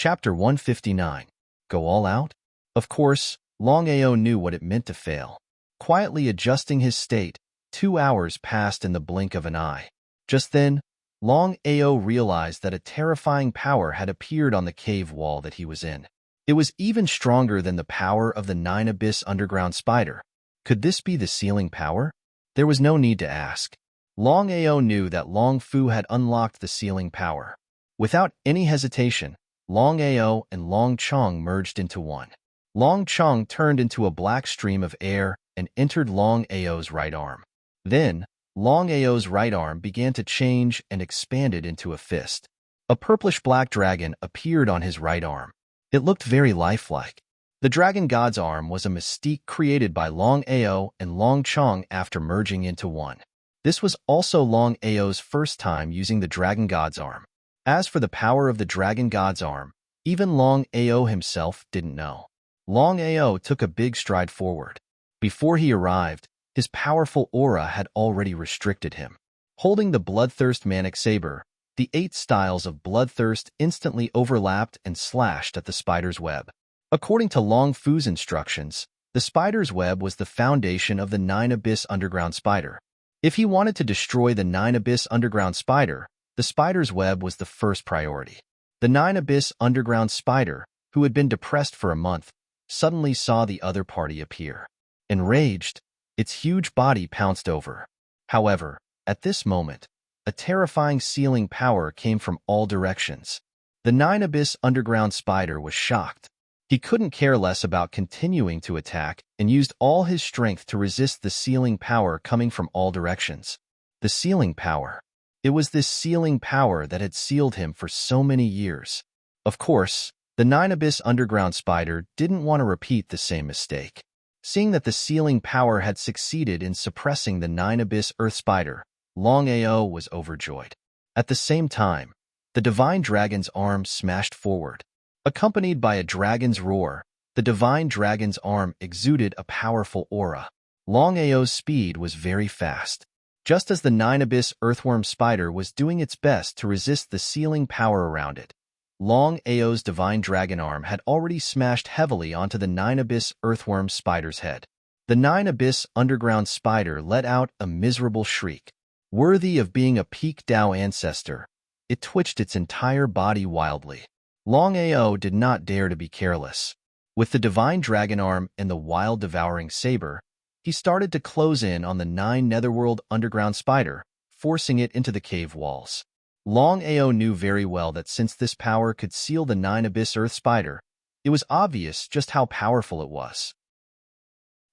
Chapter 159. Go all out? Of course, Longao knew what it meant to fail. Quietly adjusting his state, 2 hours passed in the blink of an eye. Just then, Longao realized that a terrifying power had appeared on the cave wall that he was in. It was even stronger than the power of the 9-abyss underground spider. Could this be the sealing power? There was no need to ask. Longao knew that Long Fu had unlocked the sealing power. Without any hesitation, Longao and Long Chong merged into one. Long Chong turned into a black stream of air and entered Longao's right arm. Then, Longao's right arm began to change and expanded into a fist. A purplish-black dragon appeared on his right arm. It looked very lifelike. The dragon god's arm was a mystique created by Longao and Long Chong after merging into one. This was also Longao's first time using the dragon god's arm. As for the power of the dragon god's arm, even Longao himself didn't know. Longao took a big stride forward. Before he arrived, his powerful aura had already restricted him. Holding the bloodthirst manic saber, the 8 styles of bloodthirst instantly overlapped and slashed at the spider's web. According to Long Fu's instructions, the spider's web was the foundation of the 9-abyss underground spider. If he wanted to destroy the 9-abyss underground spider, the spider's web was the first priority. The 9-abyss underground spider, who had been depressed for a month, suddenly saw the other party appear. Enraged, its huge body pounced over. However, at this moment, a terrifying sealing power came from all directions. The 9-abyss underground spider was shocked. He couldn't care less about continuing to attack and used all his strength to resist the sealing power coming from all directions. The sealing power. It was this sealing power that had sealed him for so many years. Of course, the 9-abyss underground spider didn't want to repeat the same mistake. Seeing that the sealing power had succeeded in suppressing the 9-abyss earth spider, Longao was overjoyed. At the same time, the divine dragon's arm smashed forward. Accompanied by a dragon's roar, the divine dragon's arm exuded a powerful aura. Longao's speed was very fast. Just as the 9-abyss earthworm spider was doing its best to resist the sealing power around it, Longao's divine dragon arm had already smashed heavily onto the 9-abyss earthworm spider's head. The 9-abyss underground spider let out a miserable shriek. Worthy of being a peak Dao ancestor, it twitched its entire body wildly. Longao did not dare to be careless. With the divine dragon arm and the wild devouring saber, he started to close in on the 9 netherworld underground spider, forcing it into the cave walls. Longao knew very well that since this power could seal the 9-abyss earth spider, it was obvious just how powerful it was.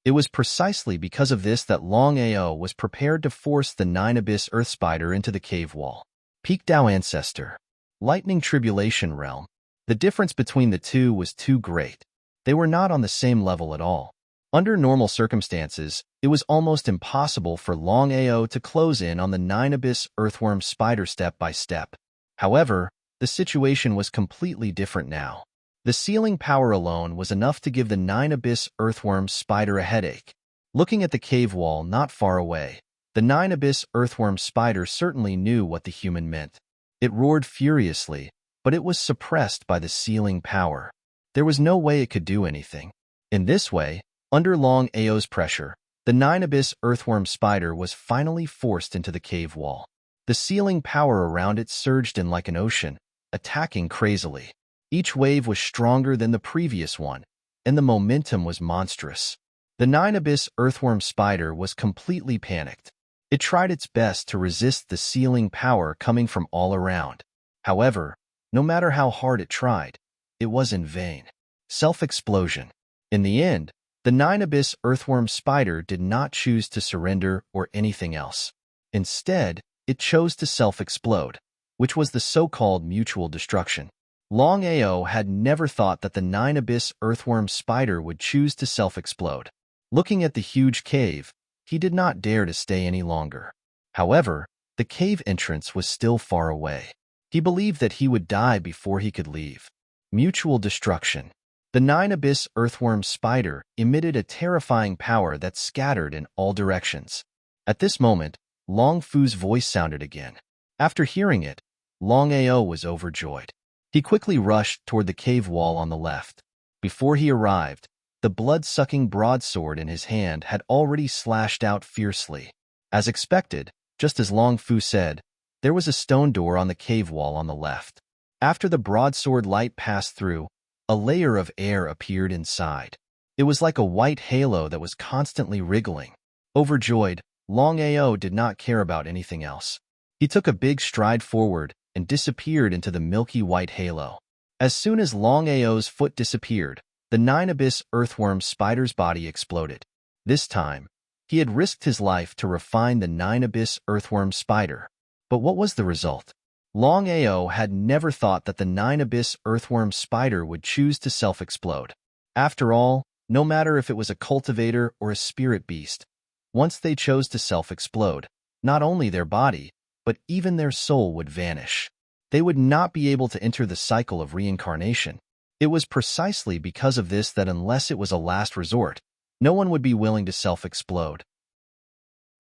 It was precisely because of this that Longao was prepared to force the 9-abyss earth spider into the cave wall. Peak Dao ancestor. Lightning tribulation realm. The difference between the two was too great. They were not on the same level at all. Under normal circumstances, it was almost impossible for Longao to close in on the 9-abyss earthworm spider step by step. However, the situation was completely different now. The sealing power alone was enough to give the 9-abyss earthworm spider a headache. Looking at the cave wall not far away, the 9-abyss earthworm spider certainly knew what the human meant. It roared furiously, but it was suppressed by the sealing power. There was no way it could do anything. In this way, under Longao's pressure, the 9-abyss earthworm spider was finally forced into the cave wall. The sealing power around it surged in like an ocean, attacking crazily. Each wave was stronger than the previous one, and the momentum was monstrous. The 9-abyss earthworm spider was completely panicked. It tried its best to resist the sealing power coming from all around. However, no matter how hard it tried, it was in vain. Self-explosion. In the end, the 9-abyss earthworm spider did not choose to surrender or anything else. Instead, it chose to self-explode, which was the so-called mutual destruction. Longao had never thought that the 9-abyss earthworm spider would choose to self-explode. Looking at the huge cave, he did not dare to stay any longer. However, the cave entrance was still far away. He believed that he would die before he could leave. Mutual destruction. The 9-abyss earthworm spider emitted a terrifying power that scattered in all directions. At this moment, Long Fu's voice sounded again. After hearing it, Longao was overjoyed. He quickly rushed toward the cave wall on the left. Before he arrived, the blood-sucking broadsword in his hand had already slashed out fiercely. As expected, just as Long Fu said, there was a stone door on the cave wall on the left. After the broadsword light passed through, a layer of air appeared inside. It was like a white halo that was constantly wriggling. Overjoyed, Longao did not care about anything else. He took a big stride forward and disappeared into the milky white halo. As soon as Longao's foot disappeared, the 9-abyss earthworm spider's body exploded. This time, he had risked his life to refine the 9-abyss earthworm spider. But what was the result? Longao had never thought that the 9-abyss earthworm spider would choose to self-explode. After all, no matter if it was a cultivator or a spirit beast, once they chose to self-explode, not only their body, but even their soul would vanish. They would not be able to enter the cycle of reincarnation. It was precisely because of this that unless it was a last resort, no one would be willing to self-explode.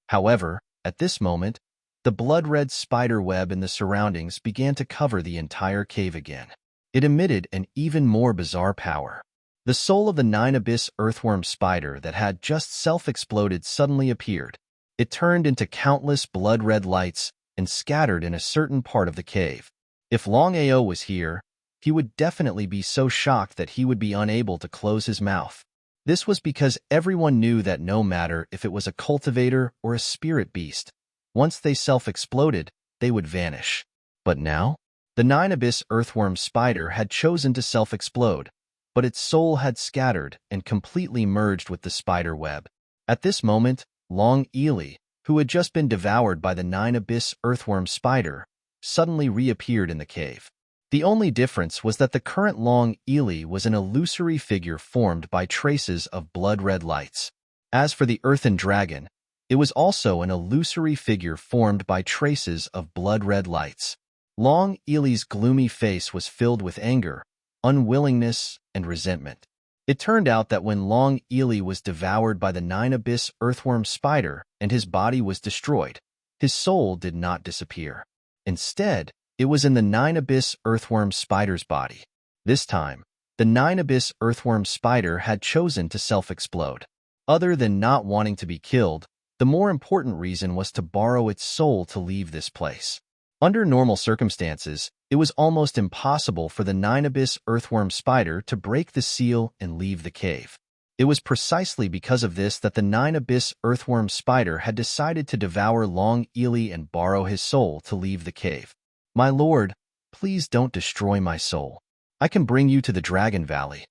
However, at this moment, the blood-red spider web in the surroundings began to cover the entire cave again. It emitted an even more bizarre power. The soul of the 9-abyss earthworm spider that had just self-exploded suddenly appeared. It turned into countless blood-red lights and scattered in a certain part of the cave. If Longao was here, he would definitely be so shocked that he would be unable to close his mouth. This was because everyone knew that no matter if it was a cultivator or a spirit beast, once they self-exploded, they would vanish. But now, the 9-abyss earthworm spider had chosen to self-explode, but its soul had scattered and completely merged with the spider web. At this moment, Long Ili, who had just been devoured by the 9-abyss earthworm spider, suddenly reappeared in the cave. The only difference was that the current Long Ili was an illusory figure formed by traces of blood-red lights. As for the earthen dragon, it was also an illusory figure formed by traces of blood-red lights. Long Ili's gloomy face was filled with anger, unwillingness, and resentment. It turned out that when Long Ili was devoured by the 9-abyss earthworm spider and his body was destroyed, his soul did not disappear. Instead, it was in the 9-abyss earthworm spider's body. This time, the 9-abyss earthworm spider had chosen to self-explode. Other than not wanting to be killed, the more important reason was to borrow its soul to leave this place. Under normal circumstances, it was almost impossible for the 9-abyss earthworm spider to break the seal and leave the cave. It was precisely because of this that the 9-abyss earthworm spider had decided to devour Long Ili and borrow his soul to leave the cave. "My lord, please don't destroy my soul. I can bring you to the Dragon Valley."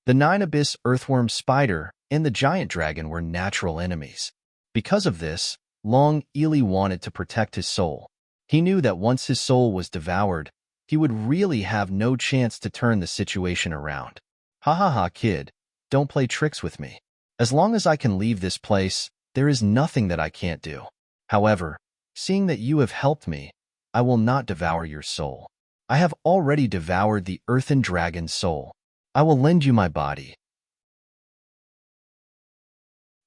The 9-abyss earthworm spider and the giant dragon were natural enemies. Because of this, Long Ili wanted to protect his soul. He knew that once his soul was devoured, he would really have no chance to turn the situation around. "Ha ha ha, kid, don't play tricks with me. As long as I can leave this place, there is nothing that I can't do. However, seeing that you have helped me, I will not devour your soul. I have already devoured the earthen dragon's soul. I will lend you my body."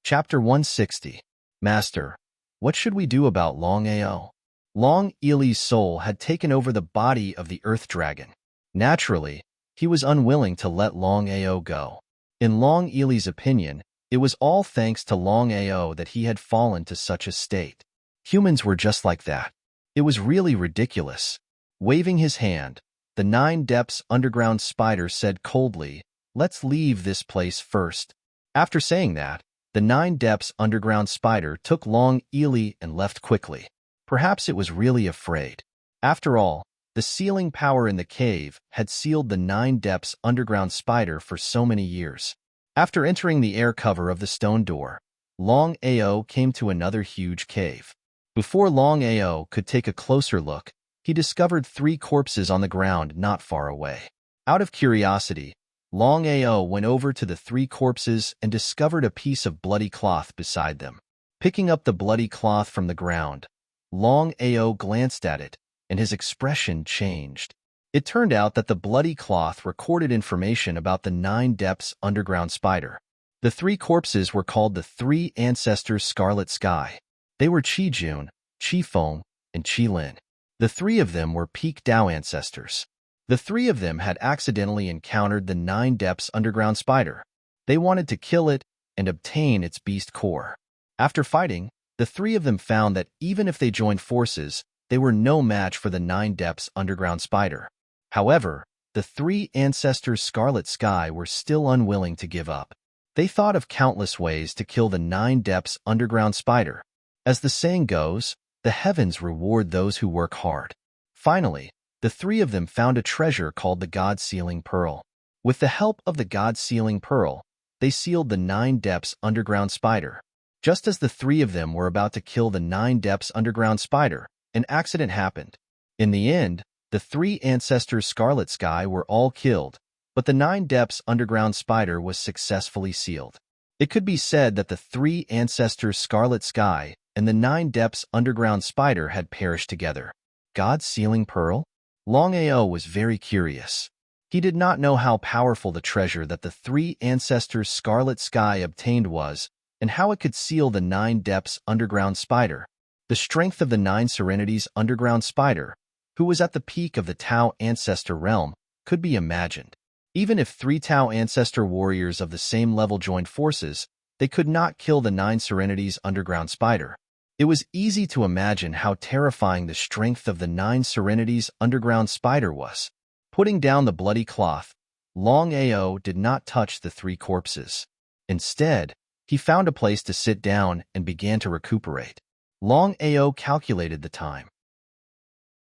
Chapter 160. Master, what should we do about Longao? Long Ili's soul had taken over the body of the earth dragon. Naturally, he was unwilling to let Longao go. In Long Ili's opinion, it was all thanks to Longao that he had fallen to such a state. Humans were just like that. It was really ridiculous. Waving his hand, the 9-depths underground spider said coldly, "Let's leave this place first." After saying that, the 9-depths underground spider took Long Ili and left quickly. Perhaps it was really afraid. After all, the sealing power in the cave had sealed the 9-depths underground spider for so many years. After entering the air cover of the stone door, Long Ao came to another huge cave. Before Long Ao could take a closer look, he discovered 3 corpses on the ground not far away. Out of curiosity, Long Ao went over to the 3 corpses and discovered a piece of bloody cloth beside them. Picking up the bloody cloth from the ground, Long Ao glanced at it, and his expression changed. It turned out that the bloody cloth recorded information about the 9-depths underground spider. The 3 corpses were called the 3 Ancestors Scarlet Sky. They were Qi Jun, Qi Feng, and Qi Lin. The 3 of them were peak Dao ancestors. The three of them had accidentally encountered the 9 depths underground spider. They wanted to kill it and obtain its beast core. After fighting, the three of them found that even if they joined forces, they were no match for the 9 depths underground spider. However, the three ancestors Scarlet Sky were still unwilling to give up. They thought of countless ways to kill the 9 depths underground spider. As the saying goes, the heavens reward those who work hard. Finally, the three of them found a treasure called the God-Sealing Pearl. With the help of the God-Sealing Pearl, they sealed the 9 depths underground spider. Just as the three of them were about to kill the 9 depths underground spider, an accident happened. In the end, the three ancestors Scarlet Sky were all killed, but the 9 depths underground spider was successfully sealed. It could be said that the three ancestors Scarlet Sky and the 9 depths underground spider had perished together. God's sealing pearl? Longao was very curious. He did not know how powerful the treasure that the three ancestors Scarlet Sky obtained was, and how it could seal the 9 depths underground spider. The strength of the 9 serenities underground spider, who was at the peak of the Tao ancestor realm, could be imagined. Even if 3 Tao ancestor warriors of the same level joined forces, they could not kill the 9 serenities underground spider. It was easy to imagine how terrifying the strength of the 9 serenities underground spider was. Putting down the bloody cloth, Longao did not touch the 3 corpses. Instead, he found a place to sit down and began to recuperate. Longao calculated the time.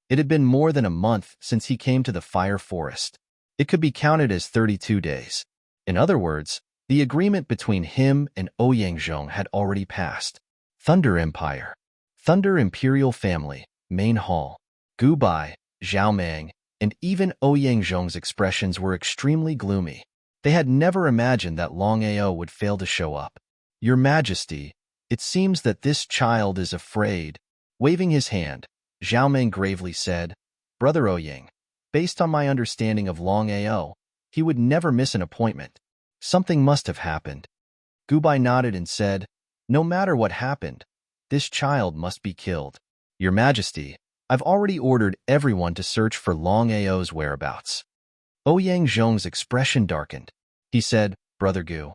It had been more than a month since he came to the fire forest. It could be counted as 32 days. In other words, the agreement between him and Ouyangzhong had already passed. Thunder Empire. Thunder Imperial Family, Main Hall. Gu Bai, Zhao Mang, and even Ouyangzhong's expressions were extremely gloomy. They had never imagined that Longao would fail to show up. Your Majesty, it seems that this child is afraid. Waving his hand, Zhao Mang gravely said, Brother Ouyang, based on my understanding of Longao, he would never miss an appointment. Something must have happened. Gu Bai nodded and said, no matter what happened, this child must be killed. Your Majesty, I've already ordered everyone to search for Longao's whereabouts. Ouyangzhong's expression darkened. He said, Brother Gu,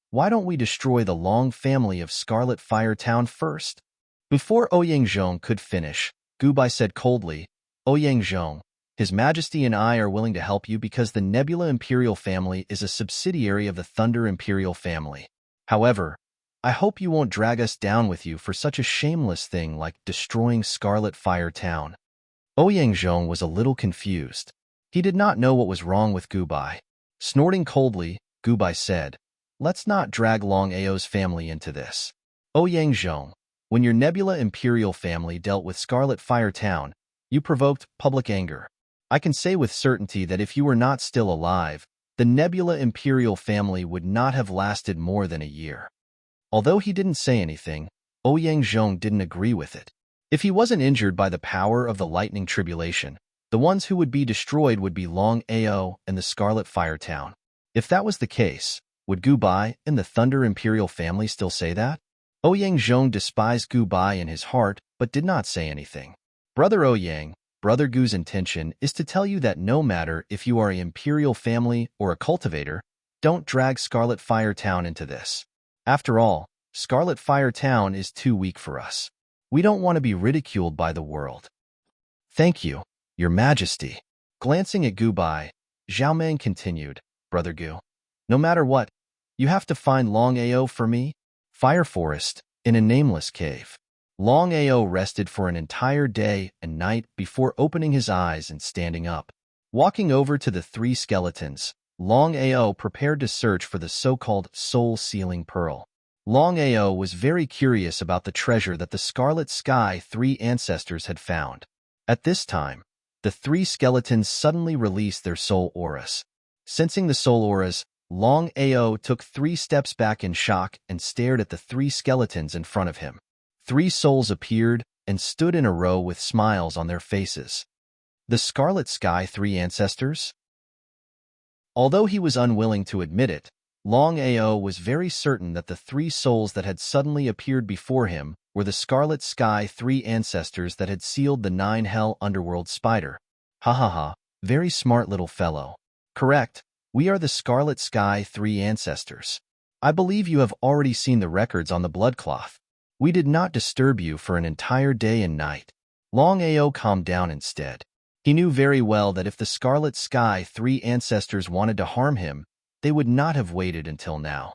why don't we destroy the Long family of Scarlet Fire Town first? Before Ouyangzhong could finish, Gu Bai said coldly, Ouyangzhong, His Majesty and I are willing to help you because the Nebula Imperial family is a subsidiary of the Thunder Imperial family. However, I hope you won't drag us down with you for such a shameless thing like destroying Scarlet Fire Town. Ouyangzhong was a little confused. He did not know what was wrong with Gu Bai. Snorting coldly, Gu Bai said, let's not drag Longao's family into this. Ouyangzhong, when your Nebula Imperial family dealt with Scarlet Fire Town, you provoked public anger. I can say with certainty that if you were not still alive, the Nebula Imperial family would not have lasted more than a year. Although he didn't say anything, Ouyangzhong didn't agree with it. If he wasn't injured by the power of the lightning tribulation, the ones who would be destroyed would be Longao and the Scarlet Fire Town. If that was the case, would Gu Bai and the Thunder Imperial family still say that? Ouyangzhong despised Gu Bai in his heart, but did not say anything. Brother Ouyang, Brother Gu's intention is to tell you that no matter if you are an Imperial family or a cultivator, don't drag Scarlet Fire Town into this. After all, Scarlet Fire Town is too weak for us. We don't want to be ridiculed by the world. Thank you, Your Majesty. Glancing at Gu Bai, Zhao Mang continued, Brother Gu, no matter what, you have to find Longao for me. Fire Forest, in a nameless cave. Longao rested for an entire day and night before opening his eyes and standing up. Walking over to the 3 skeletons, Longao prepared to search for the so-called soul-sealing pearl. Longao was very curious about the treasure that the Scarlet Sky 3 ancestors had found. At this time, the 3 skeletons suddenly released their soul auras. Sensing the soul auras, Longao took 3 steps back in shock and stared at the 3 skeletons in front of him. 3 souls appeared and stood in a row with smiles on their faces. The Scarlet Sky 3 ancestors? Although he was unwilling to admit it, Longao was very certain that the 3 souls that had suddenly appeared before him were the Scarlet Sky 3 ancestors that had sealed the 9 Hell Underworld spider. Ha ha ha, Very smart little fellow. Correct. We are the Scarlet Sky 3 ancestors. I believe you have already seen the records on the blood cloth. We did not disturb you for an entire day and night. Longao calmed down instead. He knew very well that if the Scarlet Sky 3 ancestors wanted to harm him, they would not have waited until now.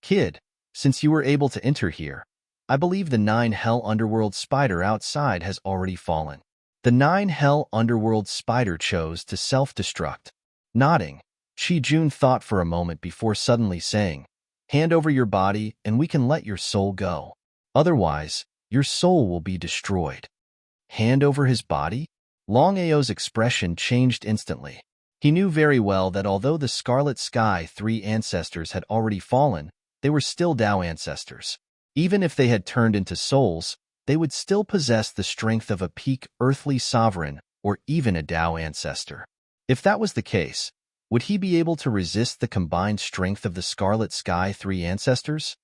Kid, since you were able to enter here, I believe the 9 Hell Underworld Spider outside has already fallen. The 9 Hell Underworld Spider chose to self-destruct. Nodding, Shi-Jun thought for a moment before suddenly saying, "Hand over your body and we can let your soul go. Otherwise, your soul will be destroyed." Hand over his body? Longao's expression changed instantly. He knew very well that although the Scarlet Sky 3 ancestors had already fallen, they were still Tao ancestors. Even if they had turned into souls, they would still possess the strength of a peak earthly sovereign or even a Tao ancestor. If that was the case, would he be able to resist the combined strength of the Scarlet Sky 3 ancestors?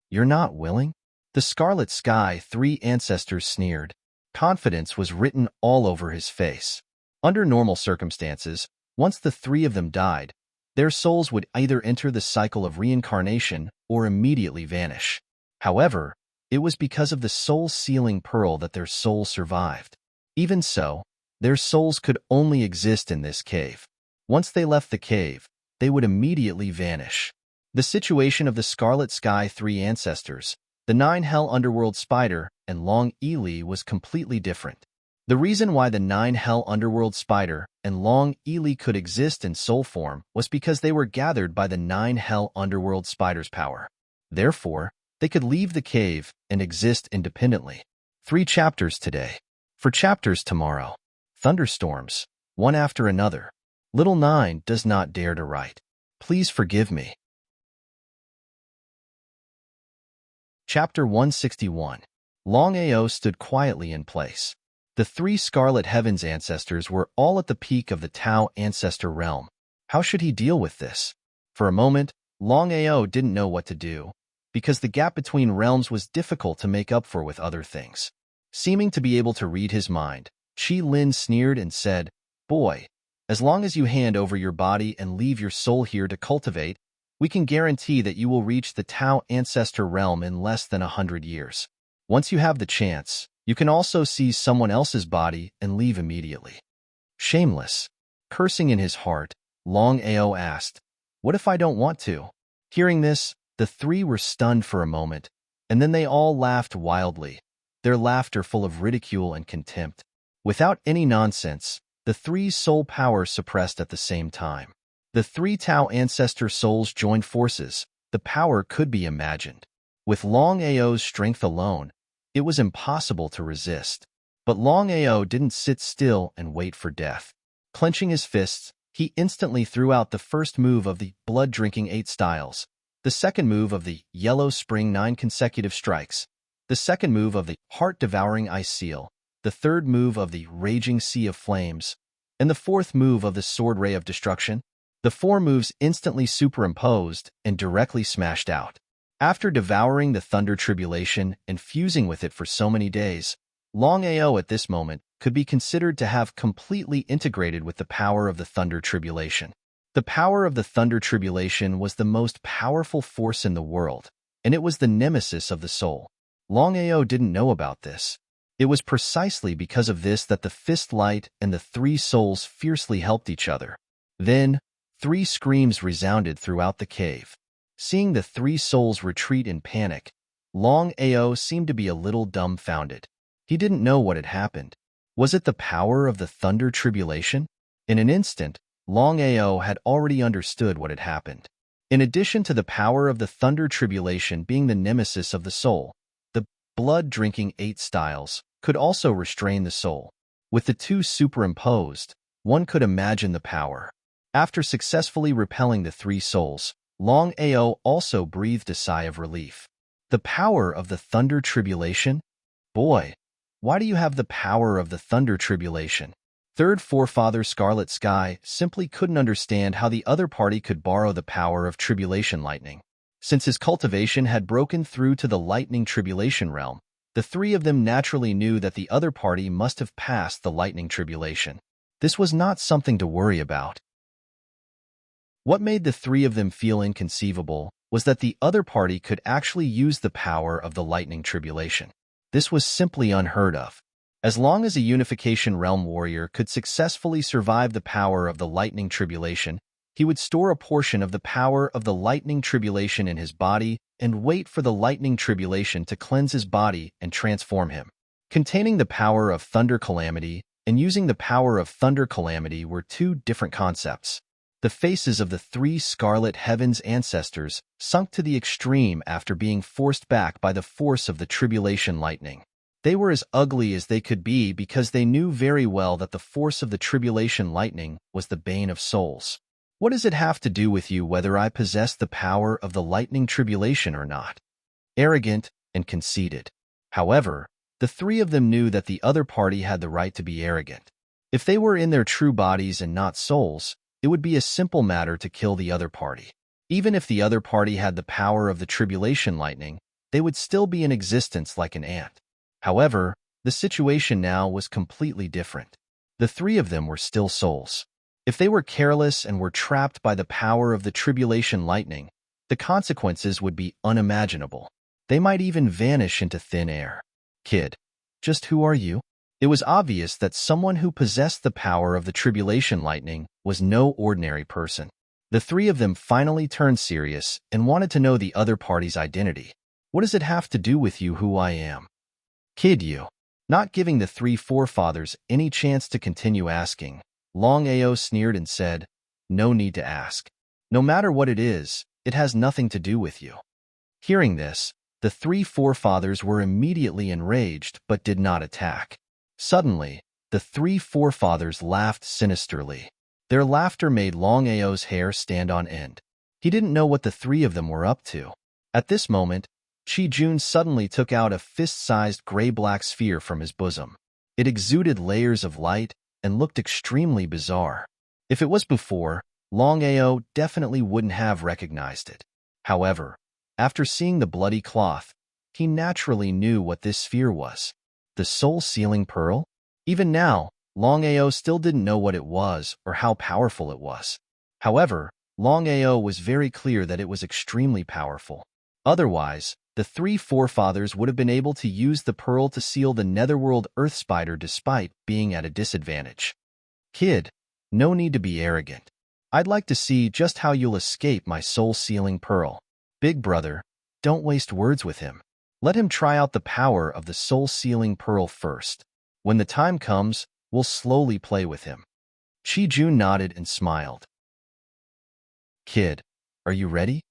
You're not willing? The Scarlet Sky 3 ancestors sneered. Confidence was written all over his face. Under normal circumstances, once the 3 of them died, their souls would either enter the cycle of reincarnation or immediately vanish. However, it was because of the soul-sealing pearl that their souls survived. Even so, their souls could only exist in this cave. Once they left the cave, they would immediately vanish. The situation of the Scarlet Sky 3 ancestors, the 9 Hell Underworld Spider, and Long Eli was completely different. The reason why the 9 Hell Underworld Spider and Long Eli could exist in soul form was because they were gathered by the 9 Hell Underworld Spider's power. Therefore, they could leave the cave and exist independently. 3 chapters today. For chapters tomorrow. Thunderstorms, one after another. Little 9 does not dare to write. Please forgive me. Chapter 161. Longao stood quietly in place. The 3 Scarlet Heavens ancestors were all at the peak of the Tao ancestor realm. How should he deal with this? For a moment, Longao didn't know what to do, because the gap between realms was difficult to make up for with other things. Seeming to be able to read his mind, Qi Lin sneered and said, "Boy, as long as you hand over your body and leave your soul here to cultivate, we can guarantee that you will reach the Tao ancestor realm in less than 100 years. Once you have the chance, you can also seize someone else's body and leave immediately." Shameless. Cursing in his heart, Longao asked, "What if I don't want to?" Hearing this, the 3 were stunned for a moment, and then they all laughed wildly, their laughter full of ridicule and contempt. Without any nonsense, the 3's soul power suppressed at the same time. The 3 Tao ancestor souls joined forces. The power could be imagined. With Longao's strength alone, it was impossible to resist. But Longao didn't sit still and wait for death. Clenching his fists, he instantly threw out the first move of the blood-drinking 8 styles, the second move of the Yellow Spring 9 consecutive strikes, the second move of the Heart-Devouring Ice Seal, the third move of the Raging Sea of Flames, and the fourth move of the Sword Ray of Destruction. The 4 moves instantly superimposed and directly smashed out. After devouring the Thunder Tribulation and fusing with it for so many days, Longao at this moment could be considered to have completely integrated with the power of the Thunder Tribulation. The power of the Thunder Tribulation was the most powerful force in the world, and it was the nemesis of the soul. Longao didn't know about this. It was precisely because of this that the Fist Light and the 3 souls fiercely helped each other. Then, 3 screams resounded throughout the cave. Seeing the 3 souls retreat in panic, Longao seemed to be a little dumbfounded. He didn't know what had happened. Was it the power of the Thunder Tribulation? In an instant, Longao had already understood what had happened. In addition to the power of the Thunder Tribulation being the nemesis of the soul, the blood-drinking 8 styles could also restrain the soul. With the 2 superimposed, one could imagine the power. After successfully repelling the 3 souls, Longao also breathed a sigh of relief. The power of the Thunder Tribulation? Boy, why do you have the power of the Thunder Tribulation? Third forefather Scarlet Sky simply couldn't understand how the other party could borrow the power of Tribulation Lightning. Since his cultivation had broken through to the Lightning Tribulation realm, the 3 of them naturally knew that the other party must have passed the Lightning Tribulation. This was not something to worry about. What made the three of them feel inconceivable was that the other party could actually use the power of the lightning tribulation. This was simply unheard of. As long as a Unification Realm warrior could successfully survive the power of the lightning tribulation, he would store a portion of the power of the lightning tribulation in his body and wait for the lightning tribulation to cleanse his body and transform him. Containing the power of thunder calamity and using the power of thunder calamity were two different concepts. The faces of the three Scarlet Heavens ancestors sunk to the extreme after being forced back by the force of the tribulation lightning. They were as ugly as they could be because they knew very well that the force of the tribulation lightning was the bane of souls. What does it have to do with you whether I possess the power of the lightning tribulation or not? Arrogant and conceited. However, the three of them knew that the other party had the right to be arrogant. If they were in their true bodies and not souls, it would be a simple matter to kill the other party. Even if the other party had the power of the tribulation lightning, they would still be in existence like an ant. However, the situation now was completely different. The three of them were still souls. If they were careless and were trapped by the power of the tribulation lightning, the consequences would be unimaginable. They might even vanish into thin air. Kid, just who are you? It was obvious that someone who possessed the power of the tribulation lightning was no ordinary person. The three of them finally turned serious and wanted to know the other party's identity. What does it have to do with you who I am? Kid, you. Not giving the three forefathers any chance to continue asking, Longao sneered and said, no need to ask. No matter what it is, it has nothing to do with you. Hearing this, the three forefathers were immediately enraged but did not attack. Suddenly, the three forefathers laughed sinisterly. Their laughter made Longao's hair stand on end. He didn't know what the three of them were up to. At this moment, Chi-Jun suddenly took out a fist-sized gray-black sphere from his bosom. It exuded layers of light and looked extremely bizarre. If it was before, Longao definitely wouldn't have recognized it. However, after seeing the bloody cloth, he naturally knew what this sphere was. The soul-sealing pearl? Even now, Longao still didn't know what it was or how powerful it was. However, Longao was very clear that it was extremely powerful. Otherwise, the three forefathers would have been able to use the pearl to seal the netherworld earth spider despite being at a disadvantage. Kid, no need to be arrogant. I'd like to see just how you'll escape my soul-sealing pearl. Big brother, don't waste words with him. Let him try out the power of the soul-sealing pearl first. When the time comes, we'll slowly play with him. Chi-Jun nodded and smiled. Kid, are you ready?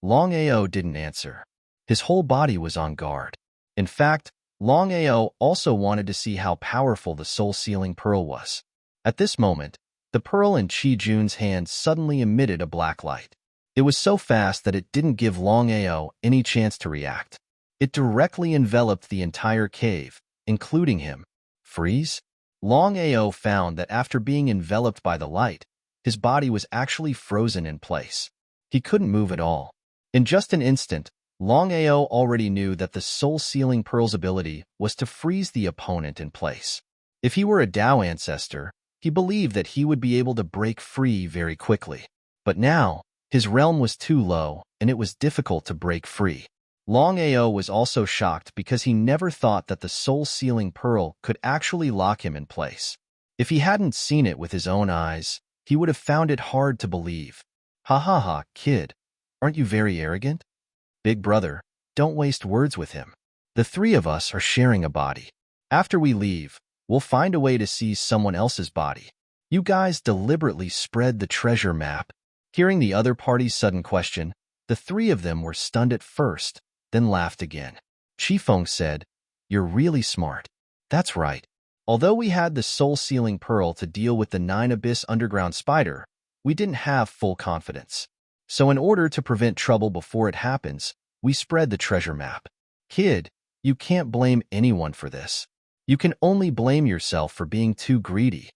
Longao didn't answer. His whole body was on guard. In fact, Longao also wanted to see how powerful the soul-sealing pearl was. At this moment, the pearl in Chi-Jun's hand suddenly emitted a black light. It was so fast that it didn't give Longao any chance to react. It directly enveloped the entire cave, including him. Freeze? Longao found that after being enveloped by the light, his body was actually frozen in place. He couldn't move at all. In just an instant, Longao already knew that the soul-sealing pearl's ability was to freeze the opponent in place. If he were a Dao ancestor, he believed that he would be able to break free very quickly. But now, his realm was too low, and it was difficult to break free. Longao was also shocked because he never thought that the soul-sealing pearl could actually lock him in place. If he hadn't seen it with his own eyes, he would have found it hard to believe. Ha ha ha, kid. Aren't you very arrogant? Big brother, don't waste words with him. The three of us are sharing a body. After we leave, we'll find a way to seize someone else's body. You guys deliberately spread the treasure map. Hearing the other party's sudden question, the three of them were stunned at first, then laughed again. Qifeng said, you're really smart. That's right. Although we had the soul-sealing pearl to deal with the 9-abyss underground spider, we didn't have full confidence. So in order to prevent trouble before it happens, we spread the treasure map. Kid, you can't blame anyone for this. You can only blame yourself for being too greedy.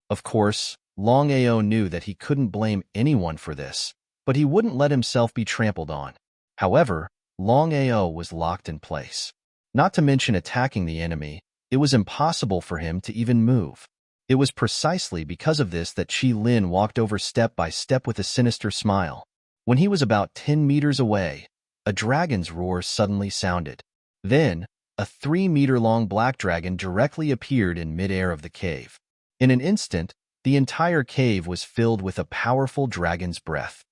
Of course, Longao knew that he couldn't blame anyone for this, but he wouldn't let himself be trampled on. However, Longao was locked in place. Not to mention attacking the enemy, it was impossible for him to even move. It was precisely because of this that Qi Lin walked over step by step with a sinister smile. When he was about 10 meters away, a dragon's roar suddenly sounded. Then, a 3-meter-long black dragon directly appeared in mid-air of the cave. In an instant, the entire cave was filled with a powerful dragon's breath.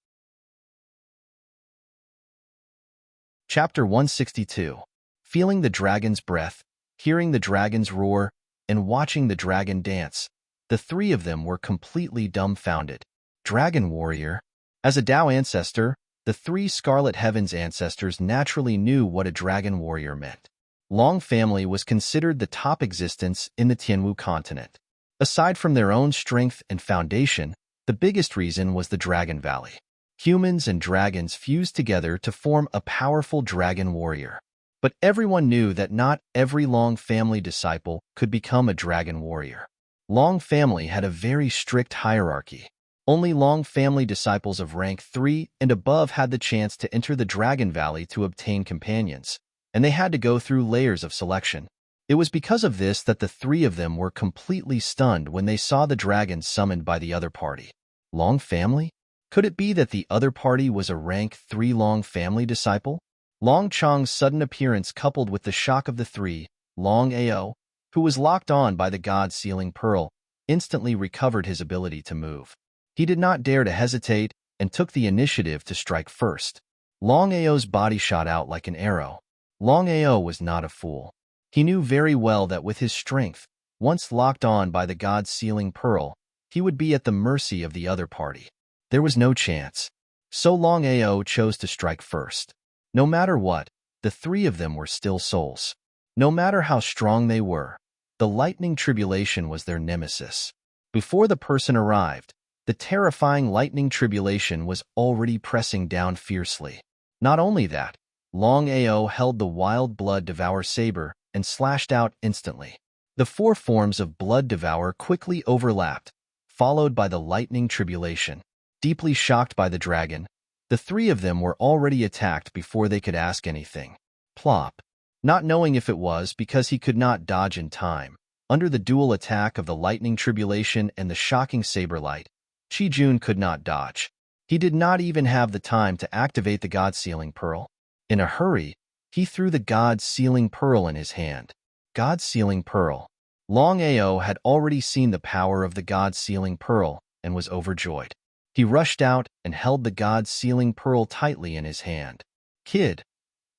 Chapter 162. Feeling the dragon's breath, hearing the dragon's roar, and watching the dragon dance, the three of them were completely dumbfounded. Dragon warrior. As a Tao ancestor, the three Scarlet Heavens ancestors naturally knew what a dragon warrior meant. Long family was considered the top existence in the Tianwu continent. Aside from their own strength and foundation, the biggest reason was the Dragon Valley. Humans and dragons fused together to form a powerful dragon warrior. But everyone knew that not every Long family disciple could become a dragon warrior. Long family had a very strict hierarchy. Only Long family disciples of rank 3 and above had the chance to enter the Dragon Valley to obtain companions, and they had to go through layers of selection. It was because of this that the three of them were completely stunned when they saw the dragon summoned by the other party. Long family? Could it be that the other party was a rank 3 Long family disciple? Long Chang's sudden appearance coupled with the shock of the three, Longao, who was locked on by the God-sealing pearl, instantly recovered his ability to move. He did not dare to hesitate and took the initiative to strike first. Longao's body shot out like an arrow. Longao was not a fool. He knew very well that with his strength, once locked on by the God-sealing pearl, he would be at the mercy of the other party. There was no chance. So Longao chose to strike first. No matter what, the three of them were still souls. No matter how strong they were, the lightning tribulation was their nemesis. Before the person arrived, the terrifying lightning tribulation was already pressing down fiercely. Not only that, Longao held the wild blood devour saber and slashed out instantly. The four forms of blood devour quickly overlapped, followed by the lightning tribulation. Deeply shocked by the dragon, the three of them were already attacked before they could ask anything. Plop. Not knowing if it was because he could not dodge in time, under the dual attack of the lightning tribulation and the shocking saber light, Qi Jun could not dodge. He did not even have the time to activate the God-sealing pearl. In a hurry, he threw the God-sealing pearl in his hand. God-sealing pearl. Longao had already seen the power of the God-sealing pearl and was overjoyed. He rushed out and held the God-sealing pearl tightly in his hand. Kid,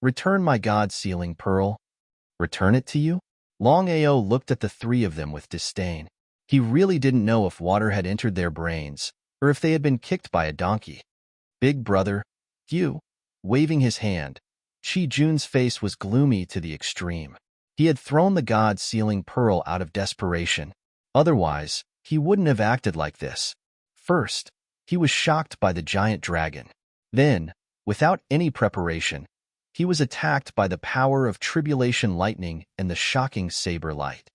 return my God-sealing pearl. Return it to you? Longao looked at the three of them with disdain. He really didn't know if water had entered their brains, or if they had been kicked by a donkey. Big brother, you, waving his hand, Qi Jun's face was gloomy to the extreme. He had thrown the God-sealing pearl out of desperation. Otherwise, he wouldn't have acted like this. First, he was shocked by the giant dragon. Then, without any preparation, he was attacked by the power of tribulation lightning and the shocking saber light.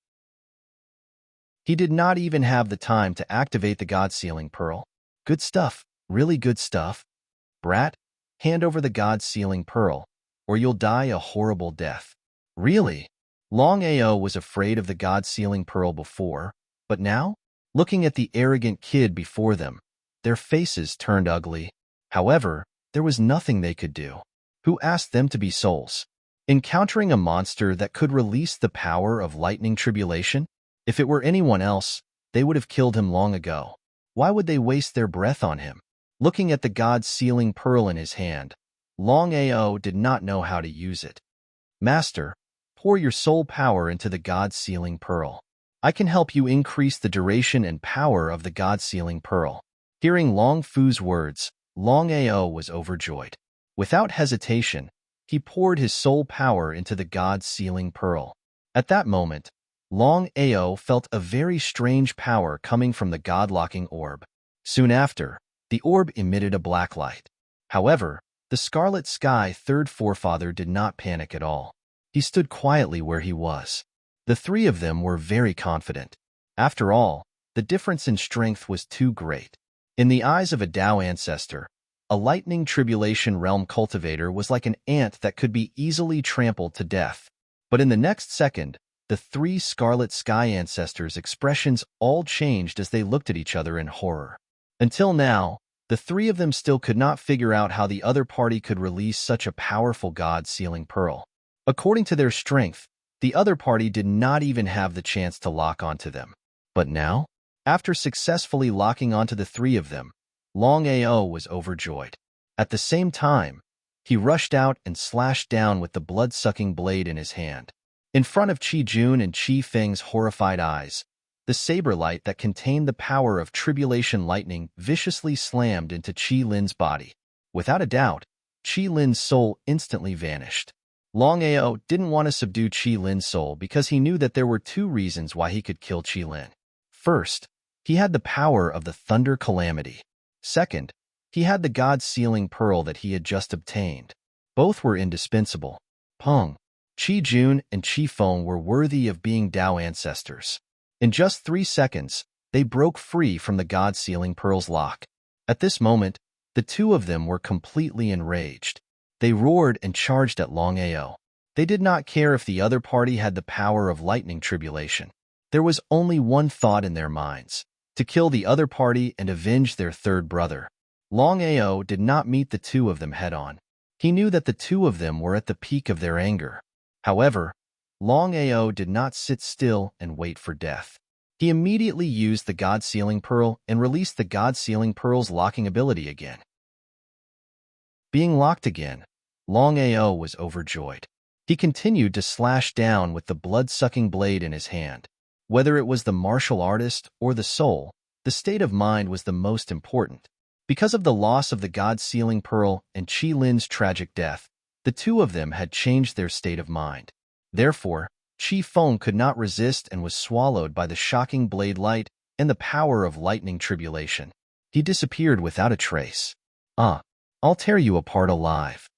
He did not even have the time to activate the God-sealing pearl. Good stuff, really good stuff. Brat, hand over the God-sealing pearl, or you'll die a horrible death. Really? Longao was afraid of the God-sealing pearl before, but now, looking at the arrogant kid before them, their faces turned ugly. However, there was nothing they could do. Who asked them to be souls? Encountering a monster that could release the power of lightning tribulation? If it were anyone else, they would have killed him long ago. Why would they waste their breath on him? Looking at the God-sealing pearl in his hand, Longao did not know how to use it. Master, pour your soul power into the God-sealing pearl. I can help you increase the duration and power of the God-sealing pearl. Hearing Long Fu's words, Longao was overjoyed. Without hesitation, he poured his soul power into the God-sealing pearl. At that moment, Longao felt a very strange power coming from the God-locking orb. Soon after, the orb emitted a black light. However, the Scarlet Sky third forefather did not panic at all. He stood quietly where he was. The three of them were very confident. After all, the difference in strength was too great. In the eyes of a Tao ancestor, a lightning tribulation realm cultivator was like an ant that could be easily trampled to death. But in the next second, the three Scarlet Sky ancestors' expressions all changed as they looked at each other in horror. Until now, the three of them still could not figure out how the other party could release such a powerful God-sealing pearl. According to their strength, the other party did not even have the chance to lock onto them. But now, after successfully locking onto the three of them, Longao was overjoyed. At the same time, he rushed out and slashed down with the blood-sucking blade in his hand. In front of Qi Jun and Qi Feng's horrified eyes, the saber light that contained the power of tribulation lightning viciously slammed into Qi Lin's body. Without a doubt, Qi Lin's soul instantly vanished. Longao didn't want to subdue Qi Lin's soul because he knew that there were two reasons why he could kill Qi Lin. First, he had the power of the Thunder Calamity. Second, he had the God-sealing pearl that he had just obtained. Both were indispensable. Peng, Qi Jun, and Qi Feng were worthy of being Dao ancestors. In just 3 seconds, they broke free from the God-sealing pearl's lock. At this moment, the two of them were completely enraged. They roared and charged at Longao. They did not care if the other party had the power of lightning tribulation. There was only one thought in their minds: to kill the other party and avenge their third brother. Longao did not meet the two of them head-on. He knew that the two of them were at the peak of their anger. However, Longao did not sit still and wait for death. He immediately used the God-sealing pearl and released the God-sealing pearl's locking ability again. Being locked again, Longao was overjoyed. He continued to slash down with the blood-sucking blade in his hand. Whether it was the martial artist or the soul, the state of mind was the most important. Because of the loss of the God-sealing pearl and Qi Lin's tragic death, the two of them had changed their state of mind. Therefore, Qi Feng could not resist and was swallowed by the shocking blade light and the power of lightning tribulation. He disappeared without a trace. I'll tear you apart alive."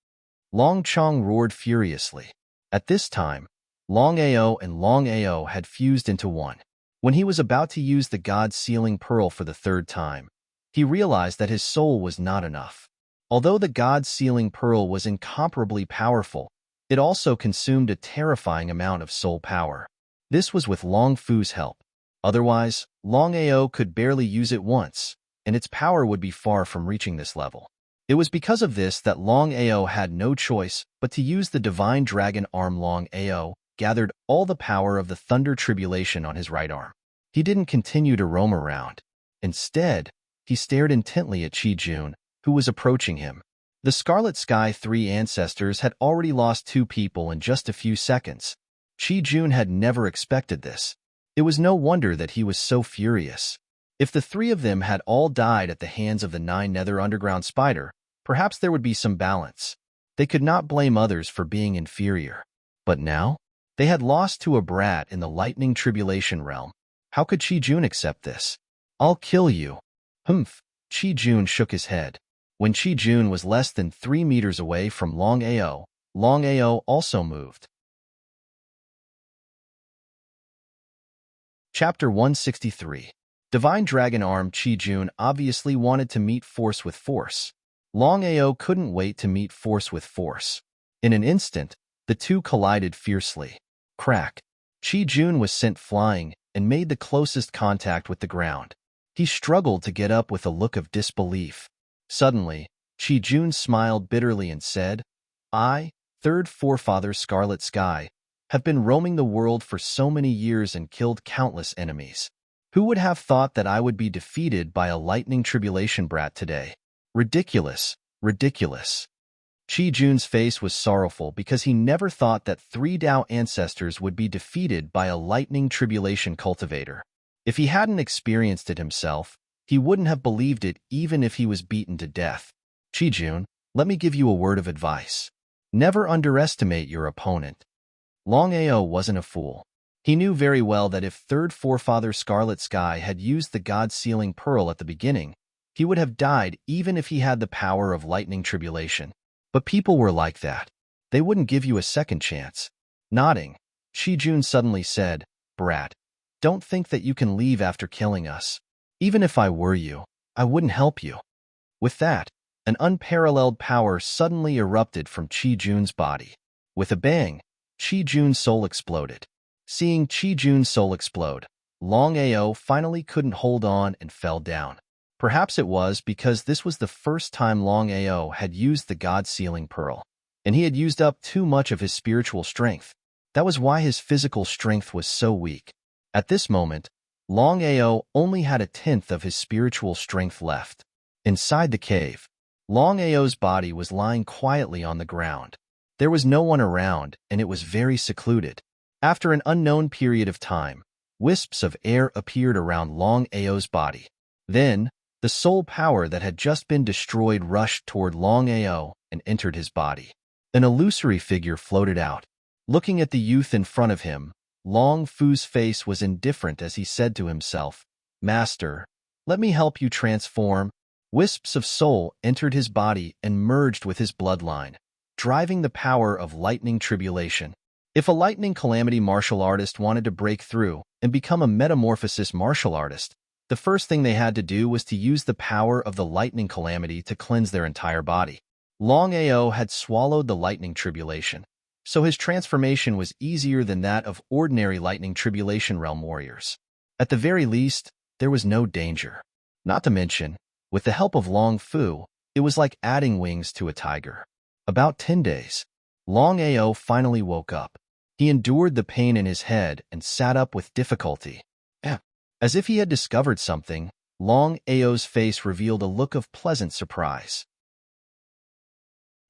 Long Chong roared furiously. At this time, Longao and Longao had fused into one. When he was about to use the God-sealing pearl for the third time, he realized that his soul was not enough. Although the God-sealing pearl was incomparably powerful, it also consumed a terrifying amount of soul power. This was with Long Fu's help. Otherwise, Longao could barely use it once, and its power would be far from reaching this level. It was because of this that Longao had no choice but to use the divine dragon arm. Longao gathered all the power of the thunder tribulation on his right arm. He didn't continue to roam around. Instead, he stared intently at Qi Jun, who was approaching him. The Scarlet Sky 3 ancestors had already lost 2 people in just a few seconds. Qi Jun had never expected this. It was no wonder that he was so furious. If the 3 of them had all died at the hands of the 9 Nether Underground Spider, perhaps there would be some balance. They could not blame others for being inferior. But now, they had lost to a brat in the lightning tribulation realm. How could Qi Jun accept this? "I'll kill you." Humph. Qi Jun shook his head. When Qi Jun was less than 3 meters away from Longao, Longao also moved. Chapter 163. Divine Dragon Arm. Qi Jun obviously wanted to meet force with force. Longao couldn't wait to meet force with force. In an instant, the two collided fiercely. Crack. Qi Jun was sent flying and made the closest contact with the ground. He struggled to get up with a look of disbelief. Suddenly, Qi Jun smiled bitterly and said, "I, third forefather Scarlet Sky, have been roaming the world for so many years and killed countless enemies. Who would have thought that I would be defeated by a lightning tribulation brat today? Ridiculous, ridiculous." Qi Jun's face was sorrowful because he never thought that 3 Dao ancestors would be defeated by a lightning tribulation cultivator. If he hadn't experienced it himself, he wouldn't have believed it even if he was beaten to death. "Qi Jun, let me give you a word of advice. Never underestimate your opponent." Longao wasn't a fool. He knew very well that if third forefather Scarlet Sky had used the God-sealing pearl at the beginning, he would have died even if he had the power of lightning tribulation. But people were like that. They wouldn't give you a second chance. Nodding, Qi Jun suddenly said, "Brat, don't think that you can leave after killing us. Even if I were you, I wouldn't help you." With that, an unparalleled power suddenly erupted from Qi Jun's body. With a bang, Qi Jun's soul exploded. Seeing Chi Jun's soul explode, Longao finally couldn't hold on and fell down. Perhaps it was because this was the first time Longao had used the God-sealing pearl, and he had used up too much of his spiritual strength. That was why his physical strength was so weak. At this moment, Longao only had 1/10 of his spiritual strength left. Inside the cave, Longao's body was lying quietly on the ground. There was no one around, and it was very secluded. After an unknown period of time, wisps of air appeared around Longao's body. Then, the soul power that had just been destroyed rushed toward Longao and entered his body. An illusory figure floated out. Looking at the youth in front of him, Long Fu's face was indifferent as he said to himself, "Master, let me help you transform." Wisps of soul entered his body and merged with his bloodline, driving the power of lightning tribulation. If a lightning calamity martial artist wanted to break through and become a metamorphosis martial artist, the first thing they had to do was to use the power of the lightning calamity to cleanse their entire body. Longao had swallowed the lightning tribulation, so his transformation was easier than that of ordinary lightning tribulation realm warriors. At the very least, there was no danger. Not to mention, with the help of Long Fu, it was like adding wings to a tiger. About 10 days, Longao finally woke up. He endured the pain in his head and sat up with difficulty. As if he had discovered something, Longao's face revealed a look of pleasant surprise.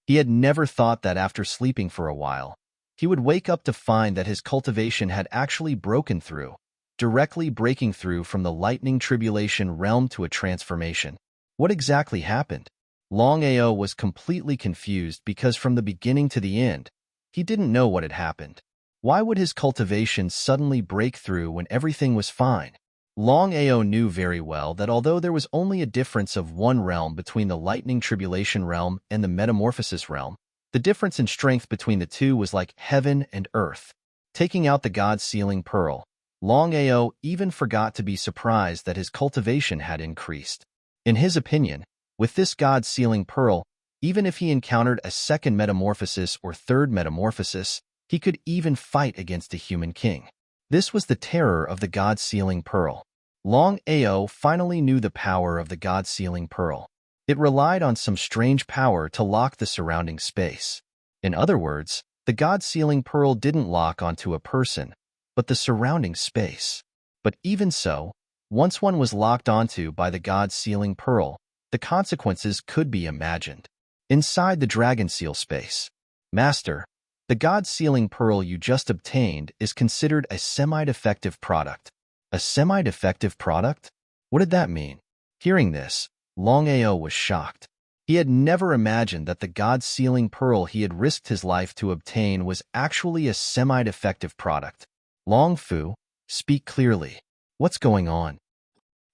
He had never thought that after sleeping for a while, he would wake up to find that his cultivation had actually broken through, directly breaking through from the lightning tribulation realm to a transformation. What exactly happened? Longao was completely confused because from the beginning to the end, he didn't know what had happened. Why would his cultivation suddenly break through when everything was fine? Longao knew very well that although there was only a difference of one realm between the lightning tribulation realm and the metamorphosis realm, the difference in strength between the two was like heaven and earth. Taking out the God-sealing pearl, Longao even forgot to be surprised that his cultivation had increased. In his opinion, with this God-sealing pearl, even if he encountered a second metamorphosis or third metamorphosis, he could even fight against a human king. This was the terror of the God-sealing pearl. Longao finally knew the power of the God-sealing pearl. It relied on some strange power to lock the surrounding space. In other words, the God-sealing pearl didn't lock onto a person, but the surrounding space. But even so, once one was locked onto by the God-sealing pearl, the consequences could be imagined. Inside the dragon seal space. Master, the God-sealing pearl you just obtained is considered a semi-defective product. A semi-defective product? What did that mean? Hearing this, Longao was shocked. He had never imagined that the God-sealing pearl he had risked his life to obtain was actually a semi-defective product. Long Fu, speak clearly. What's going on?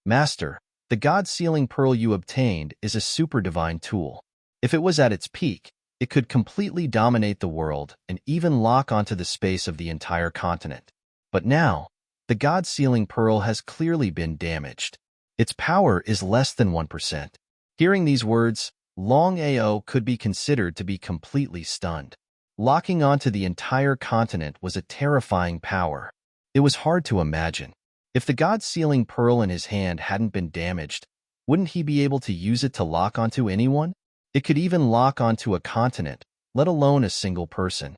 Master, the God-sealing pearl you obtained is a super divine tool. If it was at its peak, it could completely dominate the world and even lock onto the space of the entire continent. But now, the God-sealing pearl has clearly been damaged. Its power is less than 1%. Hearing these words, Longao could be considered to be completely stunned. Locking onto the entire continent was a terrifying power. It was hard to imagine. If the God-sealing pearl in his hand hadn't been damaged, wouldn't he be able to use it to lock onto anyone? It could even lock onto a continent, let alone a single person.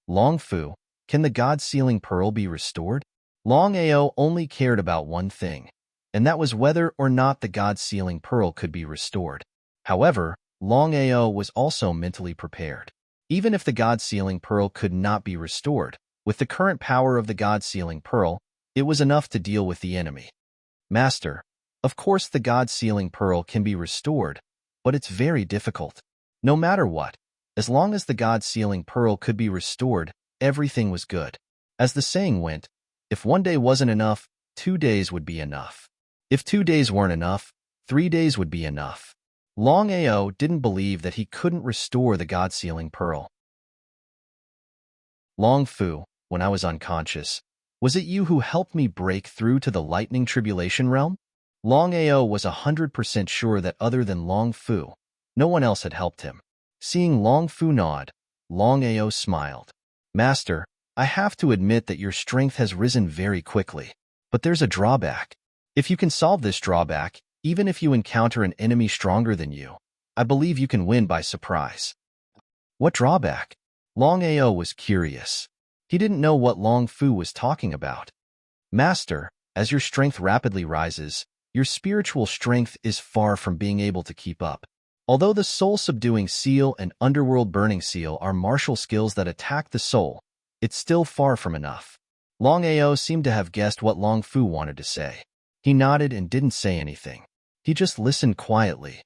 Long Fu, can the God-sealing pearl be restored? Longao only cared about one thing, and that was whether or not the God-sealing pearl could be restored. However, Longao was also mentally prepared. Even if the God-sealing pearl could not be restored, with the current power of the God-sealing pearl, it was enough to deal with the enemy. Master, of course the God-sealing pearl can be restored, but it's very difficult. No matter what, as long as the God-sealing pearl could be restored, everything was good. As the saying went, if one day wasn't enough, 2 days would be enough. If 2 days weren't enough, 3 days would be enough. Longao didn't believe that he couldn't restore the God-sealing pearl. Long Fu, when I was unconscious, was it you who helped me break through to the lightning tribulation realm? Longao was 100% sure that other than Long Fu, no one else had helped him. Seeing Long Fu nod, Longao smiled. Master, I have to admit that your strength has risen very quickly. But there's a drawback. If you can solve this drawback, even if you encounter an enemy stronger than you, I believe you can win by surprise. What drawback? Longao was curious. He didn't know what Long Fu was talking about. Master, as your strength rapidly rises, your spiritual strength is far from being able to keep up. Although the soul-subduing seal and underworld burning seal are martial skills that attack the soul, it's still far from enough. Longao seemed to have guessed what Long Fu wanted to say. He nodded and didn't say anything. He just listened quietly.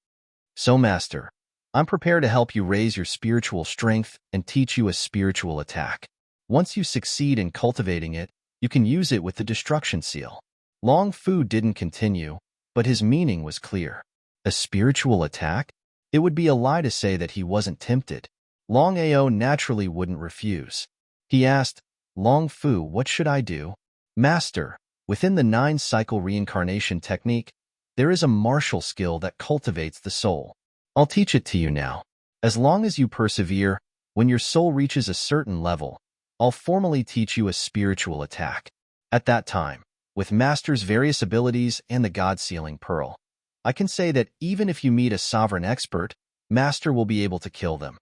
So, Master, I'm prepared to help you raise your spiritual strength and teach you a spiritual attack. Once you succeed in cultivating it, you can use it with the destruction seal. Long Fu didn't continue, but his meaning was clear. A spiritual attack? It would be a lie to say that he wasn't tempted. Longao naturally wouldn't refuse. He asked, Long Fu, what should I do? Master, within the 9-cycle reincarnation technique, there is a martial skill that cultivates the soul. I'll teach it to you now. As long as you persevere, when your soul reaches a certain level, I'll formally teach you a spiritual attack. At that time, with Master's various abilities and the God-sealing pearl, I can say that even if you meet a sovereign expert, Master will be able to kill them.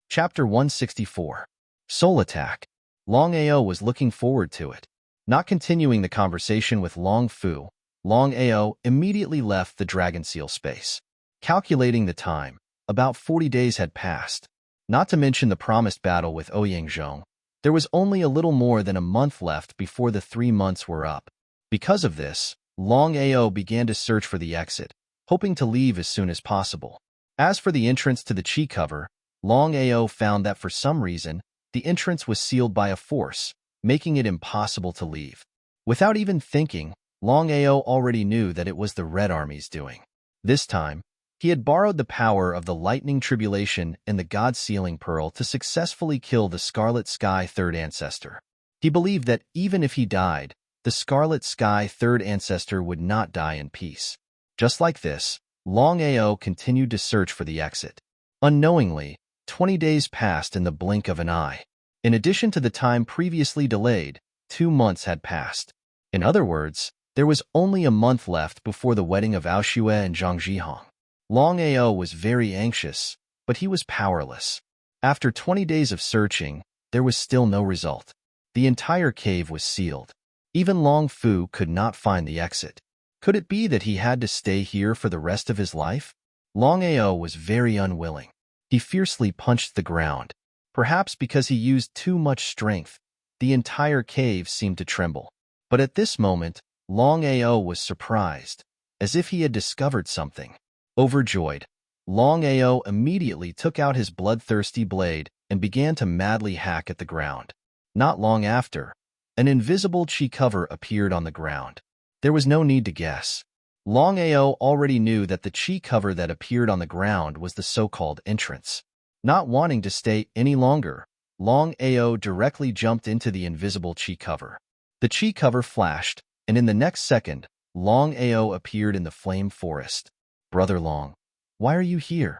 Chapter 164. Soul Attack. Longao was looking forward to it. Not continuing the conversation with Long Fu, Longao immediately left the dragon seal space. Calculating the time, about 40 days had passed. Not to mention the promised battle with Ouyangzhong, there was only a little more than a month left before the 3 months were up. Because of this, Longao began to search for the exit, hoping to leave as soon as possible. As for the entrance to the chi cover, Longao found that for some reason, the entrance was sealed by a force, making it impossible to leave. Without even thinking, Longao already knew that it was the Red Army's doing. This time, he had borrowed the power of the lightning tribulation and the God-sealing pearl to successfully kill the Scarlet Sky Third Ancestor. He believed that even if he died, the Scarlet Sky Third Ancestor would not die in peace. Just like this, Longao continued to search for the exit. Unknowingly, 20 days passed in the blink of an eye. In addition to the time previously delayed, 2 months had passed. In other words, there was only a month left before the wedding of Aoshue and Zhang Zhihong. Longao was very anxious, but he was powerless. After 20 days of searching, there was still no result. The entire cave was sealed. Even Long Fu could not find the exit. Could it be that he had to stay here for the rest of his life? Longao was very unwilling. He fiercely punched the ground. Perhaps because he used too much strength, the entire cave seemed to tremble. But at this moment, Longao was surprised, as if he had discovered something. Overjoyed, Longao immediately took out his bloodthirsty blade and began to madly hack at the ground. Not long after, an invisible chi cover appeared on the ground. There was no need to guess. Longao already knew that the chi cover that appeared on the ground was the so-called entrance. Not wanting to stay any longer, Longao directly jumped into the invisible chi cover. The chi cover flashed, and in the next second, Longao appeared in the flame forest. Brother Long, why are you here?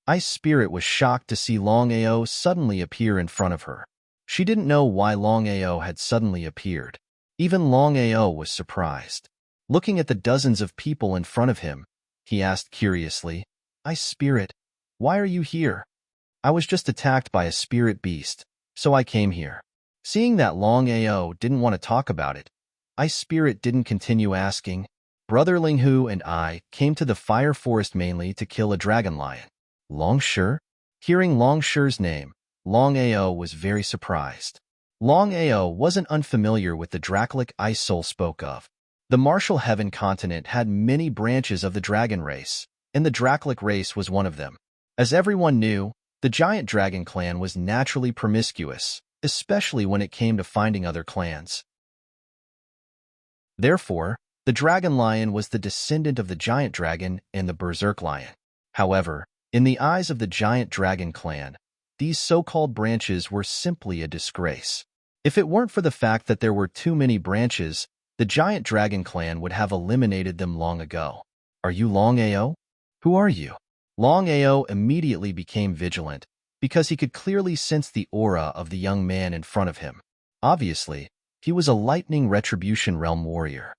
Ice Spirit was shocked to see Longao suddenly appear in front of her. She didn't know why Longao had suddenly appeared. Even Longao was surprised. Looking at the dozens of people in front of him, he asked curiously, Ice Spirit, why are you here? I was just attacked by a spirit beast, so I came here. Seeing that Longao didn't want to talk about it, Ice Spirit didn't continue asking. Brother Linghu and I came to the fire forest mainly to kill a dragon lion. Longshu? Hearing Longshu's name, Longao was very surprised. Longao wasn't unfamiliar with the Dracolic Ice Soul spoke of. The Martial Heaven continent had many branches of the dragon race, and the Dracolic race was one of them. As everyone knew, the giant dragon clan was naturally promiscuous, especially when it came to finding other clans. Therefore, the dragon lion was the descendant of the giant dragon and the berserk lion. However, in the eyes of the giant dragon clan, these so-called branches were simply a disgrace. If it weren't for the fact that there were too many branches, the giant dragon clan would have eliminated them long ago. Are you Longao? Who are you? Longao immediately became vigilant, because he could clearly sense the aura of the young man in front of him. Obviously, he was a lightning retribution realm warrior.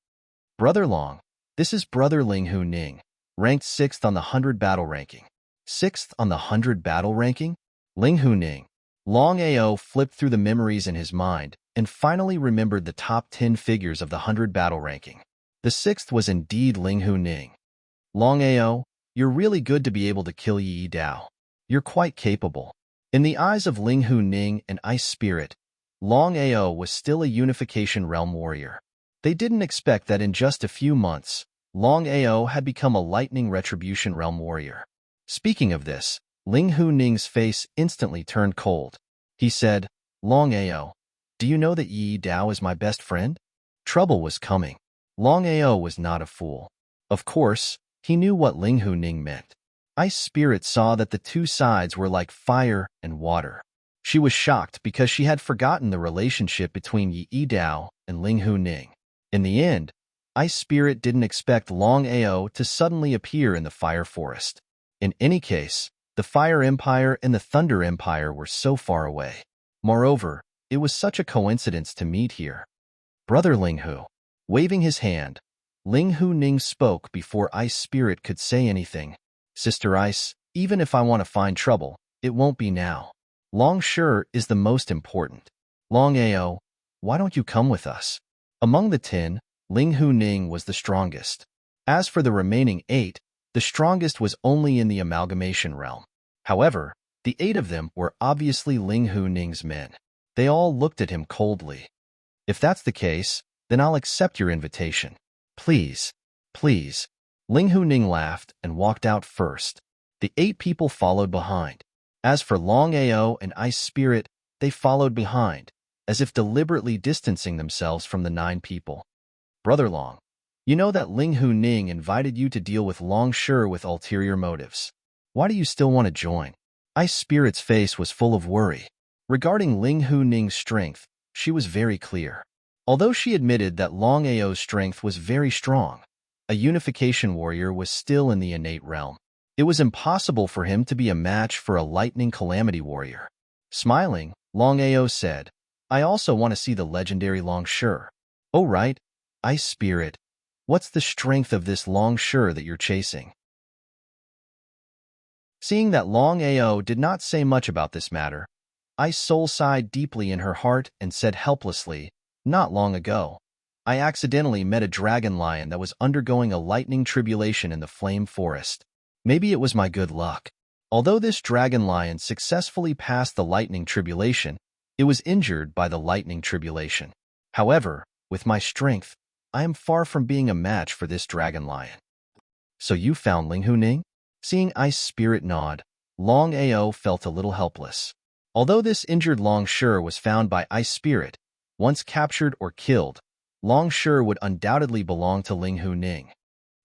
Brother Long, this is Brother Ling Hu Ning, ranked 6th on the 100 battle ranking. 6th on the 100 battle ranking? Ling Hu Ning. Longao flipped through the memories in his mind and finally remembered the top 10 figures of the 100 battle ranking. The 6th was indeed Ling Hu Ning. Longao, you're really good to be able to kill Yi Dao. You're quite capable. In the eyes of Ling Hu Ning and Ice Spirit, Longao was still a unification realm warrior. They didn't expect that in just a few months, Longao had become a lightning retribution realm warrior. Speaking of this, Ling Hu Ning's face instantly turned cold. He said, Longao, do you know that Yi Dao is my best friend? Trouble was coming. Longao was not a fool. Of course, he knew what Ling Hu Ning meant. Ice Spirit saw that the two sides were like fire and water. She was shocked because she had forgotten the relationship between Yi Dao and Ling Hu Ning. In the end, Ice Spirit didn't expect Longao to suddenly appear in the Fire Forest. In any case, the Fire Empire and the Thunder Empire were so far away. Moreover, it was such a coincidence to meet here. Brother Ling Hu. Waving his hand, Ling Hu Ning spoke before Ice Spirit could say anything. Sister Ice, even if I want to find trouble, it won't be now. Long Shi is the most important. Longao, why don't you come with us? Among the 10, Ling Hu Ning was the strongest. As for the remaining 8, the strongest was only in the amalgamation realm. However, the 8 of them were obviously Ling Hu Ning's men. They all looked at him coldly. If that's the case, then I'll accept your invitation. Please, please. Ling Hu Ning laughed and walked out first. The 8 people followed behind. As for Longao and Ice Spirit, they followed behind, as if deliberately distancing themselves from the 9 people. Brother Long, you know that Ling Hu Ning invited you to deal with Long Shi with ulterior motives. Why do you still want to join? Ice Spirit's face was full of worry. Regarding Ling Hu Ning's strength, she was very clear. Although she admitted that Longao's strength was very strong, a unification warrior was still in the innate realm. It was impossible for him to be a match for a lightning calamity warrior. Smiling, Longao said, I also want to see the legendary Long Shi. Oh right, Ice Spirit, what's the strength of this Long Shi that you're chasing? Seeing that Longao did not say much about this matter, Ice Soul sighed deeply in her heart and said helplessly, not long ago, I accidentally met a dragon lion that was undergoing a lightning tribulation in the flame forest. Maybe it was my good luck. Although this dragon lion successfully passed the lightning tribulation, it was injured by the lightning tribulation. However, with my strength, I am far from being a match for this dragon lion. So you found Ling Hu Ning? Seeing Ice Spirit nod, Longao felt a little helpless. Although this injured Long Shi was found by Ice Spirit, once captured or killed, Long Shi would undoubtedly belong to Ling Hu Ning.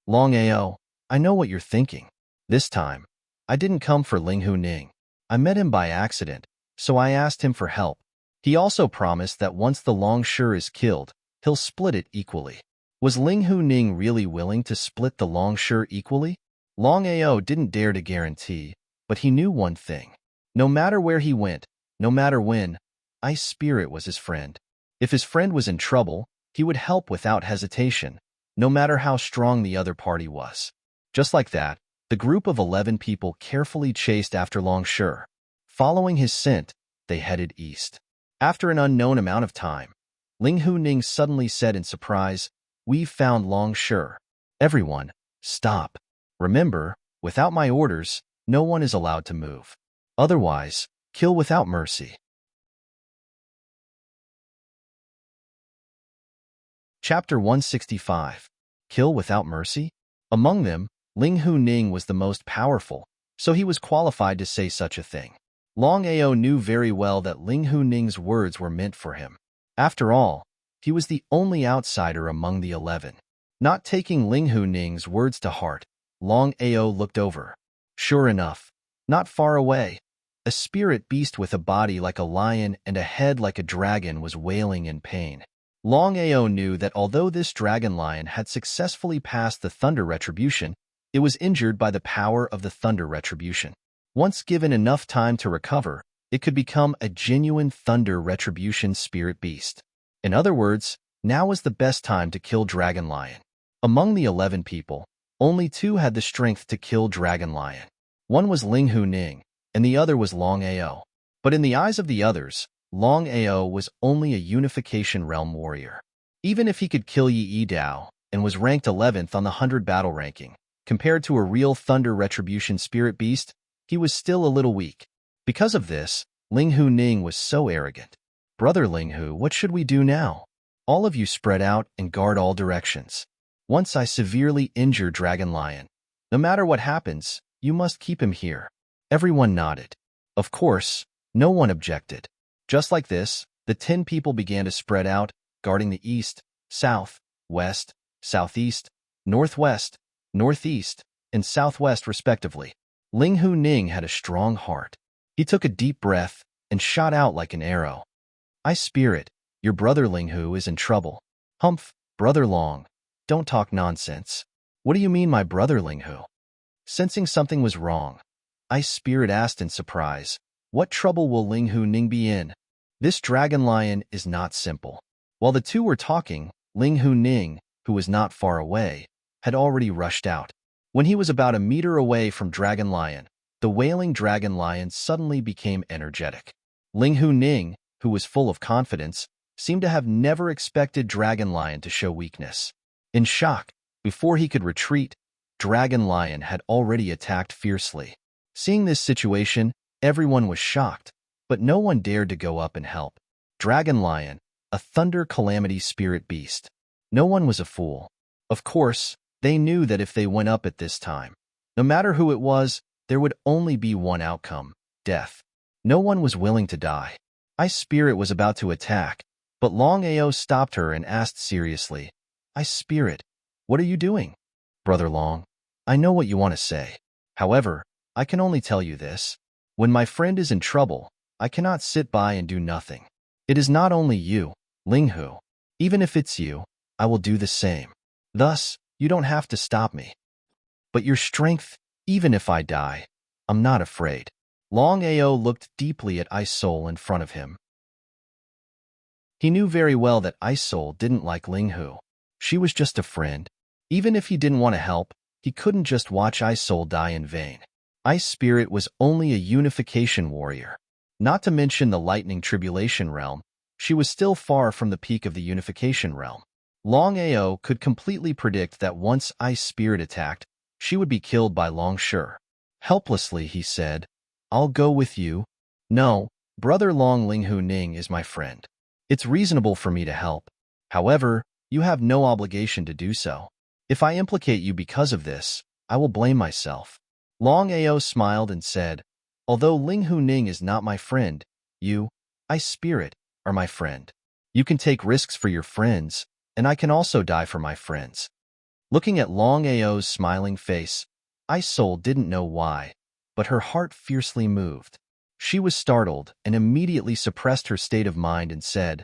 Longao, I know what you're thinking. This time, I didn't come for Ling Hu Ning. I met him by accident, so I asked him for help. He also promised that once the Long Shi is killed, he'll split it equally. Was Ling Hu Ning really willing to split the Long Shi equally? Longao didn't dare to guarantee, but he knew one thing. No matter where he went, no matter when, Ice Spirit was his friend. If his friend was in trouble, he would help without hesitation, no matter how strong the other party was. Just like that, the group of 11 people carefully chased after Long Shi. Following his scent, they headed east. After an unknown amount of time, Ling Hu Ning suddenly said in surprise, We've found Long Shi. Everyone, stop. Remember, without my orders, no one is allowed to move. Otherwise, kill without mercy. Chapter 165. Kill without mercy? Among them, Ling Hu Ning was the most powerful, so he was qualified to say such a thing. Longao knew very well that Ling Hu Ning's words were meant for him. After all, he was the only outsider among the 11. Not taking Ling Hu Ning's words to heart, Longao looked over. Sure enough, not far away, a spirit beast with a body like a lion and a head like a dragon was wailing in pain. Longao knew that although this dragon lion had successfully passed the thunder retribution, it was injured by the power of the thunder retribution. Once given enough time to recover, it could become a genuine thunder retribution spirit beast. In other words, now was the best time to kill Dragon Lion. Among the 11 people, only 2 had the strength to kill Dragon Lion. One was Linghu Ning, and the other was Longao. But in the eyes of the others, Longao was only a Unification Realm warrior. Even if he could kill Yi Dao and was ranked 11th on the 100 battle ranking, compared to a real Thunder Retribution Spirit Beast, he was still a little weak. Because of this, Linghu Ning was so arrogant. "Brother Linghu, what should we do now? All of you spread out and guard all directions. Once I severely injure Dragon Lion. No matter what happens, you must keep him here." Everyone nodded. Of course, no one objected. Just like this, the 10 people began to spread out, guarding the east, south, west, southeast, northwest, northeast, and southwest respectively. Linghu Ning had a strong heart. He took a deep breath and shot out like an arrow. "Ice Spirit, your brother Linghu is in trouble." "Humph, Brother Long, don't talk nonsense." "What do you mean, my brother Linghu?" Sensing something was wrong, Ice Spirit asked in surprise, "What trouble will Linghu Ning be in?" This Dragon Lion is not simple. While the 2 were talking, Linghu Ning, who was not far away, had already rushed out. When he was about a meter away from Dragon Lion, the wailing Dragon Lion suddenly became energetic. Linghu Ning, who was full of confidence, seemed to have never expected Dragon Lion to show weakness. In shock, before he could retreat, Dragon Lion had already attacked fiercely. Seeing this situation, everyone was shocked, but no one dared to go up and help. Dragon Lion, a thunder calamity spirit beast. No one was a fool. Of course, they knew that if they went up at this time, no matter who it was, there would only be one outcome: death. No one was willing to die. Ice Spirit was about to attack, but Longao stopped her and asked seriously, "Ice Spirit, what are you doing?" "Brother Long, I know what you want to say. However, I can only tell you this. When my friend is in trouble, I cannot sit by and do nothing. It is not only you, Linghu. Even if it's you, I will do the same. Thus, you don't have to stop me. But your strength, even if I die, I'm not afraid." Longao looked deeply at Ice Soul in front of him. He knew very well that Ice Soul didn't like Linghu. She was just a friend. Even if he didn't want to help, he couldn't just watch Ice Soul die in vain. Ice Spirit was only a Unification warrior. Not to mention the Lightning Tribulation realm, she was still far from the peak of the Unification realm. Longao could completely predict that once Ice Spirit attacked, she would be killed by Longshur. Helplessly, he said, "I'll go with you." "No, Brother Long, Linghu Ning is my friend. It's reasonable for me to help. However, you have no obligation to do so. If I implicate you because of this, I will blame myself." Longao smiled and said, "Although Linghu Ning is not my friend, you, Ice Spirit, are my friend. You can take risks for your friends, and I can also die for my friends." Looking at Longao's smiling face, Ice Soul didn't know why, but her heart fiercely moved. She was startled and immediately suppressed her state of mind and said,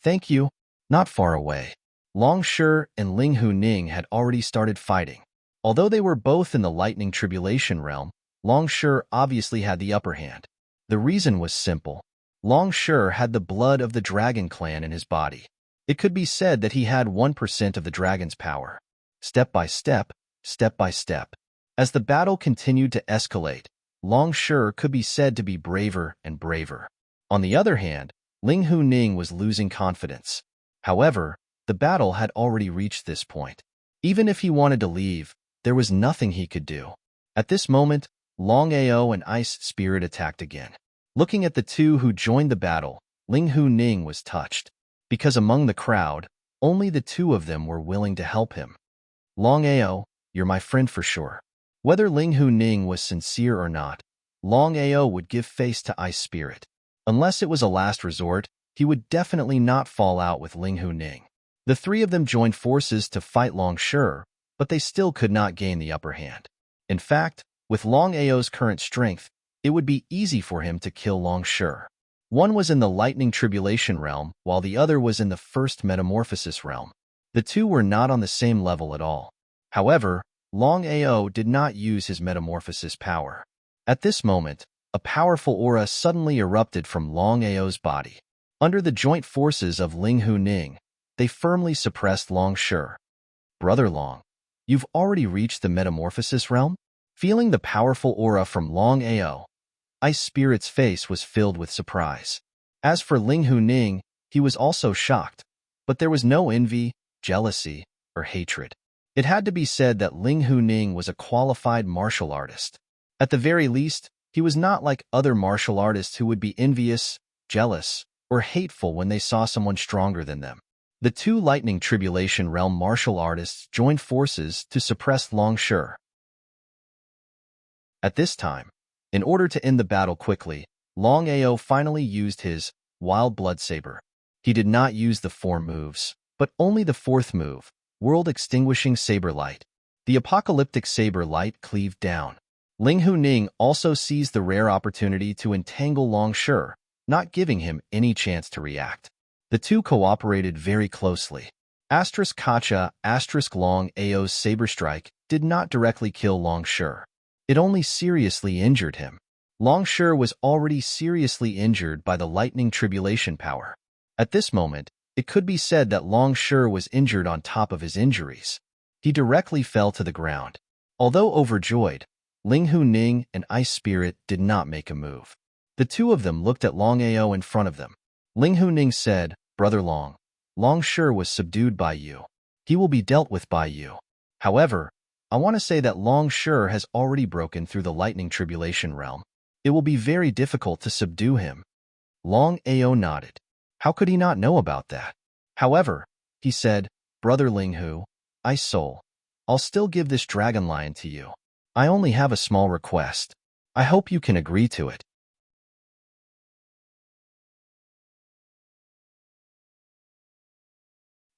"Thank you." Not far away, Longshur and Linghu Ning had already started fighting. Although they were both in the Lightning Tribulation realm, Longshur obviously had the upper hand. The reason was simple. Longshur had the blood of the Dragon Clan in his body. It could be said that he had 1% of the dragon's power. Step by step, step by step. As the battle continued to escalate, Longshur could be said to be braver and braver. On the other hand, Linghu Ning was losing confidence. However, the battle had already reached this point. Even if he wanted to leave, there was nothing he could do. At this moment, Longao and Ice Spirit attacked again. Looking at the 2 who joined the battle, Linghu Ning was touched. Because among the crowd, only the 2 of them were willing to help him. "Longao, you're my friend for sure." Whether Linghu Ning was sincere or not, Longao would give face to Ice Spirit. Unless it was a last resort, he would definitely not fall out with Linghu Ning. The 3 of them joined forces to fight Longshur, but they still could not gain the upper hand. In fact, with Longao's current strength, it would be easy for him to kill Longshur. One was in the Lightning Tribulation realm, while the other was in the First Metamorphosis realm. The 2 were not on the same level at all. However, Longao did not use his metamorphosis power. At this moment, a powerful aura suddenly erupted from Longao's body. Under the joint forces of Ling Hu Ning, they firmly suppressed Long Shi. Brother Long, you've already reached the metamorphosis realm? Feeling the powerful aura from Longao, Ice Spirit's face was filled with surprise. As for Ling Hu Ning, he was also shocked, but there was no envy, jealousy, or hatred. It had to be said that Ling Hu Ning was a qualified martial artist. At the very least, he was not like other martial artists who would be envious, jealous, or hateful when they saw someone stronger than them. The two Lightning Tribulation Realm martial artists joined forces to suppress Long Shi. At this time, in order to end the battle quickly, Longao finally used his Wild Blood Saber. He did not use the 4 moves, but only the 4th move, World Extinguishing Saber Light. The apocalyptic saber light cleaved down. Ling Hu Ning also seized the rare opportunity to entangle Long Shi, not giving him any chance to react. The two cooperated very closely. Kacha Long Ao's saber strike did not directly kill Long Shi. It only seriously injured him. Long Shi was already seriously injured by the lightning tribulation power. At this moment, it could be said that Long Shi was injured on top of his injuries. He directly fell to the ground. Although overjoyed, Ling Hu Ning and Ice Spirit did not make a move. The two of them looked at Longao in front of them. Ling Hu Ning said, "Brother Long, Long Shi was subdued by you. He will be dealt with by you. However, I want to say that Long Shi has already broken through the lightning tribulation realm. It will be very difficult to subdue him." Long Ao nodded. How could he not know about that? However, he said, "Brother Ling Hu, Ice Soul, I'll still give this dragon lion to you. I only have a small request. I hope you can agree to it."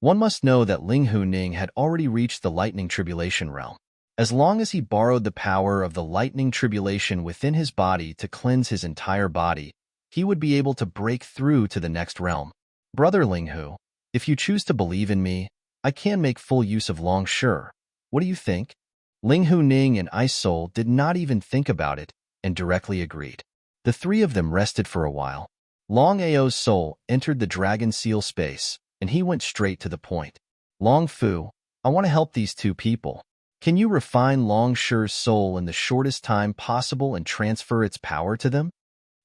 One must know that Ling Hu Ning had already reached the lightning tribulation realm. As long as he borrowed the power of the lightning tribulation within his body to cleanse his entire body, he would be able to break through to the next realm. Brother Ling Hu, if you choose to believe in me, I can make full use of Long Shi. What do you think? Ling Hu Ning and Ice Soul did not even think about it and directly agreed. The three of them rested for a while. Long Ao's soul entered the dragon seal space, and he went straight to the point. Long Fu, I want to help these two people. Can you refine Long Shi's soul in the shortest time possible and transfer its power to them?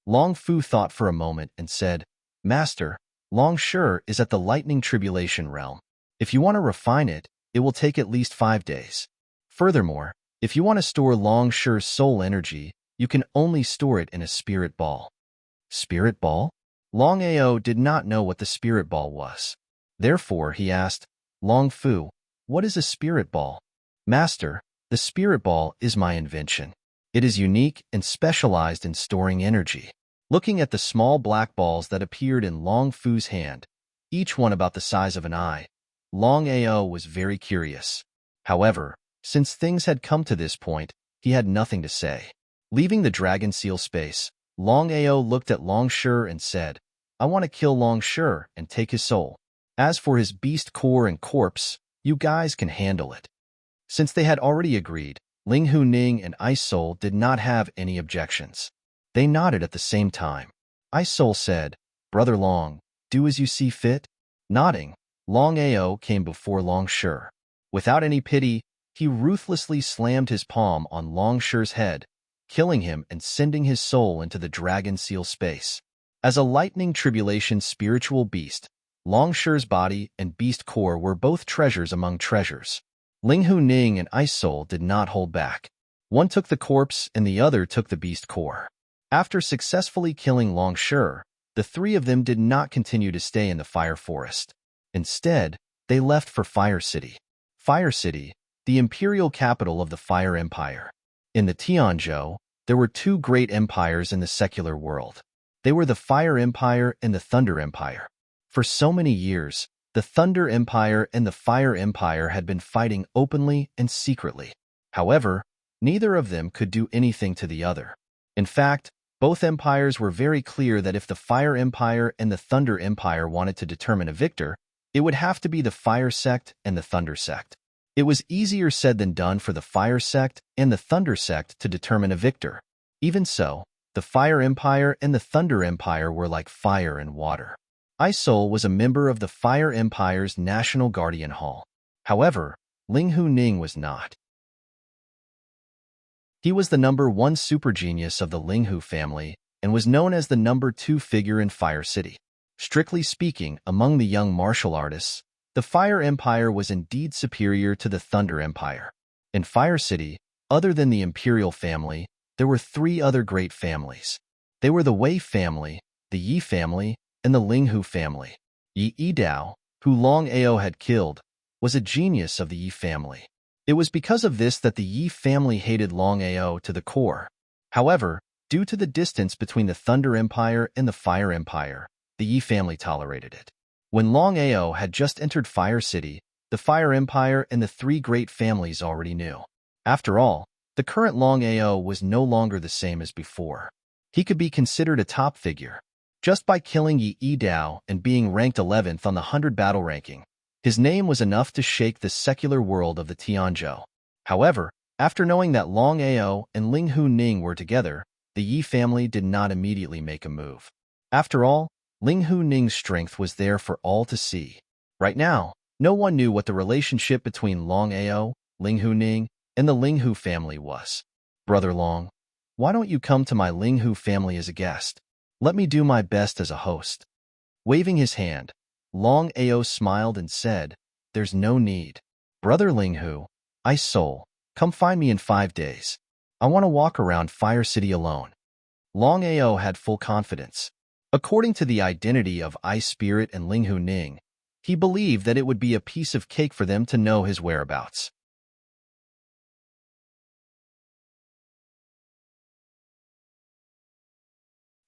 Long Fu thought for a moment and said, "Master, Long Shi is at the lightning tribulation realm. If you want to refine it, it will take at least 5 days. Furthermore, if you want to store Long Shi's soul energy, you can only store it in a spirit ball." Spirit ball? Long Ao did not know what the spirit ball was. Therefore, he asked, "Long Fu, what is a spirit ball?" "Master, the spirit ball is my invention. It is unique and specialized in storing energy." Looking at the small black balls that appeared in Long Fu's hand, each one about the size of an eye, Long Ao was very curious. However, since things had come to this point, he had nothing to say. Leaving the dragon seal space, Long Ao looked at Long Shi and said, "I want to kill Long Shi and take his soul. As for his beast core and corpse, you guys can handle it." Since they had already agreed, Ling Hu Ning and Ice Soul did not have any objections. They nodded at the same time. Ice Soul said, "Brother Long, do as you see fit." Nodding, Long Ao came before Long Shi. Without any pity, he ruthlessly slammed his palm on Long Shi's head, killing him and sending his soul into the dragon seal space. As a lightning tribulation spiritual beast, Long Shi's body and beast core were both treasures among treasures. Ling Hu Ning and Ice Soul did not hold back. One took the corpse and the other took the beast core. After successfully killing Long Shi, the three of them did not continue to stay in the Fire Forest. Instead, they left for Fire City. Fire City, the imperial capital of the Fire Empire. In the Tianzhou, there were two great empires in the secular world. They were the Fire Empire and the Thunder Empire. For so many years, the Thunder Empire and the Fire Empire had been fighting openly and secretly. However, neither of them could do anything to the other. In fact, both empires were very clear that if the Fire Empire and the Thunder Empire wanted to determine a victor, it would have to be the Fire Sect and the Thunder Sect. It was easier said than done for the Fire Sect and the Thunder Sect to determine a victor. Even so, the Fire Empire and the Thunder Empire were like fire and water. Isol was a member of the Fire Empire's National Guardian Hall. However, Linghu Ning was not. He was the #1 super genius of the Linghu family and was known as the #2 figure in Fire City. Strictly speaking, among the young martial artists, the Fire Empire was indeed superior to the Thunder Empire. In Fire City, other than the Imperial family, there were 3 other great families. They were the Wei family, the Yi family, and the Linghu family. Yi Yidao, who Longao had killed, was a genius of the Yi family. It was because of this that the Yi family hated Longao to the core. However, due to the distance between the Thunder Empire and the Fire Empire, the Yi family tolerated it. When Longao had just entered Fire City, the Fire Empire and the 3 great families already knew. After all, the current Longao was no longer the same as before. He could be considered a top figure. Just by killing Yi Yidao and being ranked 11th on the 100 battle ranking, his name was enough to shake the secular world of the Tianzhou. However, after knowing that Longao and Linghu Ning were together, the Yi family did not immediately make a move. After all, Linghu Ning's strength was there for all to see. Right now, no one knew what the relationship between Longao, Linghu Ning, and the Linghu family was. Brother Long, why don't you come to my Linghu family as a guest? Let me do my best as a host. Waving his hand, Longao smiled and said, "There's no need. Brother Linghu, come find me in 5 days. I want to walk around Fire City alone." Longao had full confidence. According to the identity of Ice Spirit and Linghu Ning, he believed that it would be a piece of cake for them to know his whereabouts.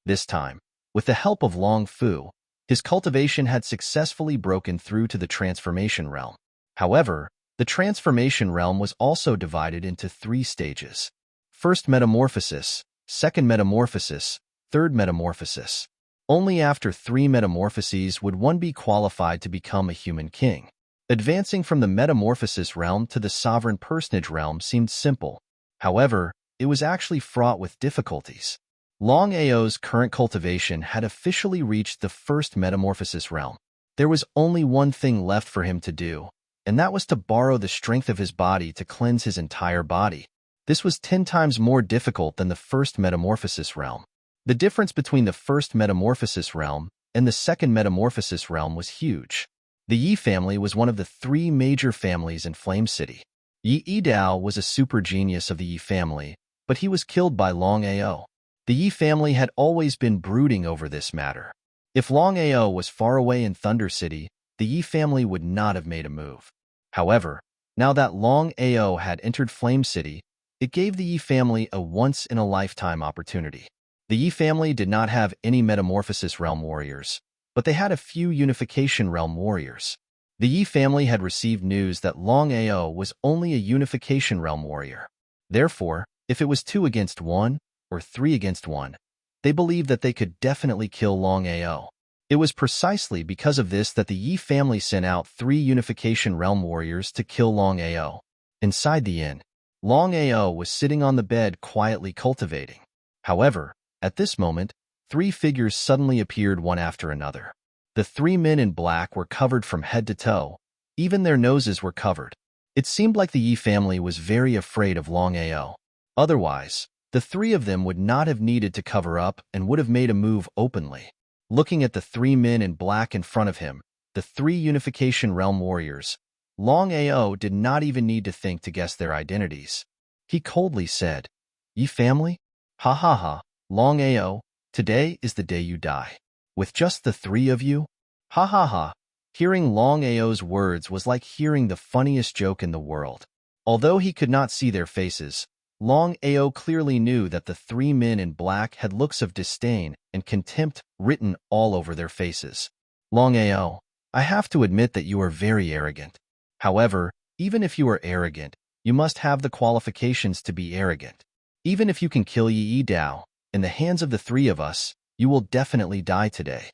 This time, with the help of Long Fu, his cultivation had successfully broken through to the transformation realm. However, the transformation realm was also divided into 3 stages. First metamorphosis, second metamorphosis, third metamorphosis. Only after 3 metamorphoses would one be qualified to become a human king. Advancing from the metamorphosis realm to the sovereign personage realm seemed simple. However, it was actually fraught with difficulties. Longao's current cultivation had officially reached the first metamorphosis realm. There was only one thing left for him to do, and that was to borrow the strength of his body to cleanse his entire body. This was 10 times more difficult than the first metamorphosis realm. The difference between the first metamorphosis realm and the second metamorphosis realm was huge. The Yi family was one of the 3 major families in Flame City. Yi Yidao was a super genius of the Yi family, but he was killed by Longao. The Yi family had always been brooding over this matter. If Longao was far away in Thunder City, the Yi family would not have made a move. However, now that Longao had entered Flame City, it gave the Yi family a once-in-a-lifetime opportunity. The Yi family did not have any Metamorphosis Realm warriors, but they had a few Unification Realm warriors. The Yi family had received news that Longao was only a Unification Realm warrior. Therefore, if it was 2 against 1, or 3 against 1, they believed that they could definitely kill Longao. It was precisely because of this that the Yi family sent out 3 Unification Realm warriors to kill Longao. Inside the inn, Longao was sitting on the bed quietly cultivating. However, at this moment, 3 figures suddenly appeared one after another. The 3 men in black were covered from head to toe. Even their noses were covered. It seemed like the Yi family was very afraid of Longao. Otherwise, the 3 of them would not have needed to cover up and would have made a move openly. Looking at the 3 men in black in front of him, the 3 Unification Realm warriors, Longao did not even need to think to guess their identities. He coldly said, "Yi family? Ha ha ha, Longao, today is the day you die. With just the 3 of you? Ha ha ha." Hearing Longao's words was like hearing the funniest joke in the world. Although he could not see their faces, Longao clearly knew that the 3 men in black had looks of disdain and contempt written all over their faces. "Longao, I have to admit that you are very arrogant. However, even if you are arrogant, you must have the qualifications to be arrogant. Even if you can kill Yi Dao, in the hands of the 3 of us, you will definitely die today."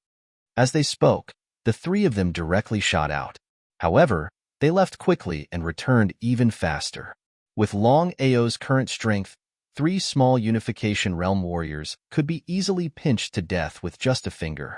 As they spoke, the 3 of them directly shot out. However, they left quickly and returned even faster. With Longao's current strength, 3 small Unification Realm warriors could be easily pinched to death with just a finger.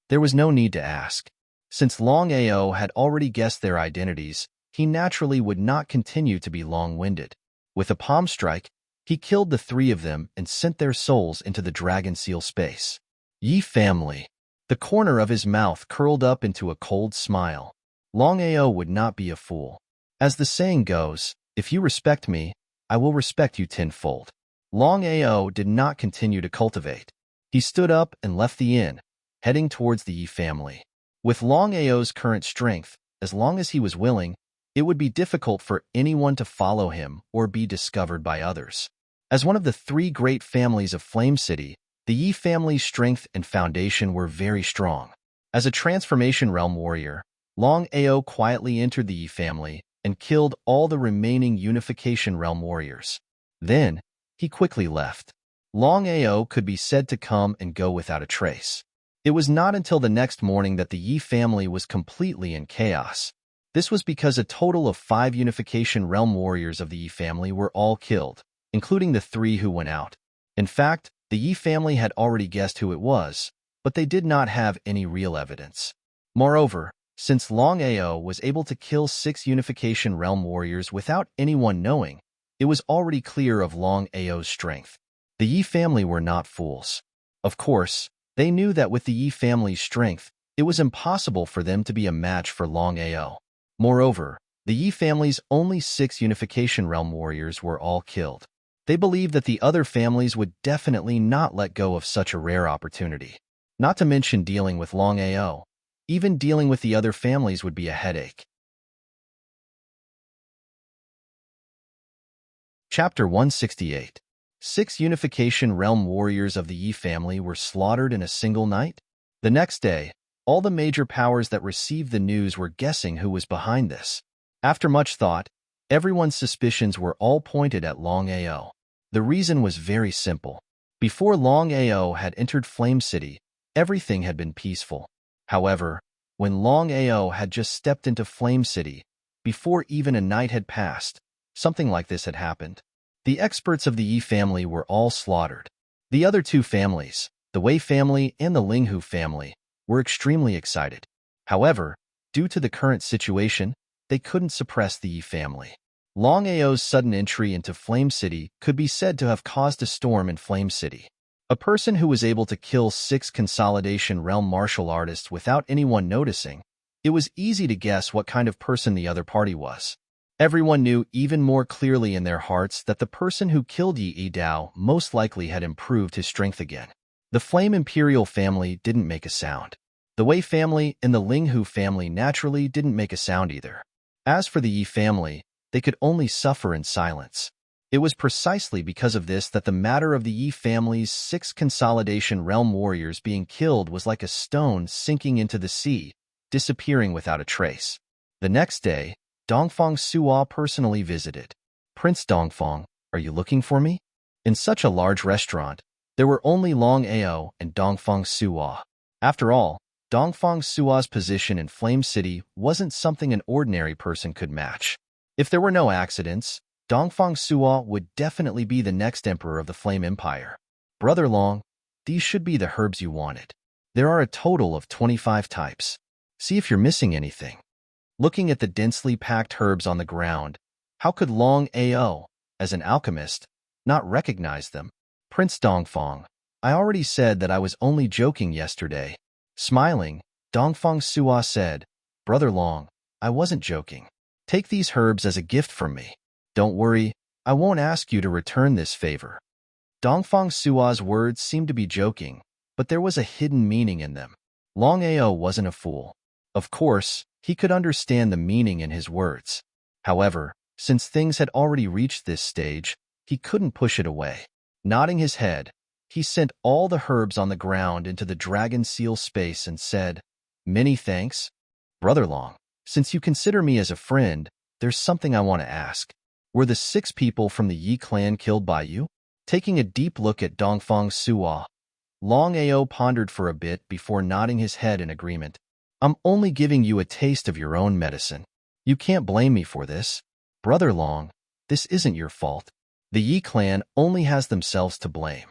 There was no need to ask. Since Longao had already guessed their identities, he naturally would not continue to be long-winded. With a palm strike, he killed the 3 of them and sent their souls into the dragon seal space. Yi family. The corner of his mouth curled up into a cold smile. Longao would not be a fool. As the saying goes, if you respect me, I will respect you tenfold. Longao did not continue to cultivate. He stood up and left the inn, heading towards the Yi family. With Longao's current strength, as long as he was willing, it would be difficult for anyone to follow him or be discovered by others. As one of the 3 great families of Flame City, the Yi family's strength and foundation were very strong. As a Transformation Realm warrior, Longao quietly entered the Yi family and killed all the remaining Unification Realm warriors. Then, he quickly left. Longao could be said to come and go without a trace. It was not until the next morning that the Yi family was completely in chaos. This was because a total of 5 Unification Realm warriors of the Yi family were all killed, including the 3 who went out. In fact, the Yi family had already guessed who it was, but they did not have any real evidence. Moreover, since Longao was able to kill 6 Unification Realm warriors without anyone knowing, it was already clear of Longao's strength. The Yi family were not fools. Of course, they knew that with the Yi family's strength, it was impossible for them to be a match for Longao. Moreover, the Yi family's only 6 Unification Realm warriors were all killed. They believed that the other families would definitely not let go of such a rare opportunity. Not to mention dealing with Longao. Even dealing with the other families would be a headache. Chapter 168. 6 Unification Realm warriors of the Yi family were slaughtered in a single night? The next day, all the major powers that received the news were guessing who was behind this. After much thought, everyone's suspicions were all pointed at Longao. The reason was very simple. Before Longao had entered Flame City, everything had been peaceful. However, when Longao had just stepped into Flame City, before even a night had passed, something like this had happened. The experts of the Yi family were all slaughtered. The other 2 families, the Wei family and the Linghu family, were extremely excited. However, due to the current situation, they couldn't suppress the Yi family. Longao's sudden entry into Flame City could be said to have caused a storm in Flame City. A person who was able to kill 6 Consolidation Realm martial artists without anyone noticing, it was easy to guess what kind of person the other party was. Everyone knew even more clearly in their hearts that the person who killed Yi Dao most likely had improved his strength again. The Flame Imperial family didn't make a sound. The Wei family and the Linghu family naturally didn't make a sound either. As for the Yi family, they could only suffer in silence. It was precisely because of this that the matter of the Yi family's 6 Consolidation Realm warriors being killed was like a stone sinking into the sea, disappearing without a trace. The next day, Dongfang Suo personally visited. Prince Dongfang, are you looking for me? In such a large restaurant, there were only Longao and Dongfang Suo. After all, Dongfang Suo's position in Flame City wasn't something an ordinary person could match. If there were no accidents, Dongfang Suo would definitely be the next emperor of the Flame Empire. Brother Long, these should be the herbs you wanted. There are a total of 25 types. See if you're missing anything. Looking at the densely packed herbs on the ground, how could Longao, as an alchemist, not recognize them? Prince Dongfang, I already said that I was only joking yesterday. Smiling, Dongfang Suo said, Brother Long, I wasn't joking. Take these herbs as a gift from me. Don't worry, I won't ask you to return this favor. Dongfang Suo's words seemed to be joking, but there was a hidden meaning in them. Longao wasn't a fool. Of course, he could understand the meaning in his words. However, since things had already reached this stage, he couldn't push it away. Nodding his head, he sent all the herbs on the ground into the dragon seal space and said, Many thanks. Brother Long, since you consider me as a friend, there's something I want to ask. Were the 6 people from the Yi clan killed by you? Taking a deep look at Dongfang Suo, Longao pondered for a bit before nodding his head in agreement. I'm only giving you a taste of your own medicine. You can't blame me for this. Brother Long, this isn't your fault. The Yi clan only has themselves to blame.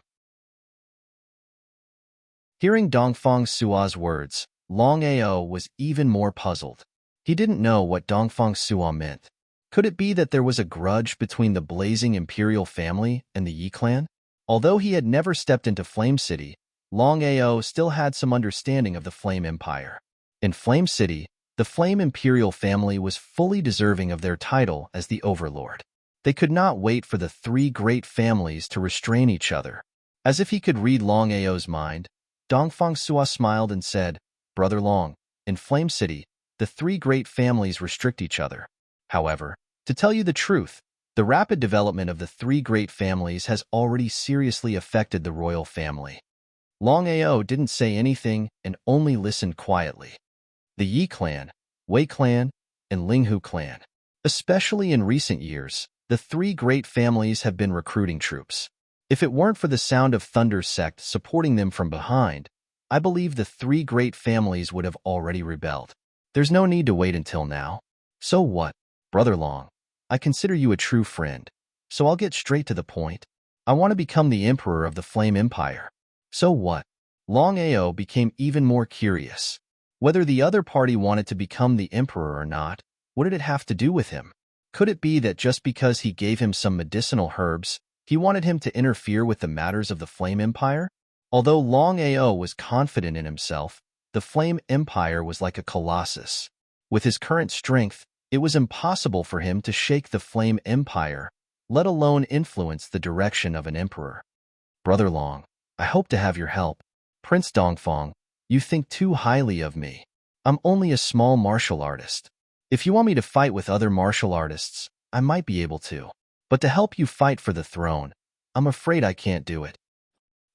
Hearing Dongfang Sua's words, Longao was even more puzzled. He didn't know what Dongfang Sua meant. Could it be that there was a grudge between the blazing imperial family and the Yi clan? Although he had never stepped into Flame City, Longao still had some understanding of the Flame Empire. In Flame City, the Flame Imperial family was fully deserving of their title as the Overlord. They could not wait for the three great families to restrain each other. As if he could read Longao's mind, Dongfang Sua smiled and said, "Brother Long, in Flame City, the three great families restrict each other. However, to tell you the truth, the rapid development of the three great families has already seriously affected the royal family." Longao didn't say anything and only listened quietly. The Yi clan, Wei clan, and Linghu clan. Especially in recent years, the three great families have been recruiting troops. If it weren't for the Sound of Thunder sect supporting them from behind, I believe the three great families would have already rebelled. There's no need to wait until now. So what, Brother Long? I consider you a true friend, so I'll get straight to the point. I want to become the emperor of the Flame Empire. So what? Longao became even more curious. Whether the other party wanted to become the emperor or not, what did it have to do with him? Could it be that just because he gave him some medicinal herbs, he wanted him to interfere with the matters of the Flame Empire? Although Longao was confident in himself, the Flame Empire was like a colossus. With his current strength, it was impossible for him to shake the Flame Empire, let alone influence the direction of an emperor. Brother Long, I hope to have your help. Prince Dongfang, you think too highly of me. I'm only a small martial artist. If you want me to fight with other martial artists, I might be able to. But to help you fight for the throne, I'm afraid I can't do it.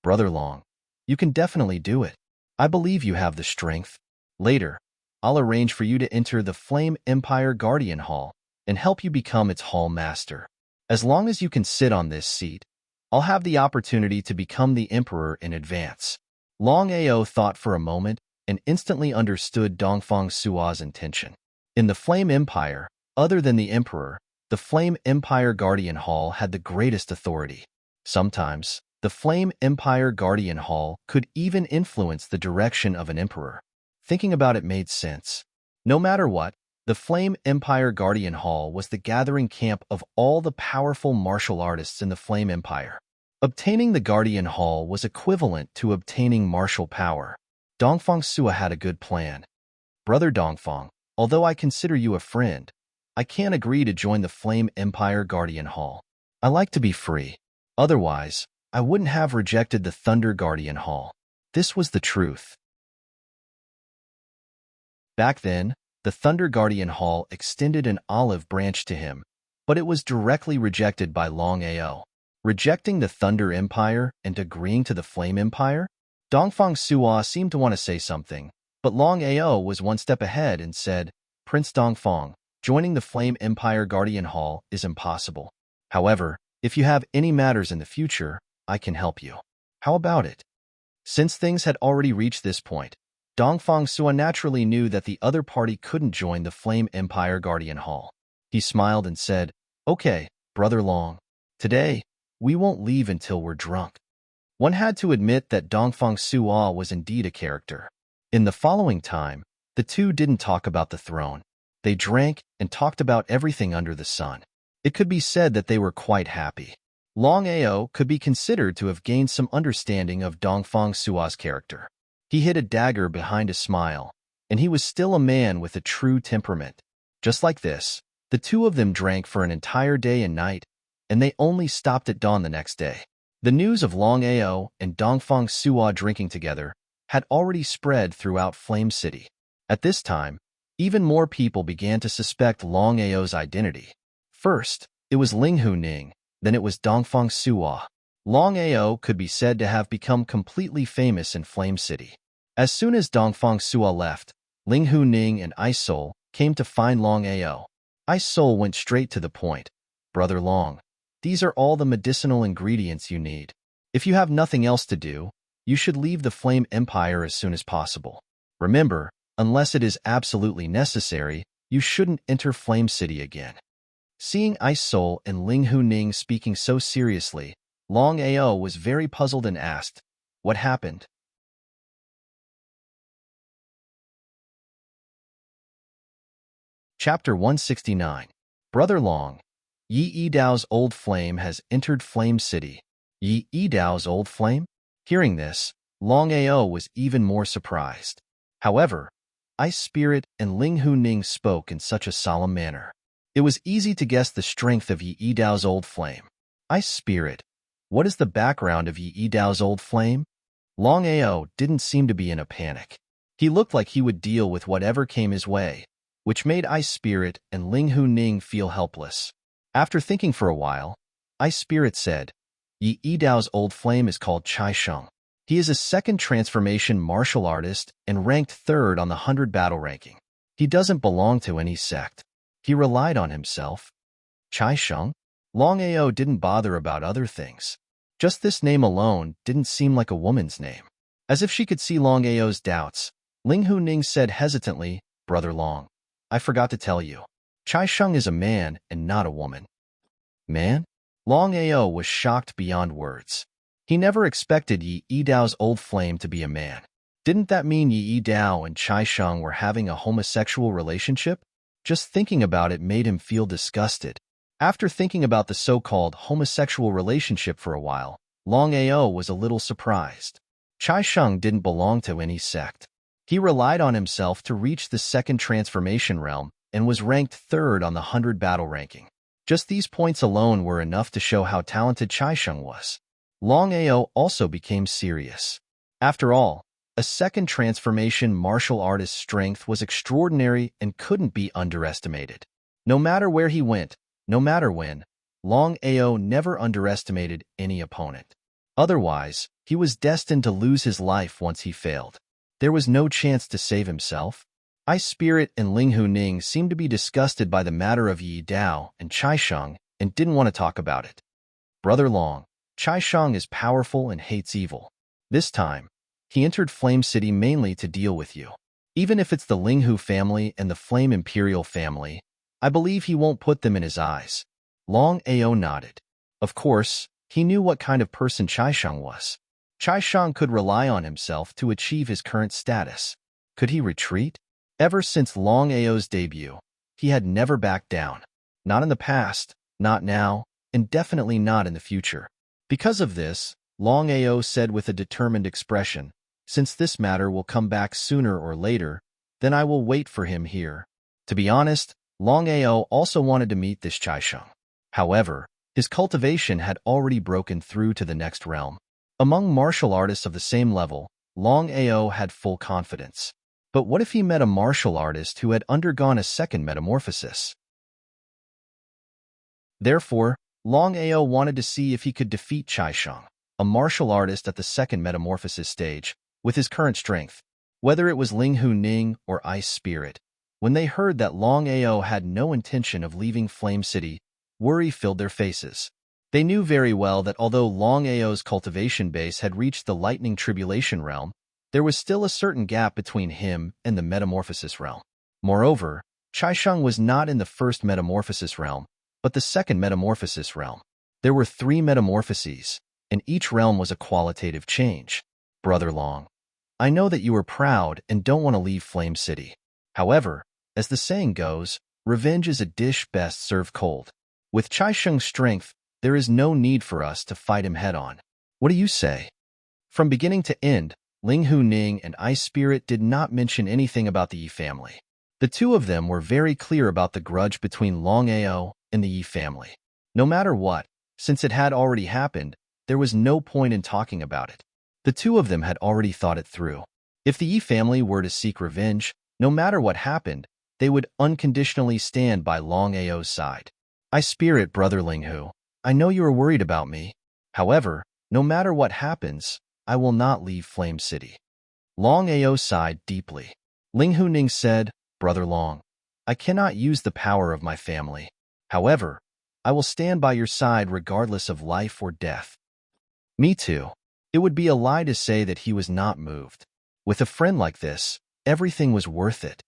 Brother Long, you can definitely do it. I believe you have the strength. Later, I'll arrange for you to enter the Flame Empire Guardian Hall and help you become its hall master. As long as you can sit on this seat, I'll have the opportunity to become the emperor in advance. Longao thought for a moment and instantly understood Dongfang Sua's intention. In the Flame Empire, other than the emperor, the Flame Empire Guardian Hall had the greatest authority. Sometimes, the Flame Empire Guardian Hall could even influence the direction of an emperor. Thinking about it made sense. No matter what, the Flame Empire Guardian Hall was the gathering camp of all the powerful martial artists in the Flame Empire. Obtaining the Guardian Hall was equivalent to obtaining martial power. Dongfang Sua had a good plan. Brother Dongfang, although I consider you a friend, I can't agree to join the Flame Empire Guardian Hall. I like to be free. Otherwise, I wouldn't have rejected the Thunder Guardian Hall. This was the truth. Back then, the Thunder Guardian Hall extended an olive branch to him, but it was directly rejected by Longao. Rejecting the Thunder Empire and agreeing to the Flame Empire? Dongfang Sua seemed to want to say something, but Longao was one step ahead and said, Prince Dongfang, joining the Flame Empire Guardian Hall is impossible. However, if you have any matters in the future, I can help you. How about it? Since things had already reached this point, Dongfang Sua naturally knew that the other party couldn't join the Flame Empire Guardian Hall. He smiled and said, Okay, Brother Long. Today, we won't leave until we're drunk. One had to admit that Dongfang Sua was indeed a character. In the following time, the two didn't talk about the throne. They drank and talked about everything under the sun. It could be said that they were quite happy. Longao could be considered to have gained some understanding of Dongfang Sua's character. He hid a dagger behind a smile, and he was still a man with a true temperament. Just like this, the two of them drank for an entire day and night, and they only stopped at dawn the next day. The news of Longao and Dongfang Sua drinking together had already spread throughout Flame City. At this time, even more people began to suspect Longao's identity. First, it was Linghu Ning, then it was Dongfang Sua. Longao could be said to have become completely famous in Flame City. As soon as Dongfang Sua left, Linghu Ning and Isol came to find Longao. Isol went straight to the point. Brother Long, these are all the medicinal ingredients you need. If you have nothing else to do, you should leave the Flame Empire as soon as possible. Remember, unless it is absolutely necessary, you shouldn't enter Flame City again. Seeing Ice Soul and Ling Hu Ning speaking so seriously, Long Ao was very puzzled and asked, "What happened?" Chapter 169. Brother Long. Yi Dao's old flame has entered Flame City. Yi Dao's old flame? Hearing this, Long Ao was even more surprised. However, Ice Spirit and Ling Hu Ning spoke in such a solemn manner. It was easy to guess the strength of Yi Dao's old flame. Ice Spirit, what is the background of Yi Dao's old flame? Long Ao didn't seem to be in a panic. He looked like he would deal with whatever came his way, which made Ice Spirit and Ling Hu Ning feel helpless. After thinking for a while, Ice Spirit said, Yi Dao's old flame is called Chai Sheng. He is a second transformation martial artist and ranked third on the 100 battle ranking. He doesn't belong to any sect. He relied on himself. Chai Sheng? Long Ao didn't bother about other things. Just this name alone didn't seem like a woman's name. As if she could see Long Ao's doubts, Ling Hu Ning said hesitantly, Brother Long, I forgot to tell you. Chai Sheng is a man and not a woman. Man? Long Ao was shocked beyond words. He never expected Yi Dao's old flame to be a man. Didn't that mean Yi Dao and Chai Sheng were having a homosexual relationship? Just thinking about it made him feel disgusted. After thinking about the so-called homosexual relationship for a while, Long Ao was a little surprised. Chai Sheng didn't belong to any sect. He relied on himself to reach the second transformation realm and was ranked third on the 100 battle ranking. Just these points alone were enough to show how talented Chai Sheng was. Long Ao also became serious. After all, a second transformation martial artist's strength was extraordinary and couldn't be underestimated. No matter where he went, no matter when, Long Ao never underestimated any opponent. Otherwise, he was destined to lose his life once he failed. There was no chance to save himself. Ice Spirit and Ling Hu Ning seemed to be disgusted by the matter of Yi Dao and Chai Sheng and didn't want to talk about it. Brother Long, Chai Sheng is powerful and hates evil. This time, he entered Flame City mainly to deal with you. Even if it's the Ling Hu family and the Flame Imperial family, I believe he won't put them in his eyes. Long Ao nodded. Of course, he knew what kind of person Chai Sheng was. Chai Sheng could rely on himself to achieve his current status. Could he retreat? Ever since Long Ao's debut, he had never backed down. Not in the past, not now, and definitely not in the future. Because of this, Long Ao said with a determined expression, since this matter will come back sooner or later, then I will wait for him here. To be honest, Long Ao also wanted to meet this Chai Sheng. However, his cultivation had already broken through to the next realm. Among martial artists of the same level, Long Ao had full confidence. But what if he met a martial artist who had undergone a second metamorphosis? Therefore, Long Ao wanted to see if he could defeat Chai Sheng, a martial artist at the second metamorphosis stage, with his current strength. Whether it was Ling Hu Ning or Ice Spirit, when they heard that Long Ao had no intention of leaving Flame City, worry filled their faces. They knew very well that although Long Ao's cultivation base had reached the Lightning Tribulation realm, there was still a certain gap between him and the Metamorphosis realm. Moreover, Chai Sheng was not in the first Metamorphosis realm, but the second Metamorphosis realm. There were 3 metamorphoses, and each realm was a qualitative change. Brother Long, I know that you are proud and don't want to leave Flame City. However, as the saying goes, revenge is a dish best served cold. With Chai Sheng's strength, there is no need for us to fight him head-on. What do you say? From beginning to end, Ling Hu Ning and Ice Spirit did not mention anything about the Yi family. The two of them were very clear about the grudge between Long Ao and the Yi family. No matter what, since it had already happened, there was no point in talking about it. The two of them had already thought it through. If the Yi family were to seek revenge, no matter what happened, they would unconditionally stand by Long Ao's side. Ice Spirit, Brother Ling Hu, I know you are worried about me. However, no matter what happens, I will not leave Flame City. Long Ao sighed deeply. Ling Hu Ning said, Brother Long, I cannot use the power of my family. However, I will stand by your side regardless of life or death. Me too. It would be a lie to say that he was not moved. With a friend like this, everything was worth it.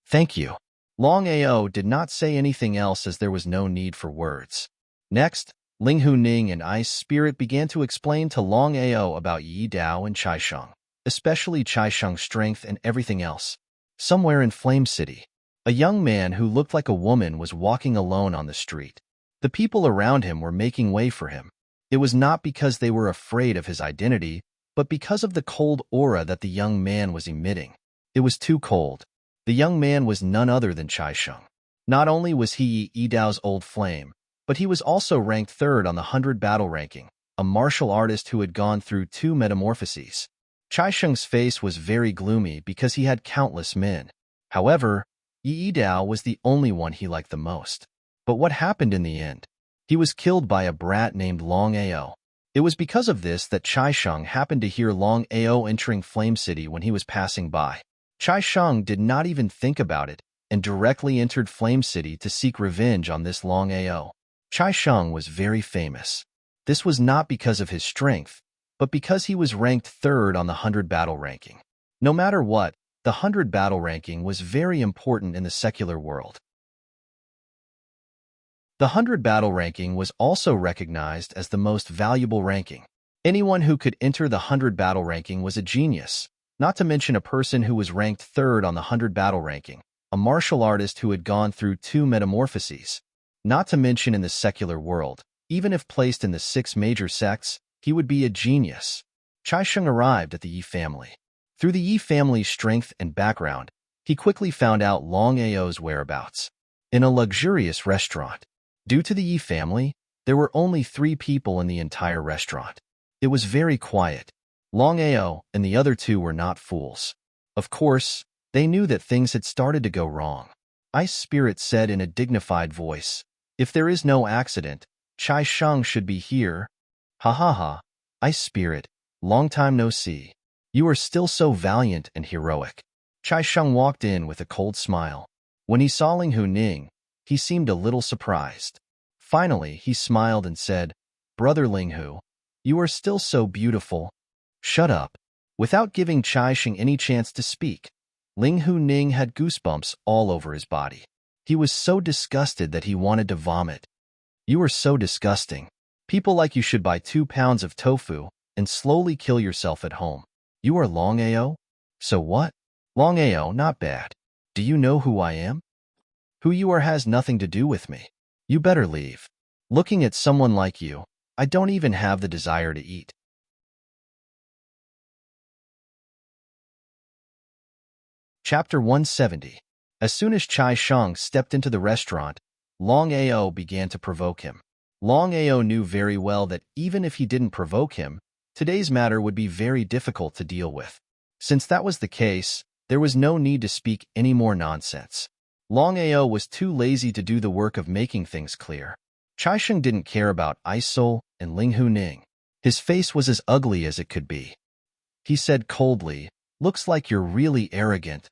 Thank you. Longao did not say anything else as there was no need for words. Next, Ling Hu Ning and Ice Spirit began to explain to Longao about Yi Dao and Chai Sheng, especially Chai Sheng's strength and everything else. Somewhere in Flame City, a young man who looked like a woman was walking alone on the street. The people around him were making way for him. It was not because they were afraid of his identity, but because of the cold aura that the young man was emitting. It was too cold. The young man was none other than Chai Sheng. Not only was he Yi Dao's old flame, but he was also ranked third on the 100 battle ranking, a martial artist who had gone through 2 metamorphoses. Chai Sheng's face was very gloomy because he had countless men. However, Yi Dao was the only one he liked the most. But what happened in the end? He was killed by a brat named Longao. It was because of this that Chai Sheng happened to hear Longao entering Flame City when he was passing by. Chai Sheng did not even think about it and directly entered Flame City to seek revenge on this Longao. Chai Sheng was very famous. This was not because of his strength, but because he was ranked third on the 100 battle ranking. No matter what, the 100 battle ranking was very important in the secular world. The 100 battle ranking was also recognized as the most valuable ranking. Anyone who could enter the 100 battle ranking was a genius, not to mention a person who was ranked third on the 100 battle ranking, a martial artist who had gone through 2 metamorphoses. Not to mention in the secular world, even if placed in the 6 major sects, he would be a genius. Chai Sheng arrived at the Yi family. Through the Yi family's strength and background, he quickly found out Longao's whereabouts. In a luxurious restaurant. Due to the Yi family, there were only 3 people in the entire restaurant. It was very quiet. Longao and the other 2 were not fools. Of course, they knew that things had started to go wrong. Ice Spirit said in a dignified voice, "If there is no accident, Chai Sheng should be here." Ha ha ha. Ice Spirit, long time no see. You are still so valiant and heroic. Chai Sheng walked in with a cold smile. When he saw Ling Hu Ning, he seemed a little surprised. Finally, he smiled and said, "Brother Ling Hu, you are still so beautiful." Shut up. Without giving Chai Sheng any chance to speak, Ling Hu Ning had goosebumps all over his body. He was so disgusted that he wanted to vomit. You are so disgusting. People like you should buy 2 pounds of tofu and slowly kill yourself at home. You are Longao? So what? Longao, not bad. Do you know who I am? Who you are has nothing to do with me. You better leave. Looking at someone like you, I don't even have the desire to eat. Chapter 170. As soon as Chai Sheng stepped into the restaurant, Longao began to provoke him. Longao knew very well that even if he didn't provoke him, today's matter would be very difficult to deal with. Since that was the case, there was no need to speak any more nonsense. Longao was too lazy to do the work of making things clear. Chai Sheng didn't care about Ice Soul and Ling Hu Ning. His face was as ugly as it could be. He said coldly, "Looks like you're really arrogant.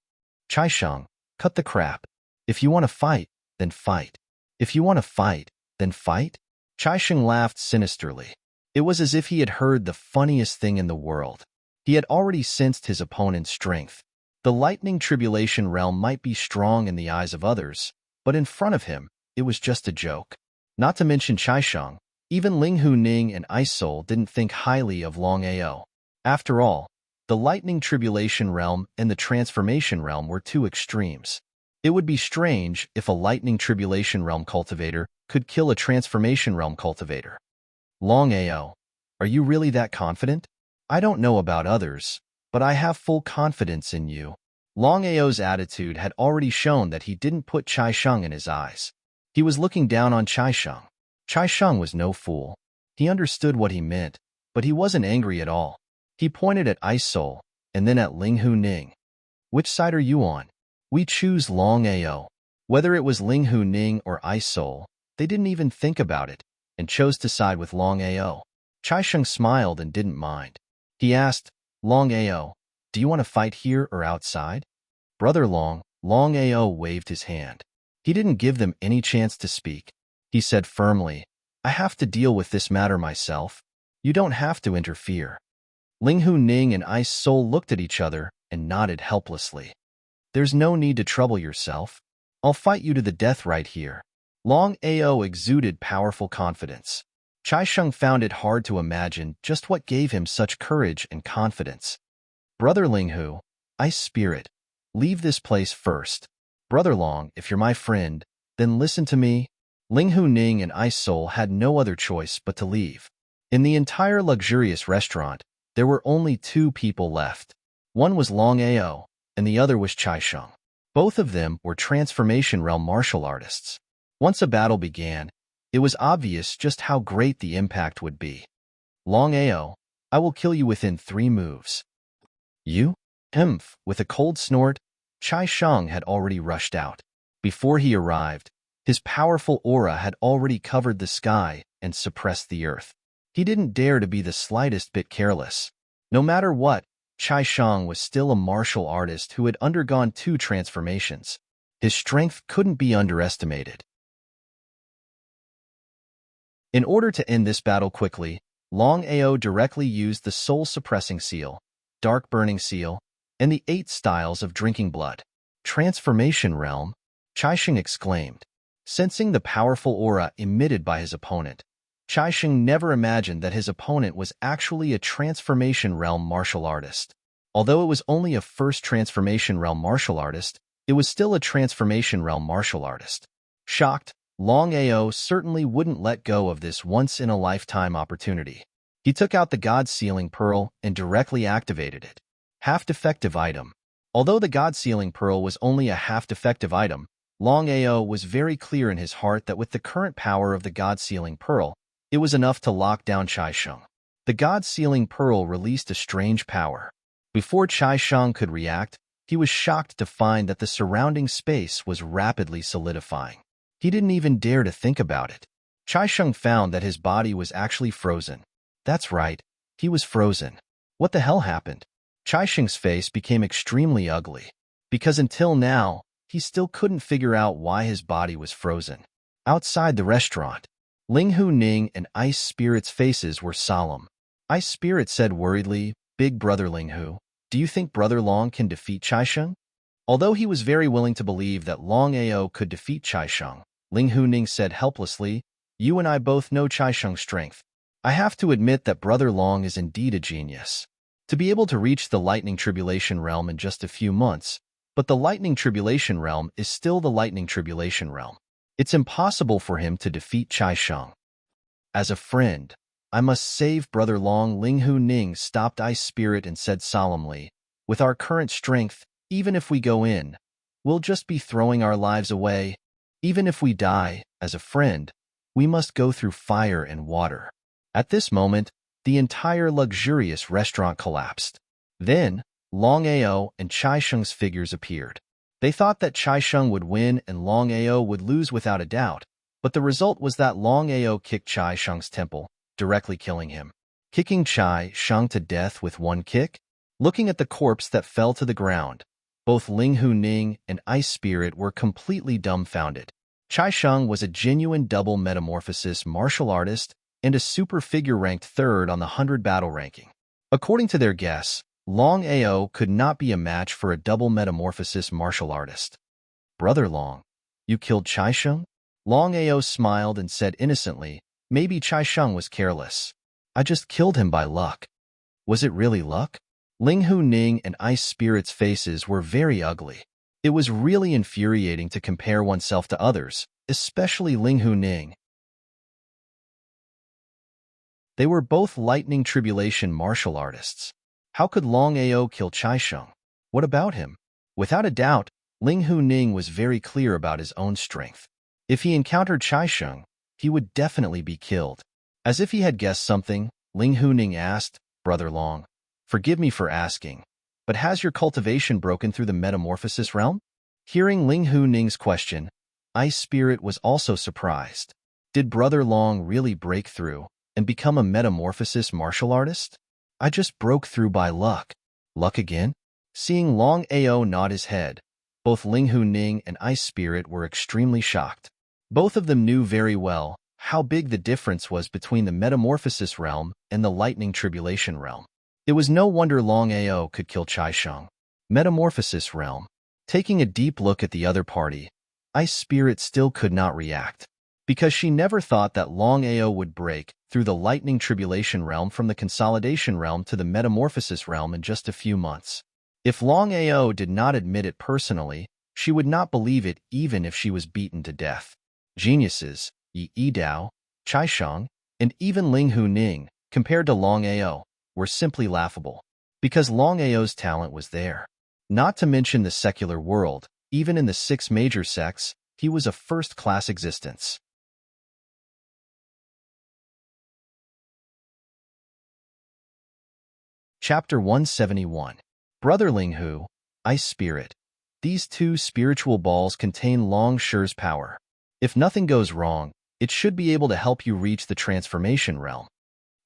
Chai Sheng, cut the crap. If you want to fight, then fight. If you want to fight, then fight." Chai Sheng laughed sinisterly. It was as if he had heard the funniest thing in the world. He had already sensed his opponent's strength. The lightning tribulation realm might be strong in the eyes of others, but in front of him, it was just a joke. Not to mention Chai Sheng, even Ling Hu Ning and Ice Soul didn't think highly of Longao. After all, the lightning tribulation realm and the transformation realm were 2 extremes. It would be strange if a lightning tribulation realm cultivator could kill a transformation realm cultivator. Longao, are you really that confident? I don't know about others, but I have full confidence in you. Longao's attitude had already shown that he didn't put Chai Sheng in his eyes. He was looking down on Chai Sheng. Chai Sheng was no fool. He understood what he meant, but he wasn't angry at all. He pointed at Ice Soul, and then at Ling Hu Ning. Which side are you on? We choose Longao. Whether it was Ling Hu Ning or Ice Soul, they didn't even think about it, and chose to side with Longao. Chai Sheng smiled and didn't mind. He asked, "Longao, do you want to fight here or outside?" "Brother Longao waved his hand. He didn't give them any chance to speak. He said firmly, "I have to deal with this matter myself. You don't have to interfere." Ling Hu Ning and Ice Soul looked at each other and nodded helplessly. "There's no need to trouble yourself. I'll fight you to the death right here. Long Ao exuded powerful confidence. Chai Sheng found it hard to imagine just what gave him such courage and confidence. Brother Linghu, Ice Spirit, leave this place first. Brother Long, if you're my friend, then listen to me. Linghu Ning and Ice Soul had no other choice but to leave. In the entire luxurious restaurant, there were only two people left. One was Long Ao, and the other was Chai Sheng. Both of them were Transformation Realm martial artists. Once a battle began, it was obvious just how great the impact would be. Long Ao, I will kill you within 3 moves. You? Humph! With a cold snort, Chai Sheng had already rushed out. Before he arrived, his powerful aura had already covered the sky and suppressed the earth. He didn't dare to be the slightest bit careless. No matter what, Chai Sheng was still a martial artist who had undergone 2 transformations. His strength couldn't be underestimated. In order to end this battle quickly, Long Ao directly used the soul-suppressing seal, dark burning seal, and the 8 styles of drinking blood. Transformation Realm, Chai Sheng exclaimed. Sensing the powerful aura emitted by his opponent, Chai Sheng never imagined that his opponent was actually a Transformation Realm martial artist. Although it was only a first Transformation Realm martial artist, it was still a Transformation Realm martial artist. Shocked, Long Ao certainly wouldn't let go of this once-in-a-lifetime opportunity. He took out the God-Sealing Pearl and directly activated it. Half-defective item. Although the God-Sealing Pearl was only a half-defective item, Long Ao was very clear in his heart that with the current power of the God-Sealing Pearl, it was enough to lock down Chai Sheng. The God-Sealing Pearl released a strange power. Before Chai Sheng could react, he was shocked to find that the surrounding space was rapidly solidifying. He didn't even dare to think about it. Chai Sheng found that his body was actually frozen. That's right, he was frozen. What the hell happened? Chai Sheng's face became extremely ugly, because until now, he still couldn't figure out why his body was frozen. Outside the restaurant, Linghu Ning and Ice Spirit's faces were solemn. Ice Spirit said worriedly, Big Brother Linghu, do you think Brother Long can defeat Chai Sheng? Although he was very willing to believe that Long Ao could defeat Chai Sheng, Linghu Ning said helplessly, you and I both know Chai Sheng's strength. I have to admit that Brother Long is indeed a genius. To be able to reach the Lightning Tribulation Realm in just a few months, but the Lightning Tribulation Realm is still the Lightning Tribulation Realm. It's impossible for him to defeat Chai Sheng. As a friend, I must save Brother Long. Linghu Ning stopped Ice Spirit and said solemnly, with our current strength, even if we go in, we'll just be throwing our lives away. Even if we die, as a friend, we must go through fire and water. At this moment, the entire luxurious restaurant collapsed. Then, Long Ao and Chai Sheng's figures appeared. They thought that Chai Sheng would win and Long Ao would lose without a doubt, but the result was that Long Ao kicked Chai Sheng's temple, directly killing him. Kicking Chai Sheng to death with one kick? Looking at the corpse that fell to the ground, both Linghu Ning and Ice Spirit were completely dumbfounded. Chai Sheng was a genuine double metamorphosis martial artist and a super figure ranked 3rd on the 100 battle ranking. According to their guess, Long Ao could not be a match for a double metamorphosis martial artist. Brother Long, you killed Chai Sheng? Long Ao smiled and said innocently, maybe Chai Sheng was careless. I just killed him by luck. Was it really luck? Linghu Ning and Ice Spirit's faces were very ugly. It was really infuriating to compare oneself to others, especially Linghu Ning. They were both Lightning Tribulation martial artists. How could Long Ao kill Chai Sheng? What about him? Without a doubt, Linghu Ning was very clear about his own strength. If he encountered Chai Sheng, he would definitely be killed. As if he had guessed something, Linghu Ning asked, Brother Long, forgive me for asking, but has your cultivation broken through the metamorphosis realm? Hearing Linghu Ning's question, Ice Spirit was also surprised. Did Brother Long really break through and become a metamorphosis martial artist? I just broke through by luck. Luck again? Seeing Long Ao nod his head, both Linghu Ning and Ice Spirit were extremely shocked. Both of them knew very well how big the difference was between the metamorphosis realm and the Lightning Tribulation realm. It was no wonder Long Ao could kill Chai Sheng. Metamorphosis realm. Taking a deep look at the other party, Ice Spirit still could not react, because she never thought that Longao would break through the lightning tribulation realm from the consolidation realm to the metamorphosis realm in just a few months. If Longao did not admit it personally, she would not believe it even if she was beaten to death. Geniuses, Yi Yidao, Chai Sheng, and even Ling Hu Ning, compared to Longao, were simply laughable, because Longao's talent was there. Not to mention the secular world, even in the 6 major sects, he was a first-class existence. Chapter 171. Brother Linghu, Ice Spirit. These 2 spiritual balls contain Long Shi's power. If nothing goes wrong, it should be able to help you reach the transformation realm.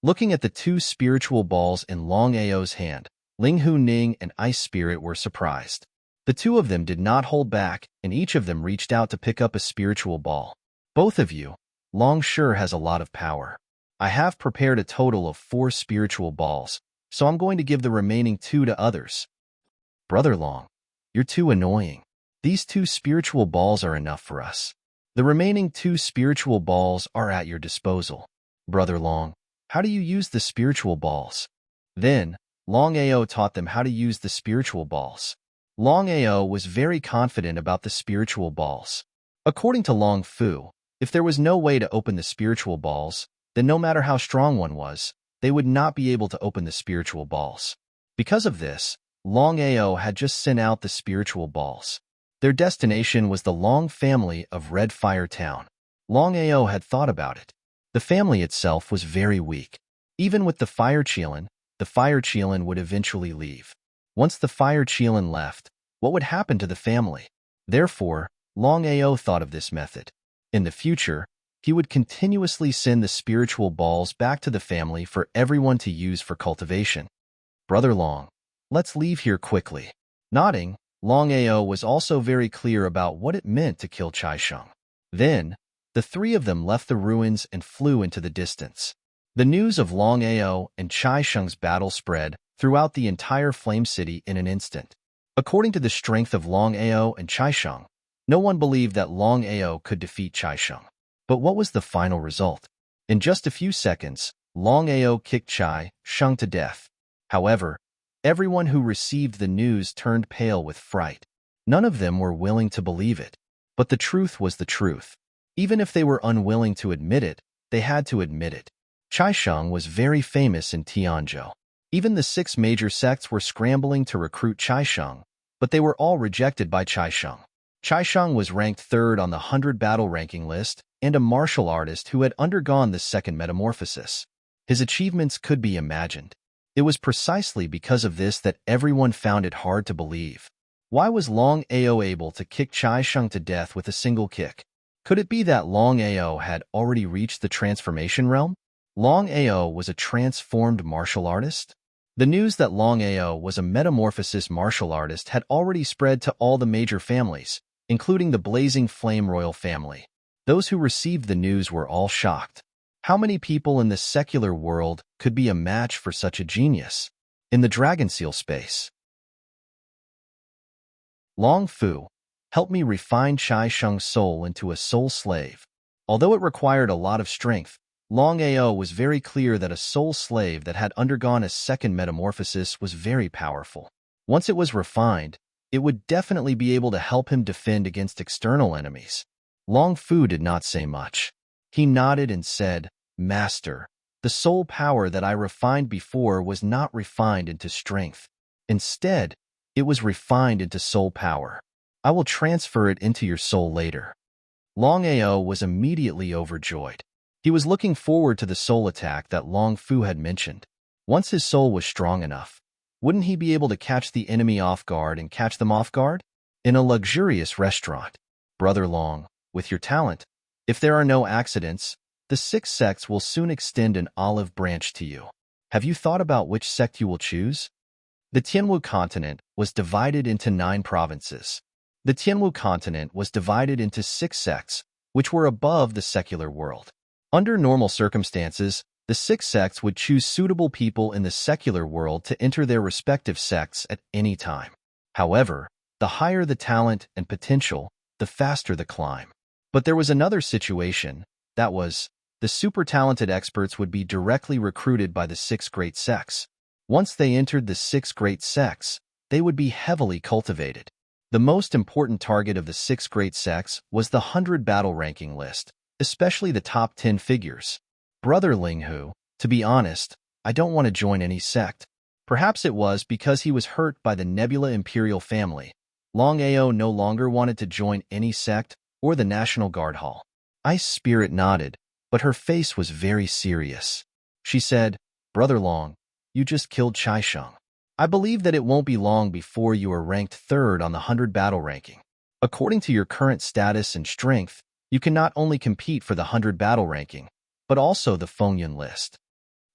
Looking at the 2 spiritual balls in Longao's hand, Linghu Ning and Ice Spirit were surprised. The 2 of them did not hold back, and each of them reached out to pick up a spiritual ball. Both of you, Long Shi has a lot of power. I have prepared a total of 4 spiritual balls, so I'm going to give the remaining 2 to others. Brother Long, you're too annoying. These 2 spiritual balls are enough for us. The remaining 2 spiritual balls are at your disposal. Brother Long, how do you use the spiritual balls? Then, Longao taught them how to use the spiritual balls. Longao was very confident about the spiritual balls. According to Long Fu, if there was no way to open the spiritual balls, then no matter how strong one was, they would not be able to open the spiritual balls. Because of this, Longao had just sent out the spiritual balls. Their destination was the Long family of Red Fire Town. Longao had thought about it. The family itself was very weak. Even with the Fire Qilin would eventually leave. Once the Fire Qilin left, what would happen to the family? Therefore, Longao thought of this method. In the future, he would continuously send the spiritual balls back to the family for everyone to use for cultivation. Brother Long, let's leave here quickly. Nodding, Longao was also very clear about what it meant to kill Chai Sheng. Then, the 3 of them left the ruins and flew into the distance. The news of Longao and Chai Sheng's battle spread throughout the entire Flame City in an instant. According to the strength of Longao and Chai Sheng, no one believed that Longao could defeat Chai Sheng. But what was the final result? In just a few seconds, Longao kicked Chai Sheng to death. However, everyone who received the news turned pale with fright. None of them were willing to believe it. But the truth was the truth. Even if they were unwilling to admit it, they had to admit it. Chai Sheng was very famous in Tianzhou. Even the 6 major sects were scrambling to recruit Chai Sheng, but they were all rejected by Chai Sheng. Chai Sheng was ranked 3rd on the 100 battle ranking list and a martial artist who had undergone the 2nd metamorphosis. His achievements could be imagined. It was precisely because of this that everyone found it hard to believe. Why was Longao able to kick Chai Sheng to death with a single kick? Could it be that Longao had already reached the transformation realm? Longao was a transformed martial artist? The news that Longao was a metamorphosis martial artist had already spread to all the major families, including the Blazing Flame Royal family. Those who received the news were all shocked. How many people in the secular world could be a match for such a genius? In the Dragon Seal space, Long Fu, help me refine Chai Sheng's soul into a soul slave. Although it required a lot of strength, Longao was very clear that a soul slave that had undergone a 2nd metamorphosis was very powerful. Once it was refined, it would definitely be able to help him defend against external enemies. Long Fu did not say much. He nodded and said, Master, the soul power that I refined before was not refined into strength. Instead, it was refined into soul power. I will transfer it into your soul later. Longao was immediately overjoyed. He was looking forward to the soul attack that Long Fu had mentioned. Once his soul was strong enough, wouldn't he be able to catch the enemy off guard and catch them off guard? In a luxurious restaurant. Brother Long, with your talent, if there are no accidents, the 6 sects will soon extend an olive branch to you. Have you thought about which sect you will choose? The Tianwu continent was divided into 9 provinces. The Tianwu continent was divided into 6 sects, which were above the secular world. Under normal circumstances, the 6 sects would choose suitable people in the secular world to enter their respective sects at any time. However, the higher the talent and potential, the the faster the climb. But there was another situation, that was, the super talented experts would be directly recruited by the 6 great sects. Once they entered the 6 great sects, they would be heavily cultivated. The most important target of the 6 great sects was the 100 battle ranking list, especially the top 10 figures. Brother Linghu, to be honest, I don't want to join any sect. Perhaps it was because he was hurt by the Nebula Imperial family. Longao no longer wanted to join any sect or the National Guard Hall. Ice Spirit nodded, but her face was very serious. She said, Brother Long, you just killed Chai Sheng. I believe that it won't be long before you are ranked 3rd on the 100 battle ranking. According to your current status and strength, you can not only compete for the 100 battle ranking, but also the Fengyun list.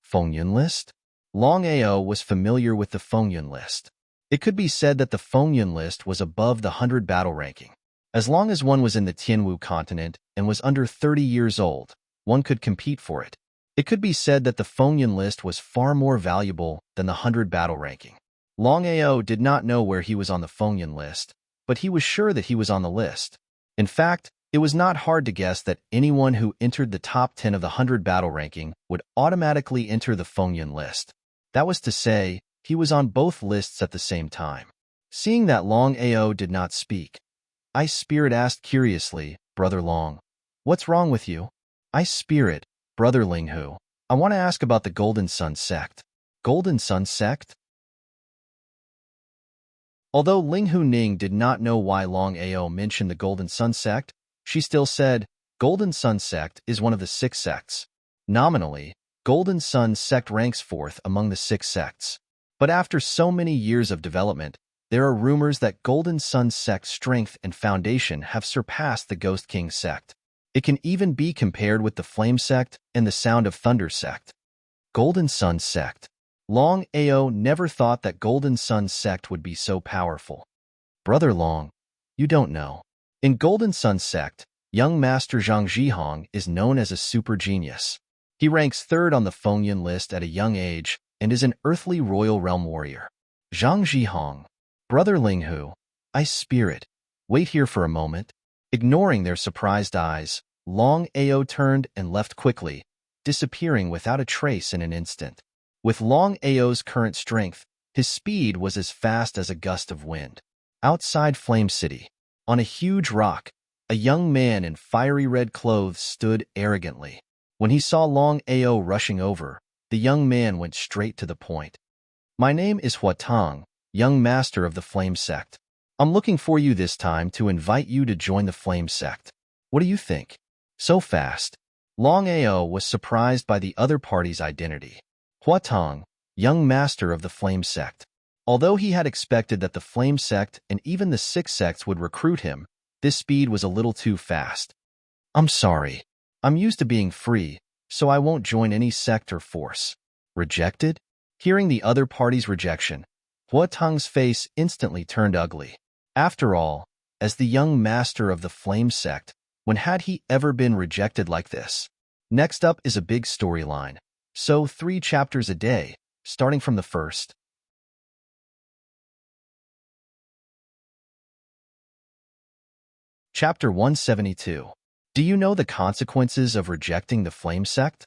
Fengyun list? Longao was familiar with the Fengyun list. It could be said that the Fengyun list was above the 100 battle ranking. As long as one was in the Tianwu continent and was under 30 years old, one could compete for it. It could be said that the Fengyun list was far more valuable than the 100 battle ranking. Longao did not know where he was on the Fengyun list, but he was sure that he was on the list. In fact, it was not hard to guess that anyone who entered the top 10 of the 100 battle ranking would automatically enter the Fengyun list. That was to say, he was on both lists at the same time. Seeing that Longao did not speak, Ice Spirit asked curiously, Brother Long, what's wrong with you? Ice Spirit, Brother Linghu, I want to ask about the Golden Sun sect. Golden Sun sect? Although Linghu Ning did not know why Longao mentioned the Golden Sun sect, she still said, Golden Sun sect is one of the 6 sects. Nominally, Golden Sun sect ranks 4th among the 6 sects. But after so many years of development, there are rumors that Golden Sun sect's strength and foundation have surpassed the Ghost King sect. It can even be compared with the Flame sect and the Sound of Thunder sect. Golden Sun sect. Longao never thought that Golden Sun sect would be so powerful. Brother Long, you don't know. In Golden Sun sect, young Master Zhang Zhihong is known as a super genius. He ranks 3rd on the Fengyun list at a young age and is an earthly royal realm warrior. Zhang Zhihong. Brother Linghu, Ice Spirit, wait here for a moment. Ignoring their surprised eyes, Longao turned and left quickly, disappearing without a trace in an instant. With Longao's current strength, his speed was as fast as a gust of wind. Outside Flame City, on a huge rock, a young man in fiery red clothes stood arrogantly. When he saw Longao rushing over, the young man went straight to the point. My name is Huatang, young master of the Flame sect. I'm looking for you this time to invite you to join the Flame sect. What do you think? So fast. Longao was surprised by the other party's identity. Huatang, young master of the Flame sect. Although he had expected that the Flame sect and even the 6 sects would recruit him, this speed was a little too fast. I'm sorry. I'm used to being free, so I won't join any sect or force. Rejected? Hearing the other party's rejection, Huatang's face instantly turned ugly. After all, as the young master of the Flame sect, when had he ever been rejected like this? Next up is a big storyline, so 3 chapters a day, starting from the first. Chapter 172. Do you know the consequences of rejecting the Flame sect?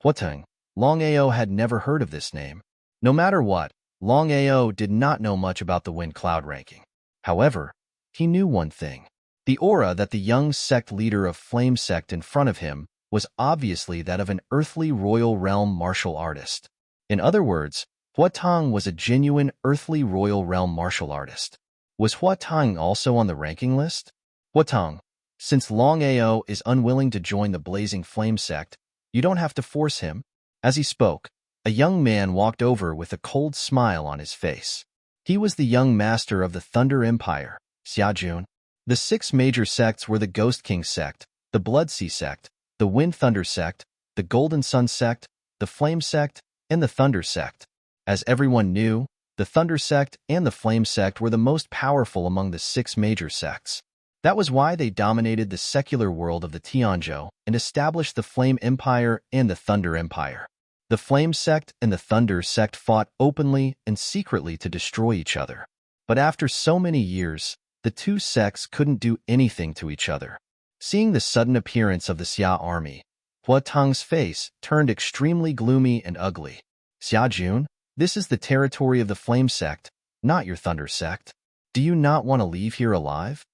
Huatang. Longao had never heard of this name. No matter what, Longao did not know much about the Wind Cloud ranking. However, he knew one thing. The aura that the young sect leader of Flame sect in front of him was obviously that of an earthly royal realm martial artist. In other words, Huatang was a genuine earthly royal realm martial artist. Was Huatang also on the ranking list? Huatang, since Longao is unwilling to join the Blazing Flame sect, you don't have to force him. As he spoke, a young man walked over with a cold smile on his face. He was the young master of the Thunder Empire, Xiajun. The 6 major sects were the Ghost King sect, the Blood Sea sect, the Wind Thunder sect, the Golden Sun sect, the Flame sect, and the Thunder sect. As everyone knew, the Thunder sect and the Flame sect were the most powerful among the 6 major sects. That was why they dominated the secular world of the Tianzhou and established the Flame Empire and the Thunder Empire. The Flame sect and the Thunder sect fought openly and secretly to destroy each other. But after so many years, the two sects couldn't do anything to each other. Seeing the sudden appearance of the Xia army, Hua Tong's face turned extremely gloomy and ugly. Xia Jun, this is the territory of the Flame Sect, not your Thunder Sect. Do you not want to leave here alive?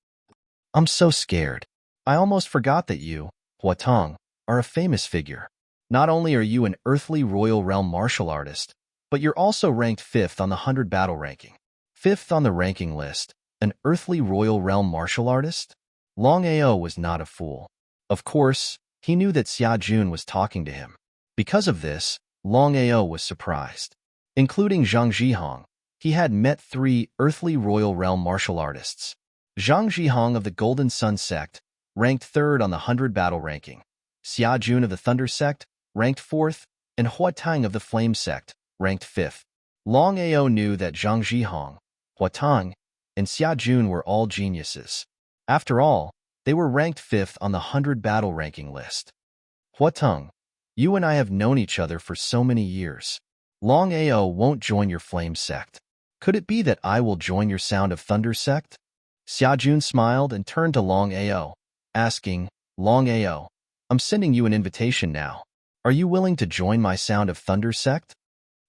I'm so scared. I almost forgot that you, Hua Tong, are a famous figure. Not only are you an earthly royal realm martial artist, but you're also ranked 5th on the 100 battle ranking. 5th on the ranking list, an earthly royal realm martial artist? Longao was not a fool. Of course, he knew that Xia Jun was talking to him. Because of this, Longao was surprised. Including Zhang Zhihong, he had met 3 earthly royal realm martial artists. Zhang Zhihong of the Golden Sun Sect, ranked 3rd on the 100 battle ranking. Xia Jun of the Thunder Sect, ranked 4th, and Hua Tang of the Flame Sect, ranked 5th. Longao knew that Zhang Zhihong, Hua Tang, and Xia Jun were all geniuses. After all, they were ranked 5th on the 100 battle ranking list. Hua Tang, you and I have known each other for so many years. Longao won't join your Flame Sect. Could it be that I will join your Sound of Thunder Sect? Xia Jun smiled and turned to Longao, asking, Longao, I'm sending you an invitation now. Are you willing to join my Sound of Thunder Sect?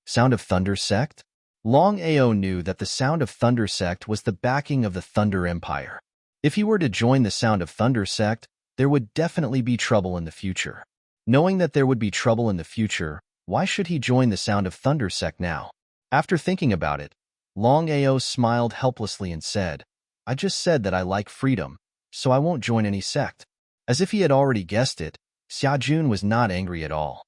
Sound of Thunder Sect? Longao knew that the Sound of Thunder Sect was the backing of the Thunder Empire. If he were to join the Sound of Thunder Sect, there would definitely be trouble in the future. Knowing that there would be trouble in the future, why should he join the Sound of Thunder Sect now? After thinking about it, Longao smiled helplessly and said, I just said that I like freedom, so I won't join any sect. As if he had already guessed it, Xia Jun was not angry at all.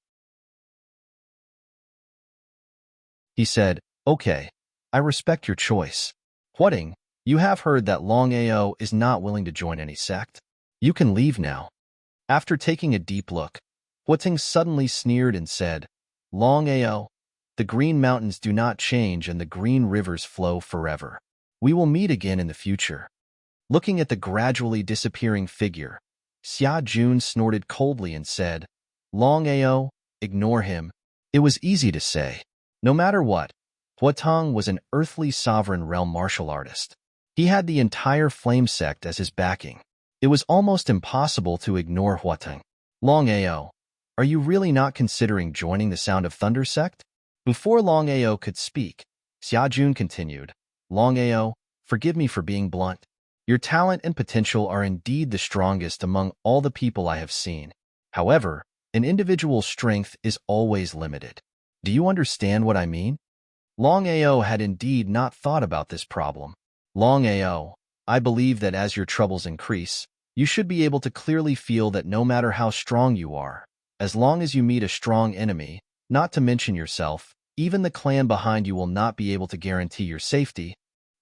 He said, Okay, I respect your choice. Huating, you have heard that Longao is not willing to join any sect. You can leave now. After taking a deep look, Huating suddenly sneered and said, Longao, the green mountains do not change and the green rivers flow forever. We will meet again in the future. Looking at the gradually disappearing figure, Xia Jun snorted coldly and said, Longao, ignore him. It was easy to say. No matter what, Hua Tong was an earthly sovereign realm martial artist. He had the entire Flame Sect as his backing. It was almost impossible to ignore Hua Tong. Longao, are you really not considering joining the Sound of Thunder Sect? Before Longao could speak, Xia Jun continued, Longao, forgive me for being blunt. Your talent and potential are indeed the strongest among all the people I have seen. However, an individual's strength is always limited. Do you understand what I mean? Longao had indeed not thought about this problem. Longao, I believe that as your troubles increase, you should be able to clearly feel that no matter how strong you are, as long as you meet a strong enemy, not to mention yourself, even the clan behind you will not be able to guarantee your safety.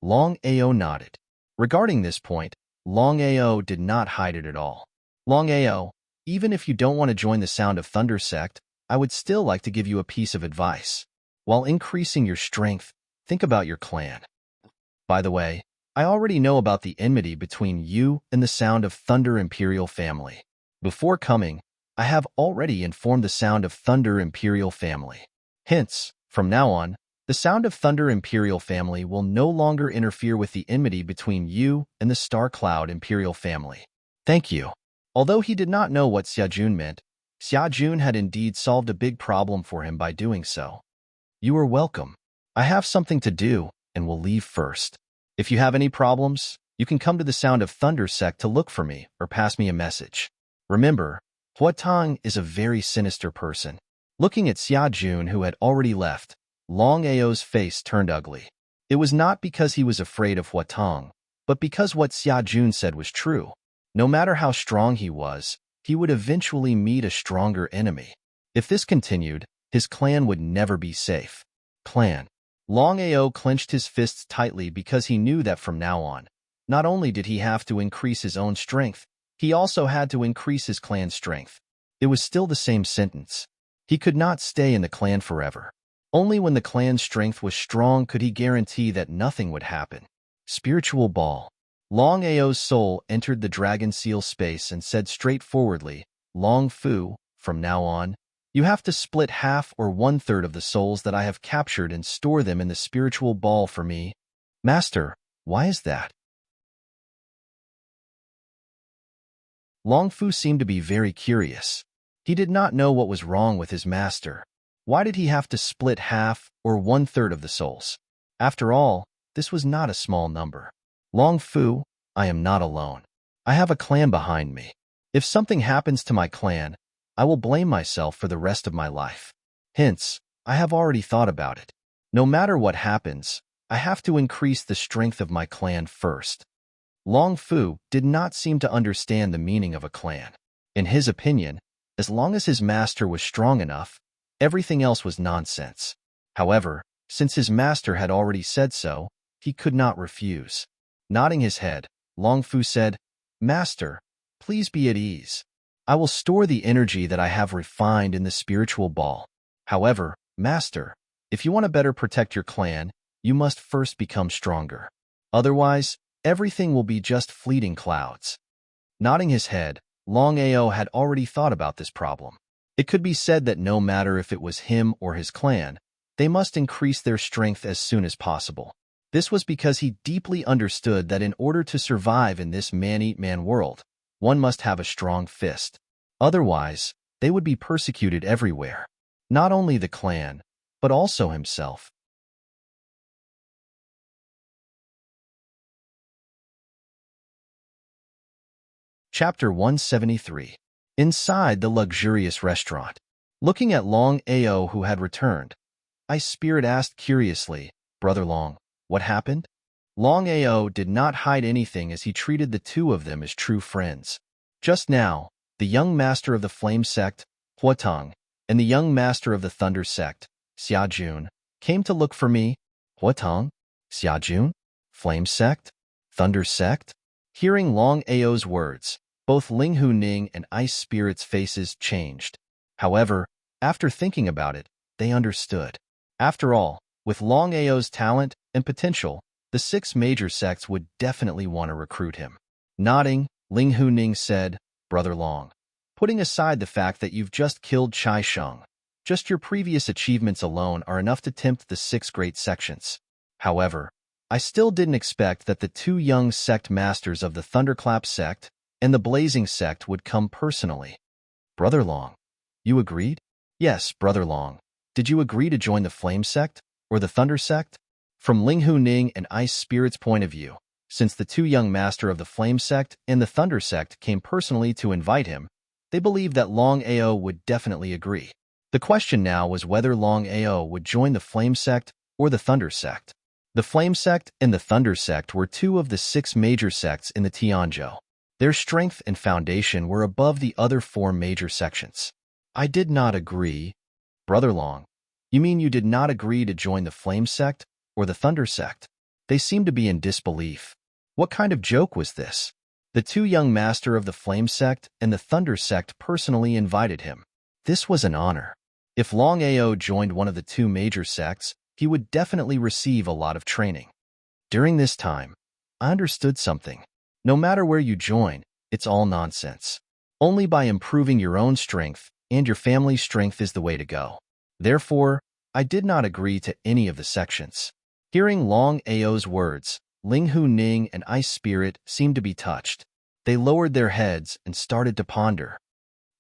Longao nodded. Regarding this point, Longao did not hide it at all. Longao, even if you don't want to join the Sound of Thunder Sect, I would still like to give you a piece of advice. While increasing your strength, think about your clan. By the way, I already know about the enmity between you and the Sound of Thunder Imperial family. Before coming, I have already informed the Sound of Thunder Imperial family. Hence, from now on, the Sound of Thunder Imperial family will no longer interfere with the enmity between you and the Star Cloud Imperial family. Thank you. Although he did not know what Xia Jun meant, Xia Jun had indeed solved a big problem for him by doing so. You are welcome. I have something to do and will leave first. If you have any problems, you can come to the Sound of Thunder Sect to look for me or pass me a message. Remember, Hua Tang is a very sinister person. Looking at Xia Jun, who had already left, Longao's face turned ugly. It was not because he was afraid of Hua Tang, but because what Xia Jun said was true. No matter how strong he was, he would eventually meet a stronger enemy. If this continued, his clan would never be safe. Clan. Longao clenched his fists tightly because he knew that from now on, not only did he have to increase his own strength, he also had to increase his clan's strength. It was still the same sentence. He could not stay in the clan forever. Only when the clan's strength was strong could he guarantee that nothing would happen. Spiritual Ball. Longao's soul entered the dragon seal space and said straightforwardly, Long Fu, from now on, you have to split half or 1/3 of the souls that I have captured and store them in the spiritual ball for me. Master, why is that? Long Fu seemed to be very curious. He did not know what was wrong with his master. Why did he have to split half or one-third of the souls? After all, this was not a small number. Long Fu, I am not alone. I have a clan behind me. If something happens to my clan, I will blame myself for the rest of my life. Hence, I have already thought about it. No matter what happens, I have to increase the strength of my clan first. Long Fu did not seem to understand the meaning of a clan. In his opinion, as long as his master was strong enough, everything else was nonsense. However, since his master had already said so, he could not refuse. Nodding his head, Long Fu said, "Master, please be at ease. I will store the energy that I have refined in the spiritual ball. However, Master, if you want to better protect your clan, you must first become stronger. Otherwise, everything will be just fleeting clouds." Nodding his head, Longao had already thought about this problem. It could be said that no matter if it was him or his clan, they must increase their strength as soon as possible. This was because he deeply understood that in order to survive in this man-eat-man world, one must have a strong fist. Otherwise, they would be persecuted everywhere. Not only the clan, but also himself. Chapter 173. Inside the luxurious restaurant. Looking at Long Ao who had returned, Ice Spirit asked curiously, "Brother Long, what happened?" Long Ao did not hide anything as he treated the two of them as true friends. Just now, the young master of the Flame Sect, Huatong, and the young master of the Thunder Sect, Xiajun, came to look for me. Huatong? Xiajun? Flame Sect? Thunder Sect? Hearing Long Ao's words, both Ling Hu Ning and Ice Spirit's faces changed. However, after thinking about it, they understood. After all, with Long Ao's talent and potential, the 6 major sects would definitely want to recruit him. Nodding, Ling Hu Ning said, "Brother Long, putting aside the fact that you've just killed Chai Sheng, just your previous achievements alone are enough to tempt the 6 great sections. However, I still didn't expect that the 2 young sect masters of the Thunderclap sect and the Blazing sect would come personally." "Brother Long, you agreed?" "Yes, Brother Long. Did you agree to join the Flame sect or the Thunder sect?" From Ling Hu Ning and Ice Spirit's point of view, since the 2 young master of the Flame sect and the Thunder sect came personally to invite him, they believed that Long Ao would definitely agree. The question now was whether Long Ao would join the Flame sect or the Thunder sect. The Flame sect and the Thunder sect were 2 of the 6 major sects in the Tianzhou. Their strength and foundation were above the other 4 major sections. "I did not agree." "Brother Long, you mean you did not agree to join the Flame sect or the Thunder sect?" They seemed to be in disbelief. What kind of joke was this? The 2 young master of the Flame sect and the Thunder sect personally invited him. This was an honor. If Long Ao joined one of the 2 major sects, he would definitely receive a lot of training. During this time, I understood something. No matter where you join, it's all nonsense. Only by improving your own strength and your family's strength is the way to go. Therefore, I did not agree to any of the sections. Hearing Long Ao's words, Ling Hu Ning and Ice Spirit seemed to be touched. They lowered their heads and started to ponder.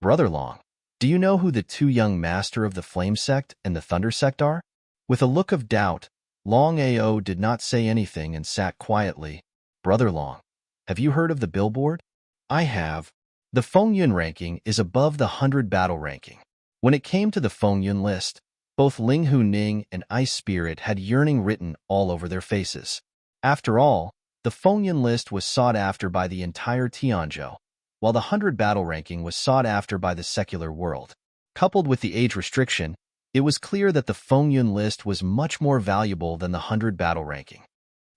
"Brother Long, do you know who the 2 young master of the Flame sect and the Thunder sect are?" With a look of doubt, Long Ao did not say anything and sat quietly. "Brother Long, have you heard of the billboard?" "I have." The Fengyun ranking is above the 100 battle ranking. When it came to the Fengyun list, both Ling Hu Ning and Ice Spirit had yearning written all over their faces. After all, the Fengyun list was sought after by the entire Tianzhou, while the 100 battle ranking was sought after by the secular world. Coupled with the age restriction, it was clear that the Fengyun list was much more valuable than the 100 battle ranking.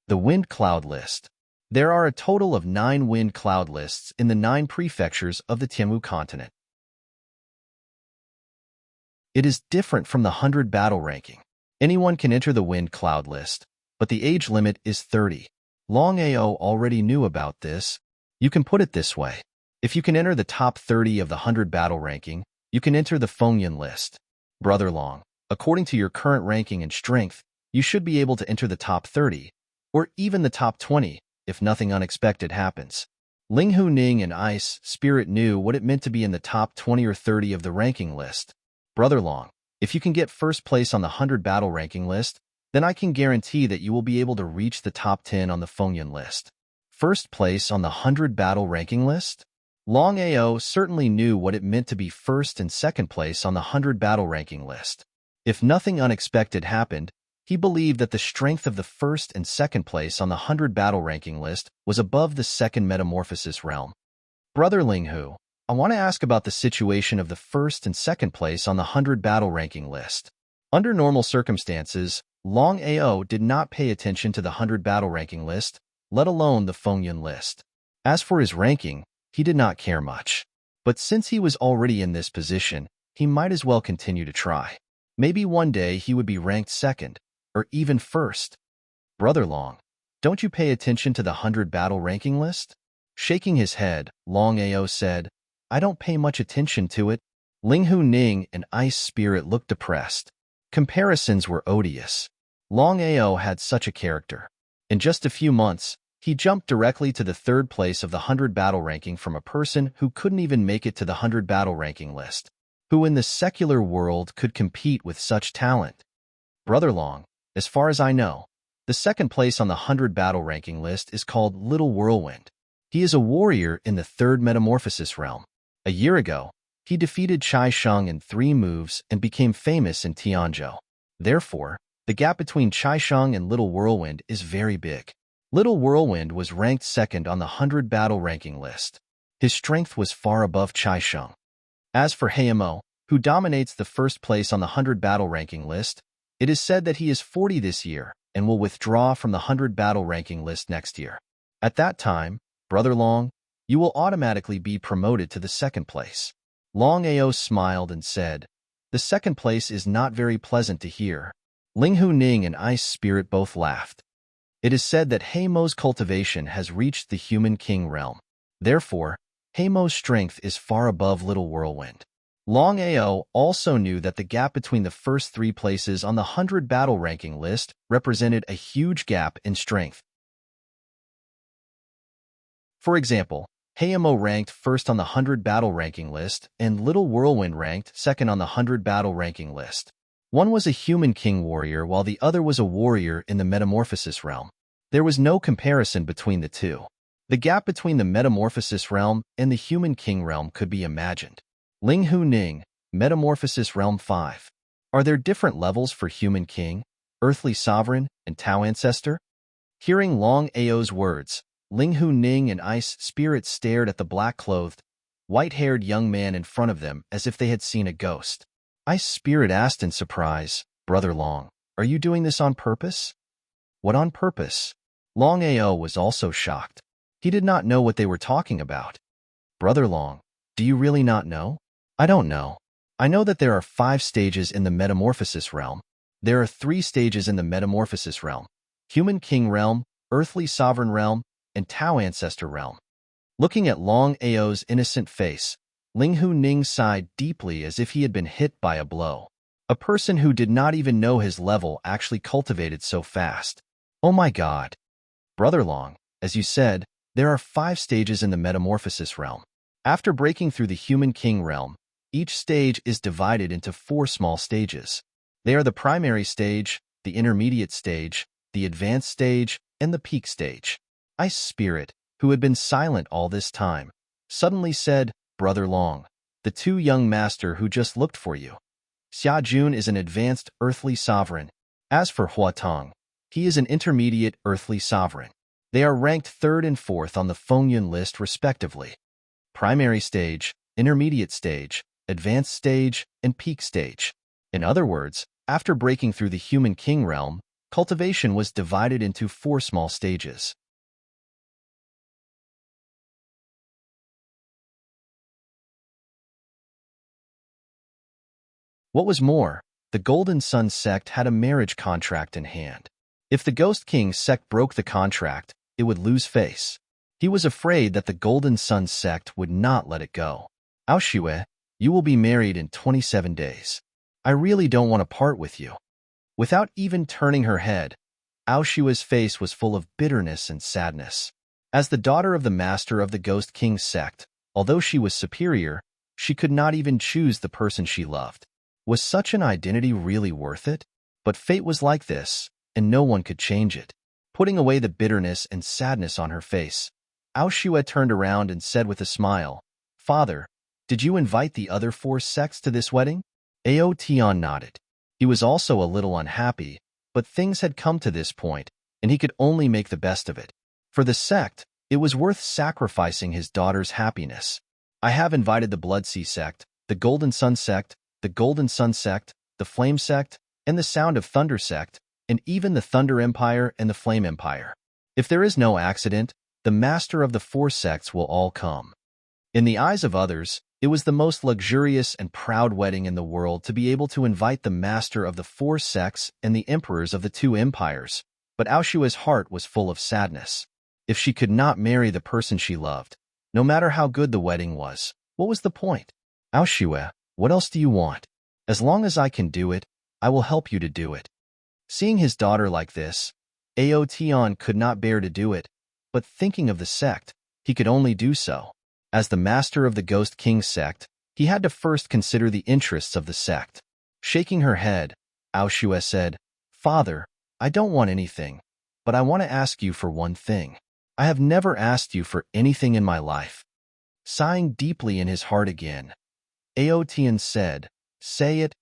The Wind Cloud list. There are a total of 9 wind cloud lists in the 9 prefectures of the Tianwu continent. It is different from the 100 battle ranking. Anyone can enter the wind cloud list, but the age limit is 30. Long Ao already knew about this. You can put it this way. If you can enter the top 30 of the 100 battle ranking, you can enter the Fengyun list. Brother Long, according to your current ranking and strength, you should be able to enter the top 30, or even the top 20, if nothing unexpected happens. Ling Hu Ning and Ice Spirit knew what it meant to be in the top 20 or 30 of the ranking list. Brother Long, if you can get first place on the 100 battle ranking list, then I can guarantee that you will be able to reach the top 10 on the Fengyan list. First place on the 100 battle ranking list? Longao certainly knew what it meant to be first and second place on the 100 battle ranking list. If nothing unexpected happened, he believed that the strength of the first and second place on the 100 battle ranking list was above the second metamorphosis realm. Brother Linghu, I want to ask about the situation of the first and second place on the 100 battle ranking list. Under normal circumstances, Long Ao did not pay attention to the 100 battle ranking list, let alone the Fengyan list. As for his ranking, he did not care much. But since he was already in this position, he might as well continue to try. Maybe one day he would be ranked second, or even first. Brother Long, don't you pay attention to the 100 battle ranking list? Shaking his head, Long Ao said, I don't pay much attention to it. Ling Hu Ning and Ice Spirit looked depressed. Comparisons were odious. Long Ao had such a character. In just a few months, he jumped directly to the third place of the 100 battle ranking from a person who couldn't even make it to the 100 battle ranking list. Who in the secular world could compete with such talent? Brother Long, as far as I know, the second place on the 100 battle ranking list is called Little Whirlwind. He is a warrior in the third metamorphosis realm. A year ago, he defeated Chai Sheng in 3 moves and became famous in Tianzhou. Therefore, the gap between Chai Sheng and Little Whirlwind is very big. Little Whirlwind was ranked second on the 100 battle ranking list. His strength was far above Chai Sheng. As for Heimo, who dominates the first place on the 100 battle ranking list, it is said that he is 40 this year and will withdraw from the 100 battle ranking list next year. At that time, Brother Long, you will automatically be promoted to the second place. Long Ao smiled and said, the second place is not very pleasant to hear. Ling Hu Ning and Ice Spirit both laughed. It is said that Heimo's cultivation has reached the human king realm. Therefore, Heimo's strength is far above Little Whirlwind. Long Ao also knew that the gap between the first 3 places on the 100 battle ranking list represented a huge gap in strength. For example, Heimo ranked first on the 100 battle ranking list and Little Whirlwind ranked second on the 100 battle ranking list. One was a human king warrior while the other was a warrior in the metamorphosis realm. There was no comparison between the two. The gap between the metamorphosis realm and the human king realm could be imagined. Ling Hu Ning, Metamorphosis Realm 5. Are there different levels for human king, earthly sovereign, and Tao ancestor? Hearing Long Ao's words, Ling Hu Ning and Ice Spirit stared at the black-clothed, white-haired young man in front of them as if they had seen a ghost. Ice Spirit asked in surprise, Brother Long, are you doing this on purpose? What on purpose? Long Ao was also shocked. He did not know what they were talking about. Brother Long, do you really not know? I don't know. I know that there are 5 stages in the metamorphosis realm. There are 3 stages in the metamorphosis realm: human king realm, earthly sovereign realm, and Tao ancestor realm. Looking at Long Ao's innocent face, Ling Hu Ning sighed deeply as if he had been hit by a blow. A person who did not even know his level actually cultivated so fast. Oh my God. Brother Long, as you said, there are 5 stages in the metamorphosis realm. After breaking through the human king realm, each stage is divided into 4 small stages. They are the primary stage, the intermediate stage, the advanced stage, and the peak stage. Ice Spirit, who had been silent all this time, suddenly said, Brother Long, the 2 young master who just looked for you. Xia Jun is an advanced earthly sovereign. As for Hua Tong, he is an intermediate earthly sovereign. They are ranked 3rd and 4th on the Fengyan list respectively. Primary stage, intermediate stage, advanced stage, and peak stage. In other words, after breaking through the human king realm, cultivation was divided into 4 small stages. What was more, the Golden Sun sect had a marriage contract in hand. If the Ghost King sect broke the contract, it would lose face. He was afraid that the Golden Sun sect would not let it go. Aoshue, you will be married in 27 days. I really don't want to part with you. Without even turning her head, Aoshua's face was full of bitterness and sadness. As the daughter of the master of the Ghost King sect, although she was superior, she could not even choose the person she loved. Was such an identity really worth it? But fate was like this, and no one could change it. Putting away the bitterness and sadness on her face, Ao Shue turned around and said with a smile, "Father, did you invite the other 4 sects to this wedding?" Ao Tian nodded. He was also a little unhappy, but things had come to this point, and he could only make the best of it. For the sect, it was worth sacrificing his daughter's happiness. "I have invited the Bloodsea sect, the Golden Sun sect, the Golden Sun sect, the Flame sect, and the Sound of Thunder sect, and even the Thunder Empire and the Flame Empire. If there is no accident, the master of the 4 sects will all come." In the eyes of others, it was the most luxurious and proud wedding in the world to be able to invite the master of the 4 sects and the emperors of the 2 empires, but Ao Shue's heart was full of sadness. If she could not marry the person she loved, no matter how good the wedding was, what was the point? "Ao Shue, what else do you want? As long as I can do it, I will help you to do it." Seeing his daughter like this, Ao Tian could not bear to do it, but thinking of the sect, he could only do so. As the master of the Ghost King sect, he had to first consider the interests of the sect. Shaking her head, Ao Shue said, "Father, I don't want anything, but I want to ask you for one thing. I have never asked you for anything in my life." Sighing deeply in his heart again, Ao Tian said, "Say it."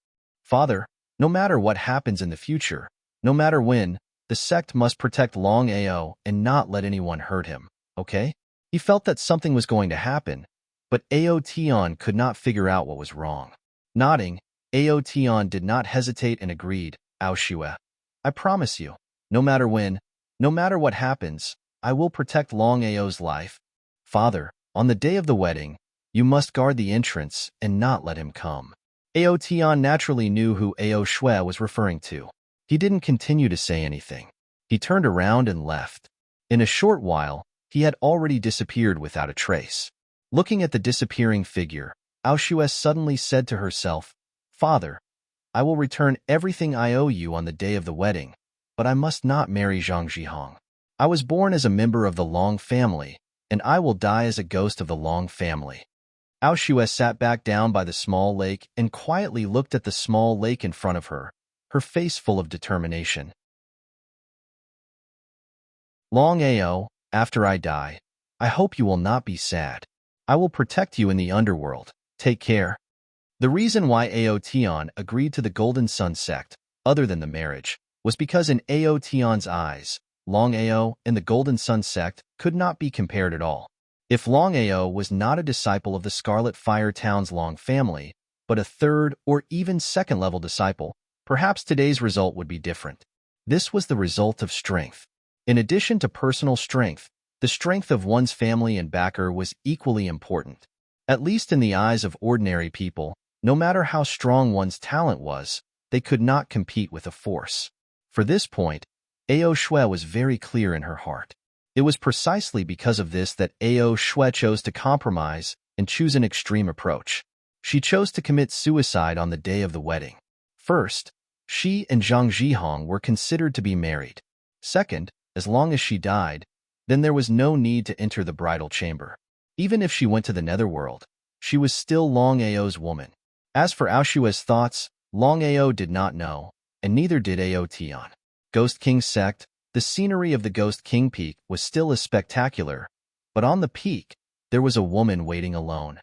"Father, no matter what happens in the future, no matter when, the sect must protect Longao and not let anyone hurt him, okay?" He felt that something was going to happen, but Ao Tian could not figure out what was wrong. Nodding, Ao Tian did not hesitate and agreed, "Ao Shue, I promise you, no matter when, no matter what happens, I will protect Longao's life. Father, on the day of the wedding, you must guard the entrance and not let him come." Ao Tian naturally knew who Ao Shue was referring to. He didn't continue to say anything. He turned around and left. In a short while, he had already disappeared without a trace. Looking at the disappearing figure, Ao Shue suddenly said to herself, "Father, I will return everything I owe you on the day of the wedding, but I must not marry Zhang Zhihong. I was born as a member of the Long family, and I will die as a ghost of the Long family." Ao Shue sat back down by the small lake and quietly looked at the small lake in front of her, her face full of determination. "Longao, after I die, I hope you will not be sad. I will protect you in the underworld. Take care." The reason why Ao Tian agreed to the Golden Sun sect, other than the marriage, was because in Ao Tian's eyes, Longao and the Golden Sun sect could not be compared at all. If Longao was not a disciple of the Scarlet Fire Town's Long family, but a 3rd or even 2nd-level disciple, perhaps today's result would be different. This was the result of strength. In addition to personal strength, the strength of one's family and backer was equally important. At least in the eyes of ordinary people, no matter how strong one's talent was, they could not compete with a force. For this point, Ao Shue was very clear in her heart. It was precisely because of this that Ao Shue chose to compromise and choose an extreme approach. She chose to commit suicide on the day of the wedding. First, she and Zhang Zhihong were considered to be married. Second, as long as she died, then there was no need to enter the bridal chamber. Even if she went to the netherworld, she was still Longao's woman. As for Ao Shue's thoughts, Longao did not know, and neither did Ao Tian. Ghost King sect, the scenery of the Ghost King Peak was still as spectacular, but on the peak, there was a woman waiting alone.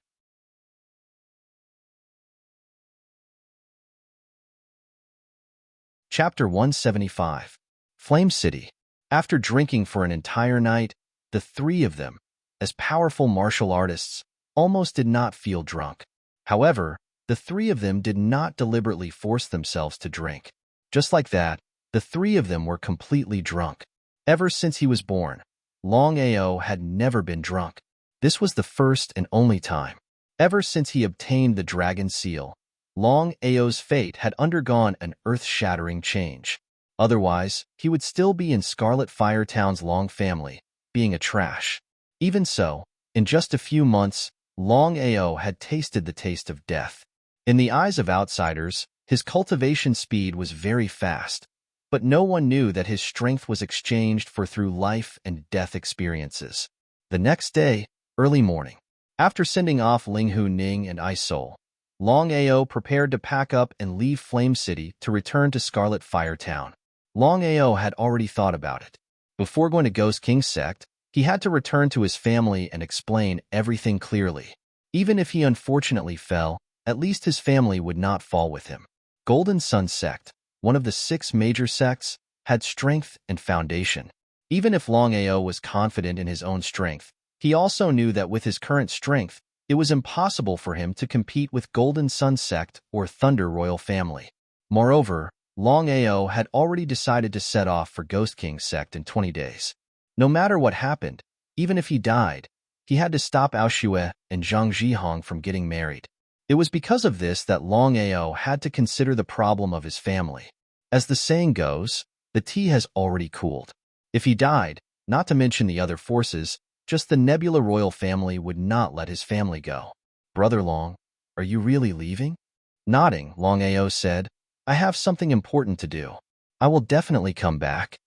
Chapter 175. Flame City. After drinking for an entire night, the 3 of them, as powerful martial artists, almost did not feel drunk. However, the 3 of them did not deliberately force themselves to drink. Just like that, the 3 of them were completely drunk. Ever since he was born, Longao had never been drunk. This was the first and only time. Ever since he obtained the Dragon Seal, Longao's fate had undergone an earth-shattering change. Otherwise, he would still be in Scarlet Fire Town's Long family, being a trash. Even so, in just a few months, Longao had tasted the taste of death. In the eyes of outsiders, his cultivation speed was very fast, but no one knew that his strength was exchanged for through life and death experiences. The next day, early morning. After sending off Ling Hu Ning and Isol, Longao prepared to pack up and leave Flame City to return to Scarlet Fire Town. Longao had already thought about it. Before going to Ghost King's sect, he had to return to his family and explain everything clearly. Even if he unfortunately fell, at least his family would not fall with him. Golden Sun Sect, one of the 6 major sects, had strength and foundation. Even if Longao was confident in his own strength, he also knew that with his current strength, it was impossible for him to compete with Golden Sun Sect or Thunder Royal Family. Moreover, Longao had already decided to set off for Ghost King's sect in 20 days. No matter what happened, even if he died, he had to stop Aoshue and Zhang Zhihong from getting married. It was because of this that Longao had to consider the problem of his family. As the saying goes, the tea has already cooled. If he died, not to mention the other forces, just the Nebula royal family would not let his family go. Brother Long, are you really leaving? Nodding, Longao said, I have something important to do. I will definitely come back.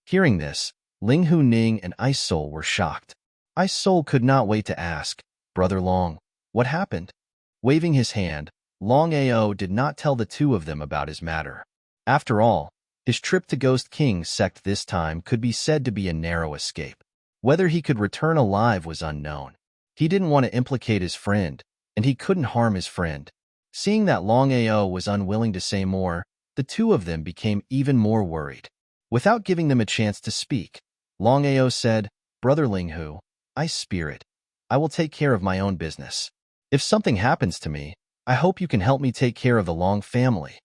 Hearing this, Ling Hu Ning and Isol were shocked. Isol could not wait to ask, Brother Long, what happened? Waving his hand, Longao did not tell the two of them about his matter. After all, his trip to Ghost King's sect this time could be said to be a narrow escape. Whether he could return alive was unknown. He didn't want to implicate his friend, and he couldn't harm his friend. Seeing that Longao was unwilling to say more, the two of them became even more worried. Without giving them a chance to speak, Longao said, Brother Ling Hu, Ice Spirit, I will take care of my own business. If something happens to me, I hope you can help me take care of the Long family.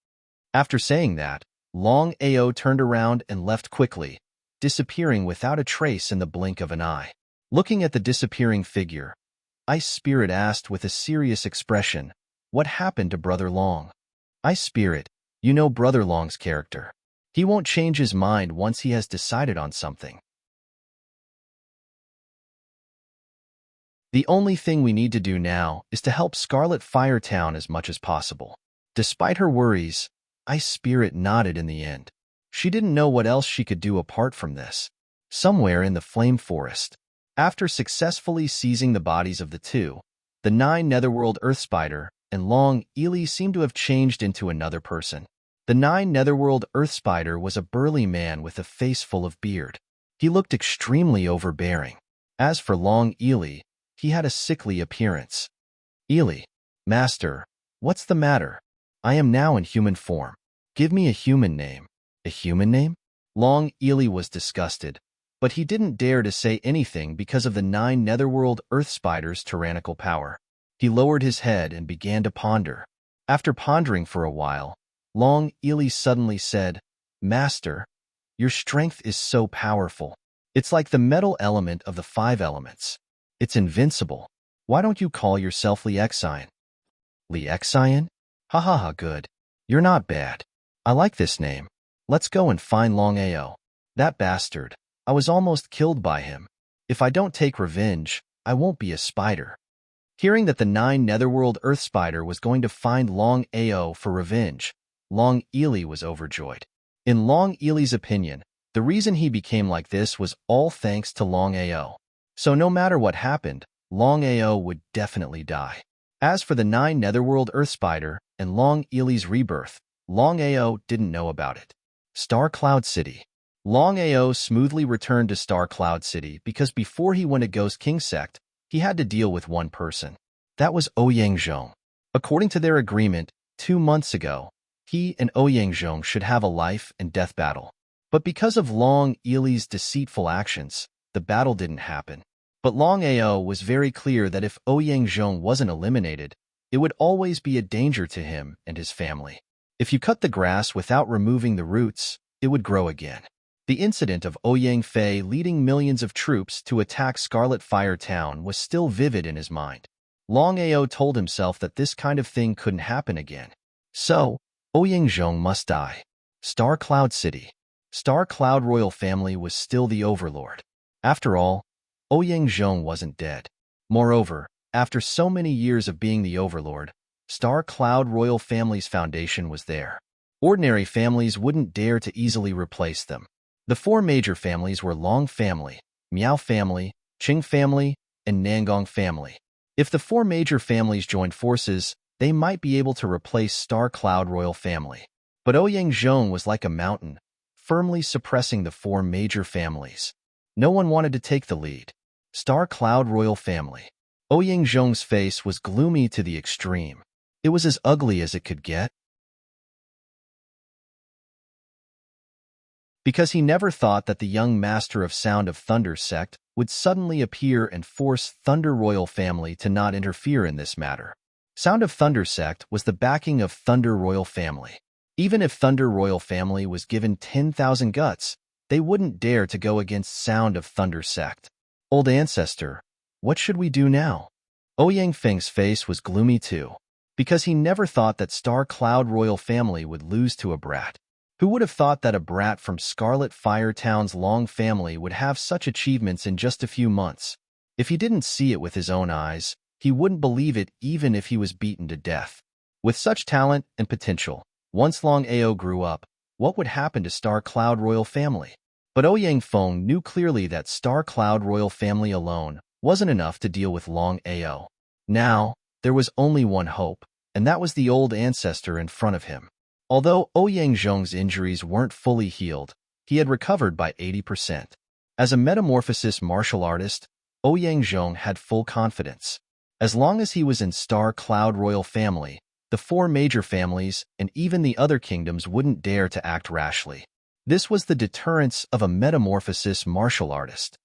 After saying that, Longao turned around and left quickly, disappearing without a trace in the blink of an eye. Looking at the disappearing figure, Ice Spirit asked with a serious expression, What happened to Brother Long? Ice Spirit, you know Brother Long's character. He won't change his mind once he has decided on something. The only thing we need to do now is to help Scarlet Fire Town as much as possible. Despite her worries, Ice Spirit nodded in the end. She didn't know what else she could do apart from this. Somewhere in the Flame Forest, after successfully seizing the bodies of the two, the 9 Netherworld Earth Spider and Long Ely seemed to have changed into another person. The 9 Netherworld Earth Spider was a burly man with a face full of beard. He looked extremely overbearing. As for Long Ely, he had a sickly appearance. Ely, Master, what's the matter? I am now in human form. Give me a human name. A human name? Long Ely was disgusted, but he didn't dare to say anything because of the 9 Netherworld Earth Spider's tyrannical power. He lowered his head and began to ponder. After pondering for a while, Long Ely suddenly said, Master, your strength is so powerful. It's like the metal element of the 5 elements. It's invincible. Why don't you call yourself Liexien? Liexien? Ha ha ha, good. You're not bad. I like this name. Let's go and find Longao. That bastard. I was almost killed by him. If I don't take revenge, I won't be a spider. Hearing that the 9 Netherworld Earth Spider was going to find Longao for revenge, Long Ely was overjoyed. In Long Ely's opinion, the reason he became like this was all thanks to Longao. So no matter what happened, Longao would definitely die. As for the 9 Netherworld Earth Spider and Long Ely's rebirth, Longao didn't know about it. Star Cloud City. Longao smoothly returned to Star Cloud City because before he went to Ghost King sect, he had to deal with one person. That was Ouyang Zhong. According to their agreement, 2 months ago, he and Ouyang Zhong should have a life and death battle. But because of Long Ely's deceitful actions, the battle didn't happen. But Longao was very clear that if Ouyang Zhong wasn't eliminated, it would always be a danger to him and his family. If you cut the grass without removing the roots, it would grow again. The incident of Ouyang Fei leading millions of troops to attack Scarlet Fire Town was still vivid in his mind. Longao told himself that this kind of thing couldn't happen again. So, Ouyang Zhong must die. Star Cloud City. Star Cloud royal family was still the overlord. After all, Ouyang Zhong wasn't dead. Moreover, after so many years of being the overlord, Star Cloud royal family's foundation was there. Ordinary families wouldn't dare to easily replace them. The 4 major families were Long family, Miao family, Qing family, and Nangong family. If the four major families joined forces, they might be able to replace Star Cloud royal family. But Ouyang Zhong was like a mountain, firmly suppressing the four major families. No one wanted to take the lead. Star Cloud royal family. Ouyang Zhong's face was gloomy to the extreme. It was as ugly as it could get. Because he never thought that the young master of Sound of Thunder sect would suddenly appear and force Thunder Royal family to not interfere in this matter. Sound of Thunder sect was the backing of Thunder Royal family. Even if Thunder Royal family was given 10,000 guts, they wouldn't dare to go against Sound of Thunder sect. Old ancestor, what should we do now? Ouyang Feng's face was gloomy too, because he never thought that Star Cloud Royal family would lose to a brat. Who would have thought that a brat from Scarlet Fire Town's Long family would have such achievements in just a few months? If he didn't see it with his own eyes, he wouldn't believe it even if he was beaten to death. With such talent and potential, once Longao grew up, what would happen to Star Cloud Royal family? But Ouyang Feng knew clearly that Star Cloud Royal family alone wasn't enough to deal with Longao. Now, there was only one hope, and that was the old ancestor in front of him. Although Ouyang Zhong's injuries weren't fully healed, he had recovered by 80%. As a metamorphosis martial artist, Ouyang Zhong had full confidence. As long as he was in Star Cloud Royal family, the four major families and even the other kingdoms wouldn't dare to act rashly. This was the deterrence of a metamorphosis martial artist.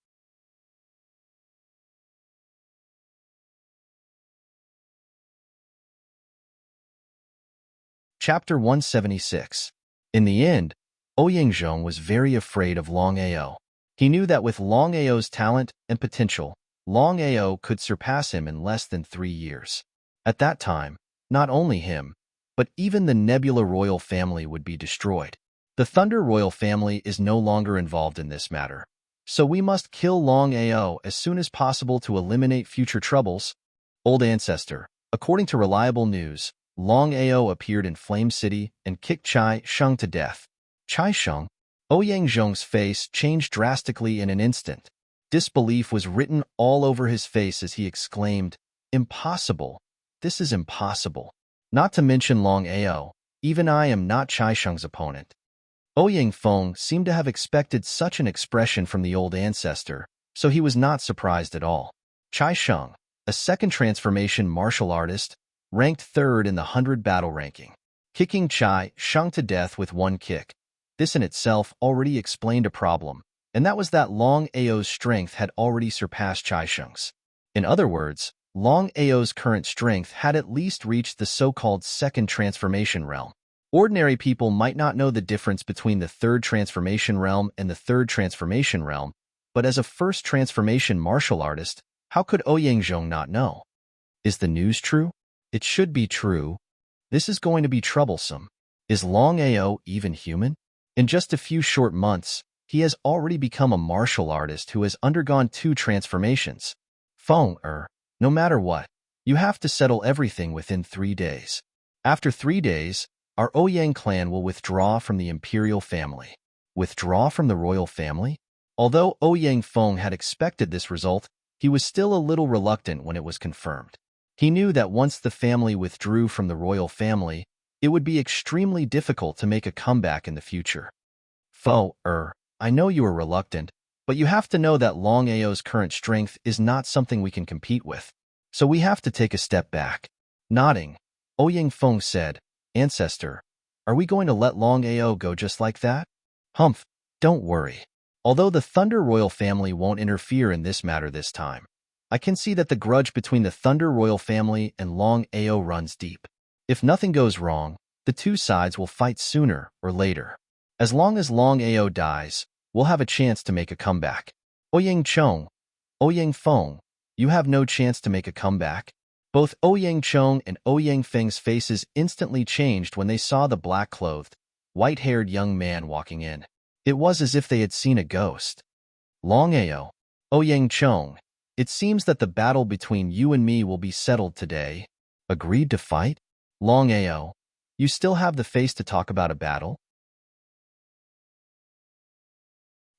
Chapter 176. In the end, Ouyang Zhong was very afraid of Longao. He knew that with Longao's talent and potential, Longao could surpass him in less than 3 years. At that time, not only him, but even the Nebula Royal family would be destroyed. The Thunder Royal family is no longer involved in this matter, so we must kill Longao as soon as possible to eliminate future troubles. Old ancestor, according to reliable news, Longao appeared in Flame City and kicked Chai Sheng to death. Chai Sheng? Ouyang Zhong's face changed drastically in an instant. Disbelief was written all over his face as he exclaimed, "Impossible! This is impossible. Not to mention Longao, even I am not Chai Sheng's opponent." Ouyang Feng seemed to have expected such an expression from the old ancestor, so he was not surprised at all. Chai Sheng, a second transformation martial artist, ranked third in the 100 battle ranking, kicking Chai Sheng to death with one kick. This in itself already explained a problem, and that was that Longao's strength had already surpassed Chai Sheng's. In other words, Longao's current strength had at least reached the so-called second transformation realm. Ordinary people might not know the difference between the third transformation realm and the third transformation realm, but as a first transformation martial artist, how could Ouyang Zhong not know? Is the news true? It should be true. This is going to be troublesome. Is Longao even human? In just a few short months, he has already become a martial artist who has undergone 2 transformations. Feng, no matter what, you have to settle everything within 3 days. After 3 days, our Ouyang clan will withdraw from the imperial family. Withdraw from the royal family? Although Ouyang Feng had expected this result, he was still a little reluctant when it was confirmed. He knew that once the family withdrew from the royal family, it would be extremely difficult to make a comeback in the future. Feng, I know you are reluctant, but you have to know that Longao's current strength is not something we can compete with. So we have to take a step back. Nodding, Ouyang Feng said, "Ancestor, are we going to let Longao go just like that?" "Humph, don't worry. Although the Thunder Royal family won't interfere in this matter this time, I can see that the grudge between the Thunder Royal family and Longao runs deep. If nothing goes wrong, the two sides will fight sooner or later. As long as Longao dies, we'll have a chance to make a comeback." Ouyang Chong, Ouyang Feng, you have no chance to make a comeback. Both Ouyang Chong and Ouyang Feng's faces instantly changed when they saw the black-clothed, white-haired young man walking in. It was as if they had seen a ghost. "Longao, Ouyang Chong, it seems that the battle between you and me will be settled today. Agreed to fight? Longao, you still have the face to talk about a battle?"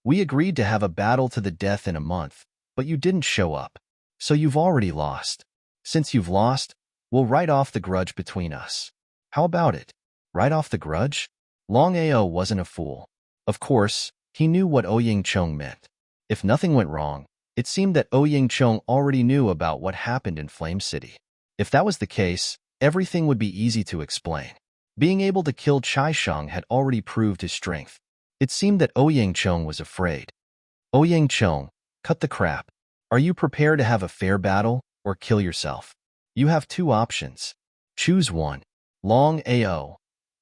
"We agreed to have a battle to the death in a month, but you didn't show up. So you've already lost. Since you've lost, we'll write off the grudge between us. How about it? Write off the grudge? Longao wasn't a fool. Of course, he knew what Ouyang Chong meant. If nothing went wrong, it seemed that Ouyang Chong already knew about what happened in Flame City. If that was the case, everything would be easy to explain. Being able to kill Chai Shang had already proved his strength. It seemed that Ouyang Chong was afraid. Ouyang Chong, cut the crap. Are you prepared to have a fair battle or kill yourself? You have two options. Choose one. Longao.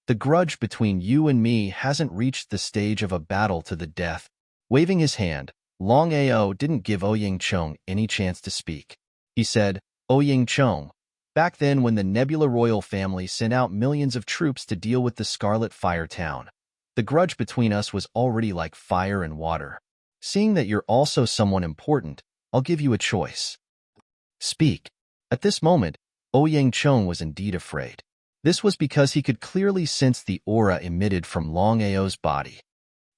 The grudge between you and me hasn't reached the stage of a battle to the death. Waving his hand, Longao didn't give Ouyang Chong any chance to speak. He said, Ouyang Chong, back then when the Nebula royal family sent out millions of troops to deal with the Scarlet Fire Town, the grudge between us was already like fire and water. Seeing that you're also someone important, I'll give you a choice. Speak. At this moment, Ouyang Chong was indeed afraid. This was because he could clearly sense the aura emitted from Longao's body.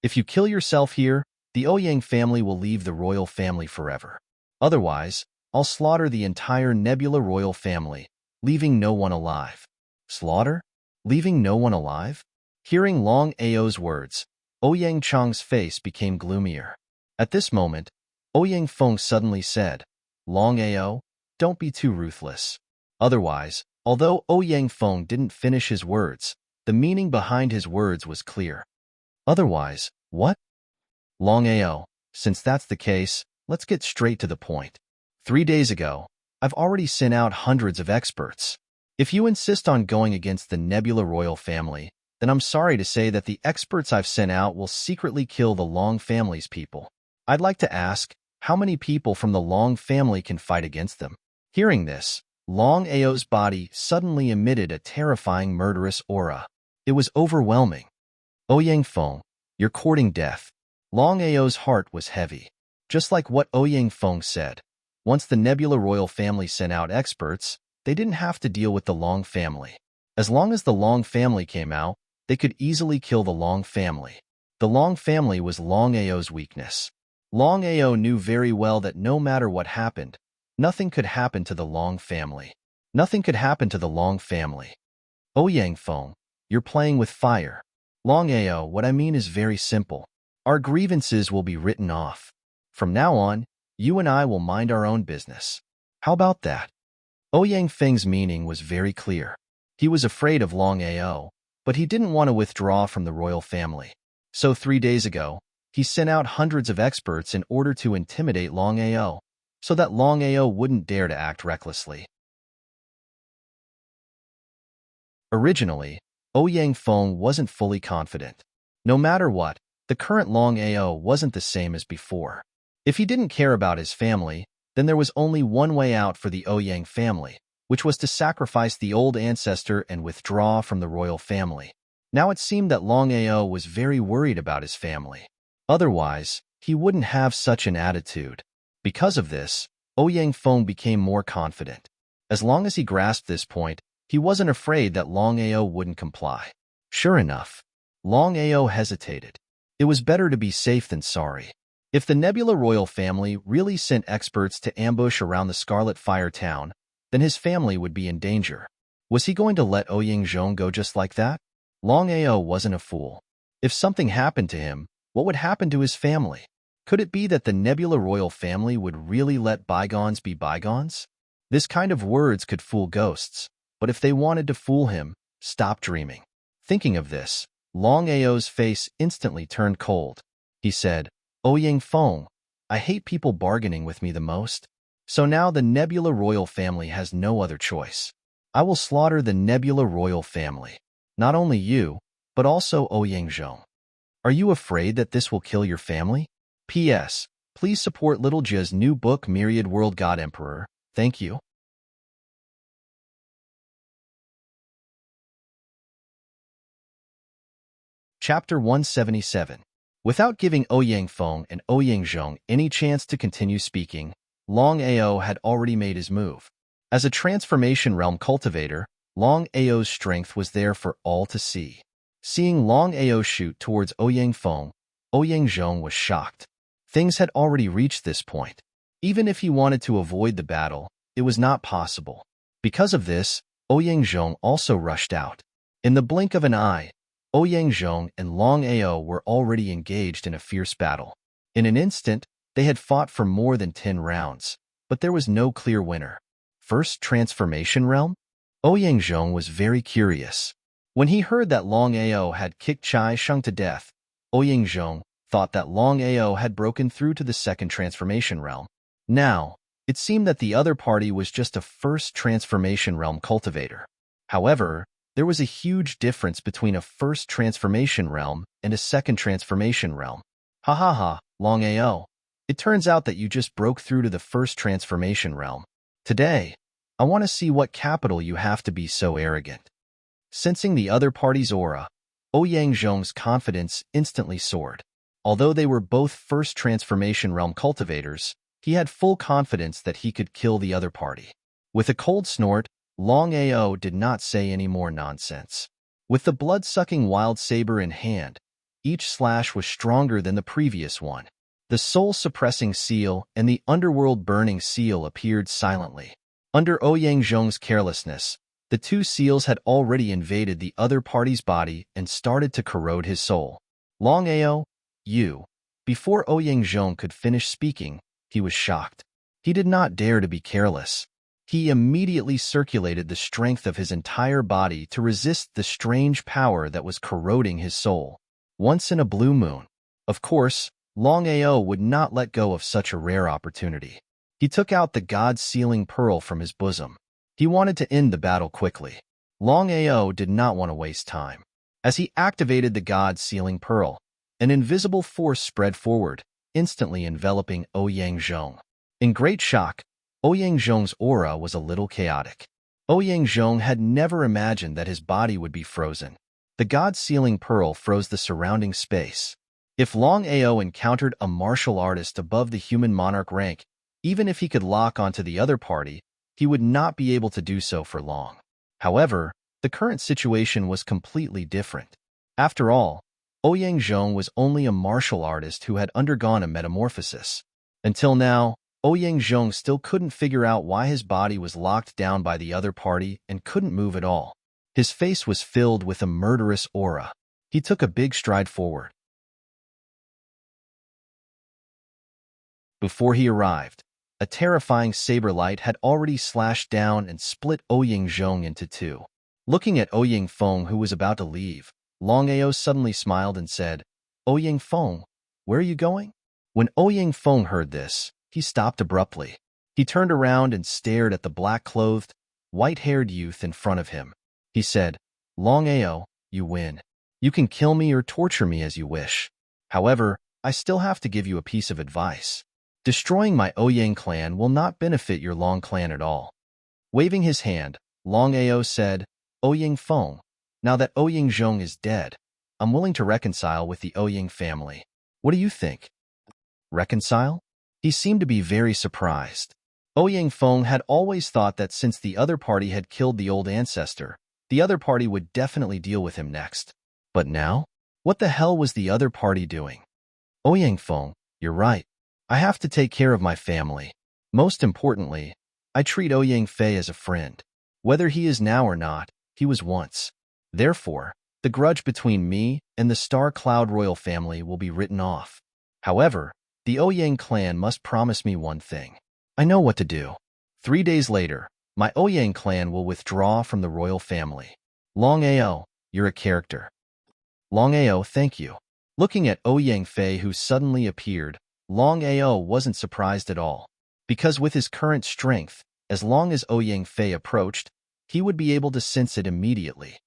If you kill yourself here, the Ouyang family will leave the royal family forever. Otherwise, I'll slaughter the entire Nebula royal family, leaving no one alive. Slaughter? Leaving no one alive? Hearing Longao's words, Ouyang Chong's face became gloomier. At this moment, Ouyang Feng suddenly said, Longao, don't be too ruthless. Otherwise, although Ouyang Feng didn't finish his words, the meaning behind his words was clear. Otherwise, what? Longao, since that's the case, let's get straight to the point. 3 days ago, I've already sent out hundreds of experts. If you insist on going against the Nebula royal family, then I'm sorry to say that the experts I've sent out will secretly kill the Long family's people. I'd like to ask, how many people from the Long family can fight against them? Hearing this, Longao's body suddenly emitted a terrifying murderous aura. It was overwhelming. Ouyang Feng, you're courting death. Longao's heart was heavy. Just like what Ouyang Feng said, once the Nebula royal family sent out experts, they didn't have to deal with the Long family. As long as the Long family came out, they could easily kill the Long family. The Long family was Longao's weakness. Longao knew very well that no matter what happened, nothing could happen to the Long family. Nothing could happen to the Long family. Ouyang Feng, you're playing with fire. Longao, what I mean is very simple. Our grievances will be written off. From now on, you and I will mind our own business. How about that? Ouyang Feng's meaning was very clear. He was afraid of Longao, but he didn't want to withdraw from the royal family. So 3 days ago, he sent out hundreds of experts in order to intimidate Longao, so that Longao wouldn't dare to act recklessly. Originally, Ouyang Feng wasn't fully confident. No matter what, the current Longao wasn't the same as before. If he didn't care about his family, then there was only one way out for the Ouyang family, which was to sacrifice the old ancestor and withdraw from the royal family. Now it seemed that Longao was very worried about his family. Otherwise, he wouldn't have such an attitude. Because of this, Ouyang Feng became more confident. As long as he grasped this point, he wasn't afraid that Longao wouldn't comply. Sure enough, Longao hesitated. It was better to be safe than sorry. If the Nebula royal family really sent experts to ambush around the Scarlet Fire Town, then his family would be in danger. Was he going to let Ouyang Zhong go just like that? Longao wasn't a fool. If something happened to him, what would happen to his family? Could it be that the Nebula royal family would really let bygones be bygones? This kind of words could fool ghosts, but if they wanted to fool him, stop dreaming. Thinking of this, Longao's face instantly turned cold. He said, Ouyang Feng, I hate people bargaining with me the most. So now the Nebula royal family has no other choice. I will slaughter the Nebula royal family. Not only you, but also Ouyang Zhong. Are you afraid that this will kill your family? P.S. Please support Little Jia's new book Myriad World God Emperor. Thank you. Chapter 177. Without giving Ouyang Feng and Ouyang Zhong any chance to continue speaking, Longao had already made his move. As a transformation realm cultivator, Longao's strength was there for all to see. Seeing Longao shoot towards Ouyang Feng, Ouyang Zhong was shocked. Things had already reached this point. Even if he wanted to avoid the battle, it was not possible. Because of this, Ouyang also rushed out. In the blink of an eye, Ouyang and Longao were already engaged in a fierce battle. In an instant, they had fought for more than 10 rounds, but there was no clear winner. First transformation realm? Ouyang was very curious. When he heard that Longao had kicked Chai Sheng to death, Ouyang thought that Longao had broken through to the second transformation realm. Now, it seemed that the other party was just a first transformation realm cultivator. However, there was a huge difference between a first transformation realm and a second transformation realm. Ha ha ha, Longao. It turns out that you just broke through to the first transformation realm. Today, I want to see what capital you have to be so arrogant. Sensing the other party's aura, Ouyang confidence instantly soared. Although they were both first transformation realm cultivators, he had full confidence that he could kill the other party. With a cold snort, Longao did not say any more nonsense. With the blood-sucking wild saber in hand, each slash was stronger than the previous one. The soul-suppressing seal and the underworld burning seal appeared silently. Under Ouyang carelessness, the two seals had already invaded the other party's body and started to corrode his soul. Longao, you. Before Ouyang could finish speaking, he was shocked. He did not dare to be careless. He immediately circulated the strength of his entire body to resist the strange power that was corroding his soul. Once in a blue moon. Of course, Longao would not let go of such a rare opportunity. He took out the God-sealing pearl from his bosom. He wanted to end the battle quickly. Longao did not want to waste time. As he activated the God-sealing pearl, an invisible force spread forward, instantly enveloping Ouyang. In great shock, Ouyang aura was a little chaotic. Ouyang had never imagined that his body would be frozen. The God-sealing pearl froze the surrounding space. If Longao encountered a martial artist above the human monarch rank, even if he could lock onto the other party, he would not be able to do so for long. However, the current situation was completely different. After all, Ouyang was only a martial artist who had undergone a metamorphosis. Until now, Ouyang still couldn't figure out why his body was locked down by the other party and couldn't move at all. His face was filled with a murderous aura. He took a big stride forward. Before he arrived, a terrifying saber light had already slashed down and split Ouyang into two. Looking at Ouyang, who was about to leave, Longao suddenly smiled and said, Ouyang, where are you going? When Ouyang heard this, he stopped abruptly. He turned around and stared at the black-clothed, white-haired youth in front of him. He said, Longao, you win. You can kill me or torture me as you wish. However, I still have to give you a piece of advice. Destroying my Ouyang clan will not benefit your Long clan at all. Waving his hand, Longao said, Ouyang, now that Ouyang is dead, I'm willing to reconcile with the Ouyang family. What do you think? Reconcile? He seemed to be very surprised. Ouyang had always thought that since the other party had killed the old ancestor, the other party would definitely deal with him next. But now? What the hell was the other party doing? Ouyang, you're right. I have to take care of my family. Most importantly, I treat Ouyang as a friend. Whether he is now or not, he was once. Therefore, the grudge between me and the Star Cloud royal family will be written off. However, the Ouyang clan must promise me one thing. I know what to do. 3 days later, my Ouyang clan will withdraw from the royal family. Longao, you're a character. Longao, thank you. Looking at Ouyang who suddenly appeared, Longao wasn't surprised at all. Because with his current strength, as long as Ouyang approached, he would be able to sense it immediately.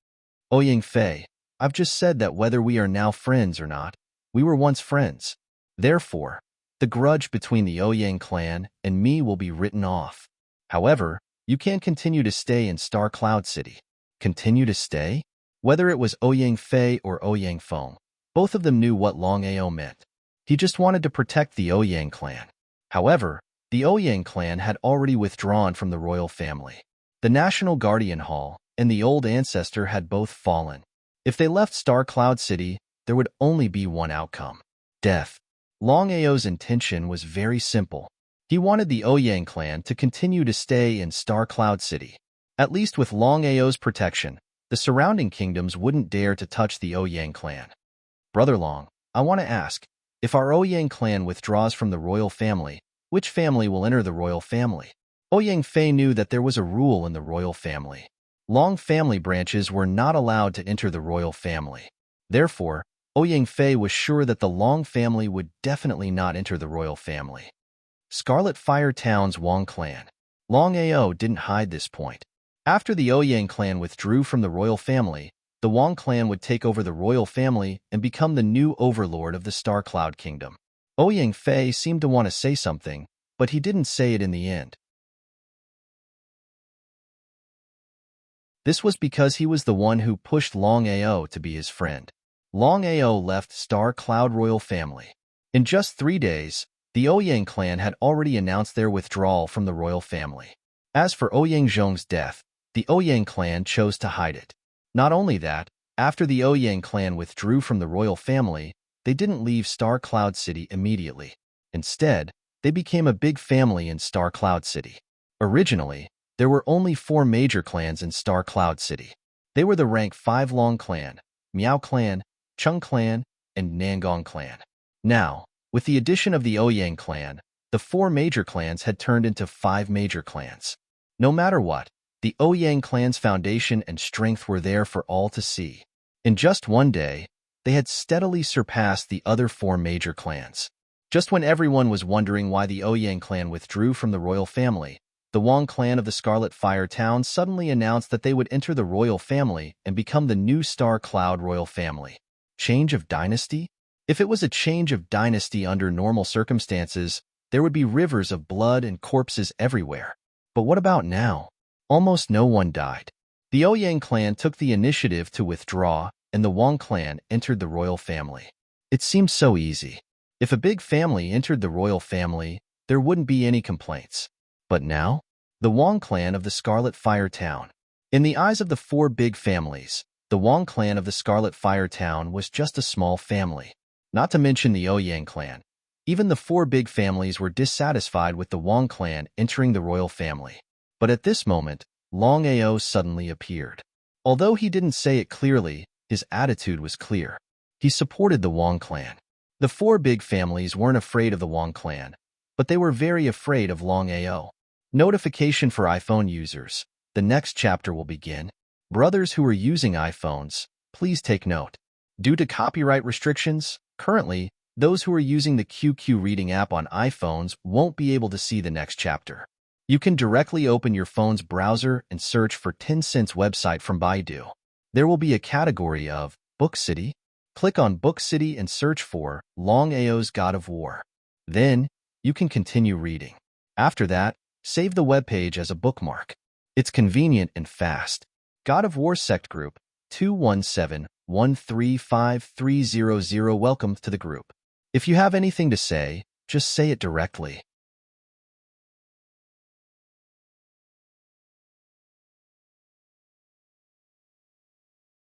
Ouyang, I've just said that whether we are now friends or not, we were once friends. Therefore, the grudge between the Ouyang clan and me will be written off. However, you can continue to stay in Star Cloud City. Continue to stay? Whether it was Ouyang or Ouyang, both of them knew what Longao meant. He just wanted to protect the Ouyang clan. However, the Ouyang clan had already withdrawn from the royal family. The National Guardian Hall and the old ancestor had both fallen. If they left Star Cloud City, there would only be one outcome: death. Longao's intention was very simple. He wanted the Ouyang clan to continue to stay in Star Cloud City. At least with Longao's protection, the surrounding kingdoms wouldn't dare to touch the Ouyang clan. Brother Long, I want to ask, if our Ouyang clan withdraws from the royal family, which family will enter the royal family? Ouyang Fei knew that there was a rule in the royal family. Long family branches were not allowed to enter the royal family. Therefore, Ouyang Fei was sure that the Long family would definitely not enter the royal family. Scarlet Fire Town's Wang clan. Longao didn't hide this point. After the Ouyang clan withdrew from the royal family, the Wang clan would take over the royal family and become the new overlord of the Star Cloud Kingdom. Ouyang Fei seemed to want to say something, but he didn't say it in the end. This was because he was the one who pushed Longao to be his friend. Longao left Star Cloud royal family. In just 3 days, the Ouyang clan had already announced their withdrawal from the royal family. As for Ouyang Zhong's death, the Ouyang clan chose to hide it. Not only that, after the Ouyang clan withdrew from the royal family, they didn't leave Star Cloud City immediately. Instead, they became a big family in Star Cloud City. Originally, there were only 4 major clans in Star Cloud City. They were the rank 5 Long clan, Miao clan, Chung clan, and Nangong clan. Now, with the addition of the Ouyang clan, the 4 major clans had turned into 5 major clans. No matter what, the Ouyang clan's foundation and strength were there for all to see. In just 1 day, they had steadily surpassed the other 4 major clans. Just when everyone was wondering why the Ouyang clan withdrew from the royal family, the Wang clan of the Scarlet Fire Town suddenly announced that they would enter the royal family and become the new Star Cloud royal family. Change of dynasty? If it was a change of dynasty under normal circumstances, there would be rivers of blood and corpses everywhere. But what about now? Almost no one died. The Ouyang clan took the initiative to withdraw, and the Wang clan entered the royal family. It seemed so easy. If a big family entered the royal family, there wouldn't be any complaints. But now, the Wang clan of the Scarlet Fire Town. In the eyes of the 4 big families, the Wang clan of the Scarlet Fire Town was just a small family. Not to mention the Ouyang clan. Even the 4 big families were dissatisfied with the Wang clan entering the royal family. But at this moment, Longao suddenly appeared. Although he didn't say it clearly, his attitude was clear. He supported the Wang clan. The 4 big families weren't afraid of the Wang clan, but they were very afraid of Longao. Notification for iPhone users. The next chapter will begin. Brothers who are using iPhones, please take note. Due to copyright restrictions, currently, those who are using the QQ Reading app on iPhones won't be able to see the next chapter. You can directly open your phone's browser and search for Tencent's website from Baidu. There will be a category of Book City. Click on Book City and search for Longao's God of War. Then, you can continue reading. After that, save the webpage as a bookmark. It's convenient and fast. God of War Sect Group 217135300. Welcome to the group. If you have anything to say, just say it directly.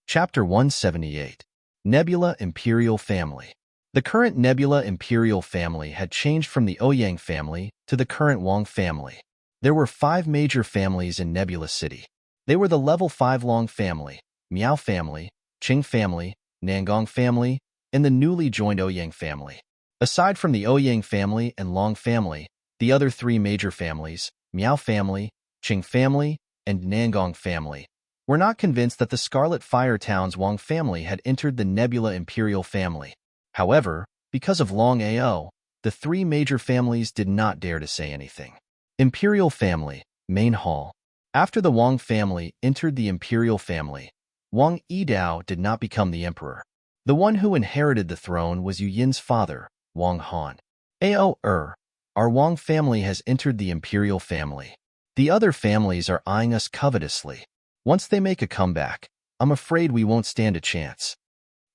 Chapter 178. Nebula Imperial Family. The current Nebula Imperial family had changed from the Ouyang family to the current Wang family. There were 5 major families in Nebula City. They were the level 5 Long family, Miao family, Qing family, Nangong family, and the newly joined Ouyang family. Aside from the Ouyang family and Long family, the other 3 major families, Miao family, Qing family, and Nangong family, were not convinced that the Scarlet Fire Town's Wang family had entered the Nebula Imperial family. However, because of Longao, the 3 major families did not dare to say anything. Imperial Family, Main Hall. After the Wang family entered the Imperial family, Wang Yidao did not become the emperor. The one who inherited the throne was Yu Yin's father, Wang Han. Our Wang family has entered the Imperial family. The other families are eyeing us covetously. Once they make a comeback, I'm afraid we won't stand a chance.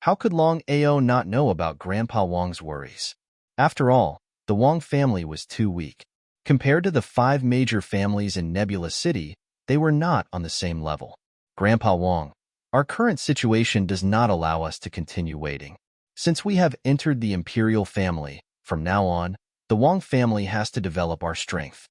How could Longao not know about Grandpa Wang's worries? After all, the Wang family was too weak. Compared to the 5 major families in Nebula City, they were not on the same level. Grandpa Wang, our current situation does not allow us to continue waiting. Since we have entered the Imperial family, from now on, The Wang family has to develop our strength.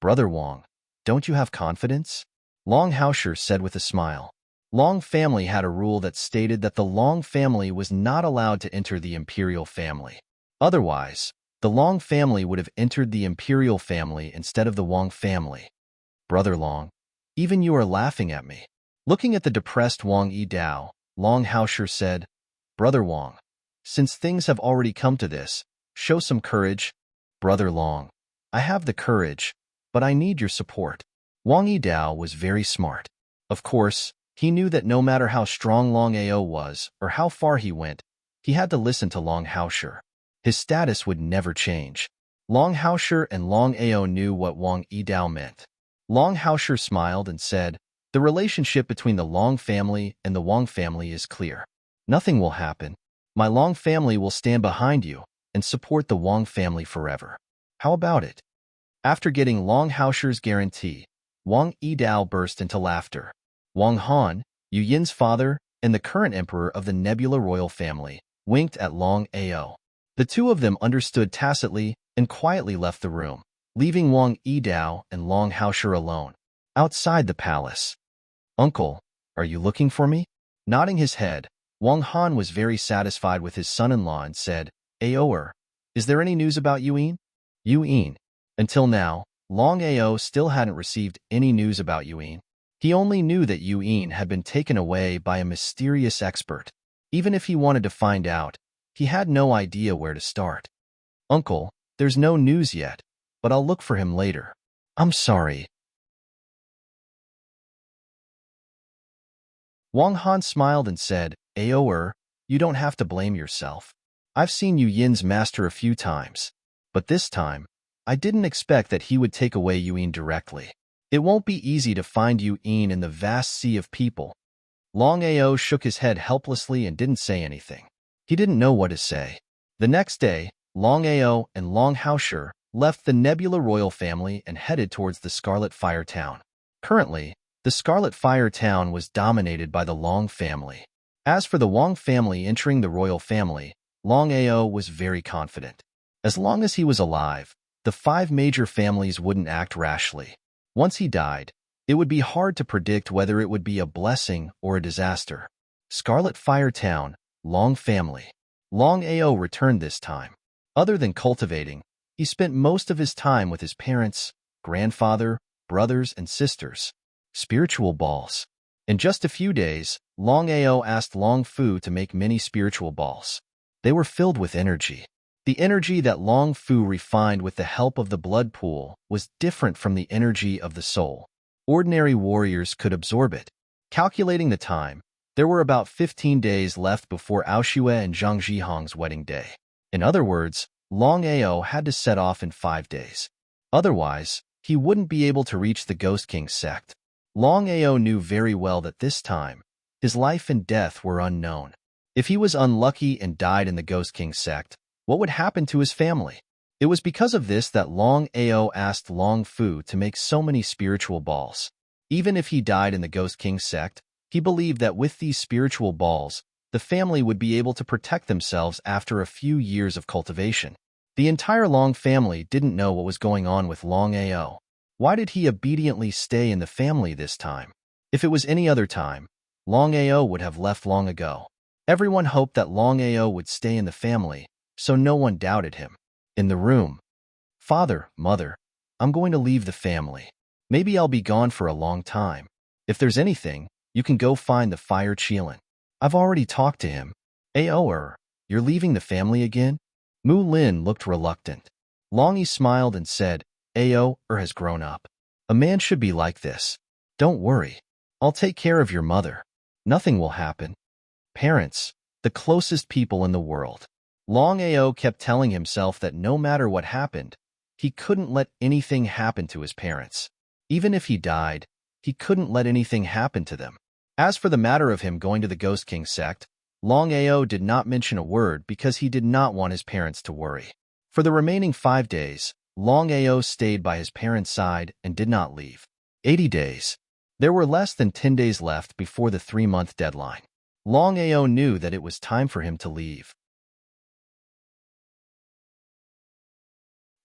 Brother Wang, don't you have confidence? Long Haosher said with a smile. Long family had a rule that stated that the Long family was not allowed to enter the imperial family. Otherwise, the Long family would have entered the imperial family instead of the Wang family. Brother Long, even you are laughing at me. Looking at the depressed Wang Yidao, Long Haosher said, Brother Wang, since things have already come to this, show some courage. Brother Long, I have the courage, but I need your support. Wang Yidao was very smart. Of course, he knew that no matter how strong Longao was or how far he went, he had to listen to Long Haosher. His status would never change. Long Haosher and Longao knew what Wang Yidao meant. Long Haosher smiled and said, the relationship between the Long family and the Wang family is clear. Nothing will happen. My Long family will stand behind you and support the Wang family forever. How about it? After getting Long Haosher's guarantee, Wang Yidao burst into laughter. Wang Han, Yu Yin's father and the current emperor of the Nebula royal family, winked at Long Ao. The two of them understood tacitly and quietly left the room, leaving Wang Yidao and Long Haosher alone. Outside the palace. Uncle, are you looking for me? Nodding his head, Wang Han was very satisfied with his son-in-law and said, Aoer, is there any news about Yuyin? Yuyin. Until now, Long Ao still hadn't received any news about Yuyin. He only knew that Yuyin had been taken away by a mysterious expert. Even if he wanted to find out, he had no idea where to start. Uncle, there's no news yet, but I'll look for him later. I'm sorry. Wang Han smiled and said, Aoer, you don't have to blame yourself. I've seen Yu Yin's master a few times, but this time, I didn't expect that he would take away Yuyin directly. It won't be easy to find Yuyin in the vast sea of people. Long Ao shook his head helplessly and didn't say anything. He didn't know what to say. The next day, Long Ao and Long Haosher left the Nebula royal family and headed towards the Scarlet Fire Town. Currently, the Scarlet Fire Town was dominated by the Long family. As for the Wang family entering the royal family, Long Ao was very confident. As long as he was alive, the 5 major families wouldn't act rashly. Once he died, it would be hard to predict whether it would be a blessing or a disaster. Scarlet Fire Town, Long family. Long Ao returned this time. Other than cultivating, he spent most of his time with his parents, grandfather, brothers, and sisters. Spiritual balls. In just a few days, Long Ao asked Long Fu to make many spiritual balls. They were filled with energy. The energy that Long Fu refined with the help of the blood pool was different from the energy of the soul. Ordinary warriors could absorb it. Calculating the time, there were about 15 days left before Aoshue and Zhang Zhihong's wedding day. In other words, Long Ao had to set off in 5 days. Otherwise, he wouldn't be able to reach the Ghost King sect. Long Ao knew very well that this time, his life and death were unknown. If he was unlucky and died in the Ghost King sect, what would happen to his family? It was because of this that Long Ao asked Long Fu to make so many spiritual balls. Even if he died in the Ghost King sect, he believed that with these spiritual balls, the family would be able to protect themselves after a few years of cultivation. The entire Long family didn't know what was going on with Long Ao. Why did he obediently stay in the family this time? If it was any other time, Long Ao would have left long ago. Everyone hoped that Long Ao would stay in the family, so no one doubted him. In the room. Father, Mother, I'm going to leave the family. Maybe I'll be gone for a long time. If there's anything, you can go find the Fire Qilin. I've already talked to him. Aoer, you're leaving the family again? Mu Lin looked reluctant. Long Yi smiled and said, Aoer has grown up. A man should be like this. Don't worry. I'll take care of your mother. Nothing will happen. Parents, the closest people in the world. Long Ao kept telling himself that no matter what happened, he couldn't let anything happen to his parents. Even if he died, he couldn't let anything happen to them. As for the matter of him going to the Ghost King sect, Long Ao did not mention a word because he did not want his parents to worry. For the remaining 5 days, Long Ao stayed by his parents' side and did not leave. 80 days. There were less than 10 days left before the 3-month deadline. Long Ao knew that it was time for him to leave.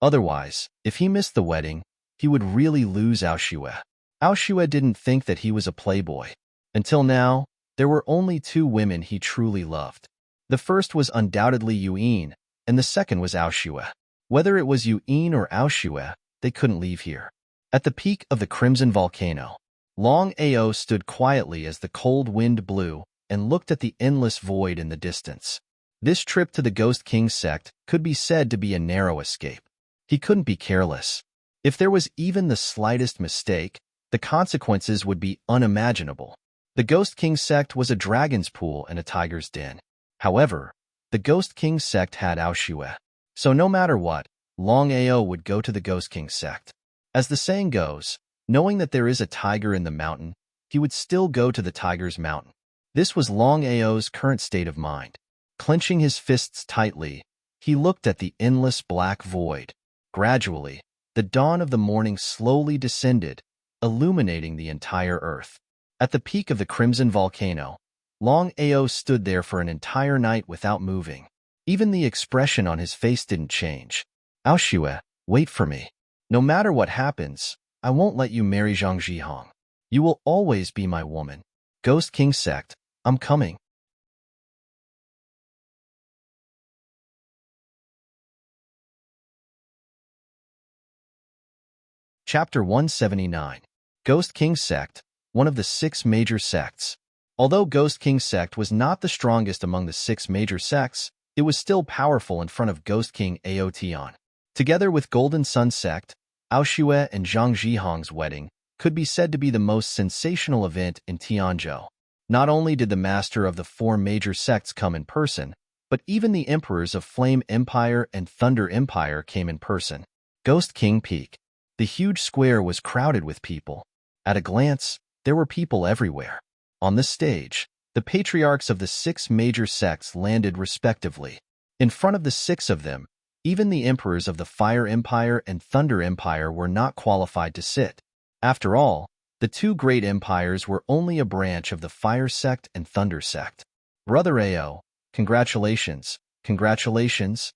Otherwise, if he missed the wedding, he would really lose Aoshue. Aoshue didn't think that he was a playboy. Until now, there were only two women he truly loved. The first was undoubtedly Yuin, and the second was Aoshue. Whether it was Yuin or Aoshue, they couldn't leave here. At the peak of the Crimson Volcano, Longao stood quietly as the cold wind blew and looked at the endless void in the distance. This trip to the Ghost King sect could be said to be a narrow escape. He couldn't be careless. If there was even the slightest mistake, the consequences would be unimaginable. The Ghost King sect was a dragon's pool and a tiger's den. However, the Ghost King sect had Aoshue. So no matter what, Longao would go to the Ghost King sect. As the saying goes, knowing that there is a tiger in the mountain, he would still go to the tiger's mountain. This was Longao's current state of mind. Clenching his fists tightly, he looked at the endless black void. Gradually, the dawn of the morning slowly descended, illuminating the entire earth. At the peak of the Crimson Volcano, Longao stood there for an entire night without moving. Even the expression on his face didn't change. Aoshue, wait for me. No matter what happens, I won't let you marry Zhang Zhihong. You will always be my woman. Ghost King sect, I'm coming. Chapter 179. Ghost King Sect, one of the 6 major sects. Although Ghost King Sect was not the strongest among the 6 major sects, it was still powerful in front of Ghost King Aotian. Together with Golden Sun Sect, Aoshue and Zhang Zhihong's wedding could be said to be the most sensational event in Tianzhou. Not only did the master of the 4 major sects come in person, but even the emperors of Flame Empire and Thunder Empire came in person. Ghost King Peak. The huge square was crowded with people. At a glance, there were people everywhere. On the stage, the patriarchs of the 6 major sects landed respectively. In front of the 6 of them, even the emperors of the Fire Empire and Thunder Empire were not qualified to sit. After all, the 2 great empires were only a branch of the Fire Sect and Thunder Sect. Brother Ao, congratulations, congratulations.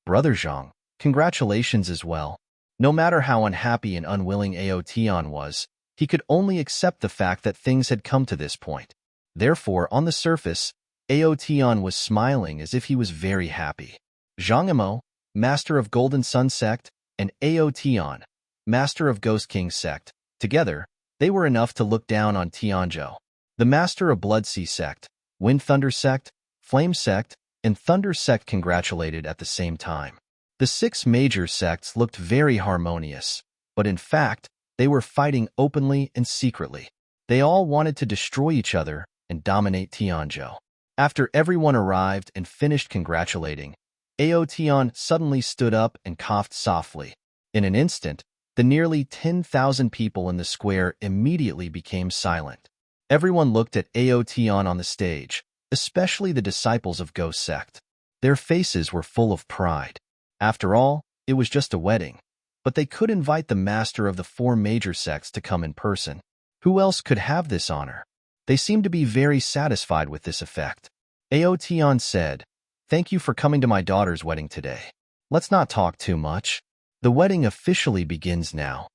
Brother Zhang, congratulations as well. No matter how unhappy and unwilling Aotian was, he could only accept the fact that things had come to this point. Therefore, on the surface, Aotian was smiling as if he was very happy. Zhang Emo, master of Golden Sun Sect, and Aotian, master of Ghost King Sect, together, they were enough to look down on Tianzhou. The master of Blood Sea Sect, Wind Thunder Sect, Flame Sect, and Thunder Sect congratulated at the same time. The 6 major sects looked very harmonious, but in fact, they were fighting openly and secretly. They all wanted to destroy each other and dominate Tianzhou. After everyone arrived and finished congratulating, Aotian suddenly stood up and coughed softly. In an instant, the nearly 10,000 people in the square immediately became silent. Everyone looked at Aotian on the stage, especially the disciples of Ghost Sect. Their faces were full of pride. After all, it was just a wedding, but they could invite the master of the 4 major sects to come in person. Who else could have this honor? They seemed to be very satisfied with this effect. Aotian said, "Thank you for coming to my daughter's wedding today. Let's not talk too much. The wedding officially begins now."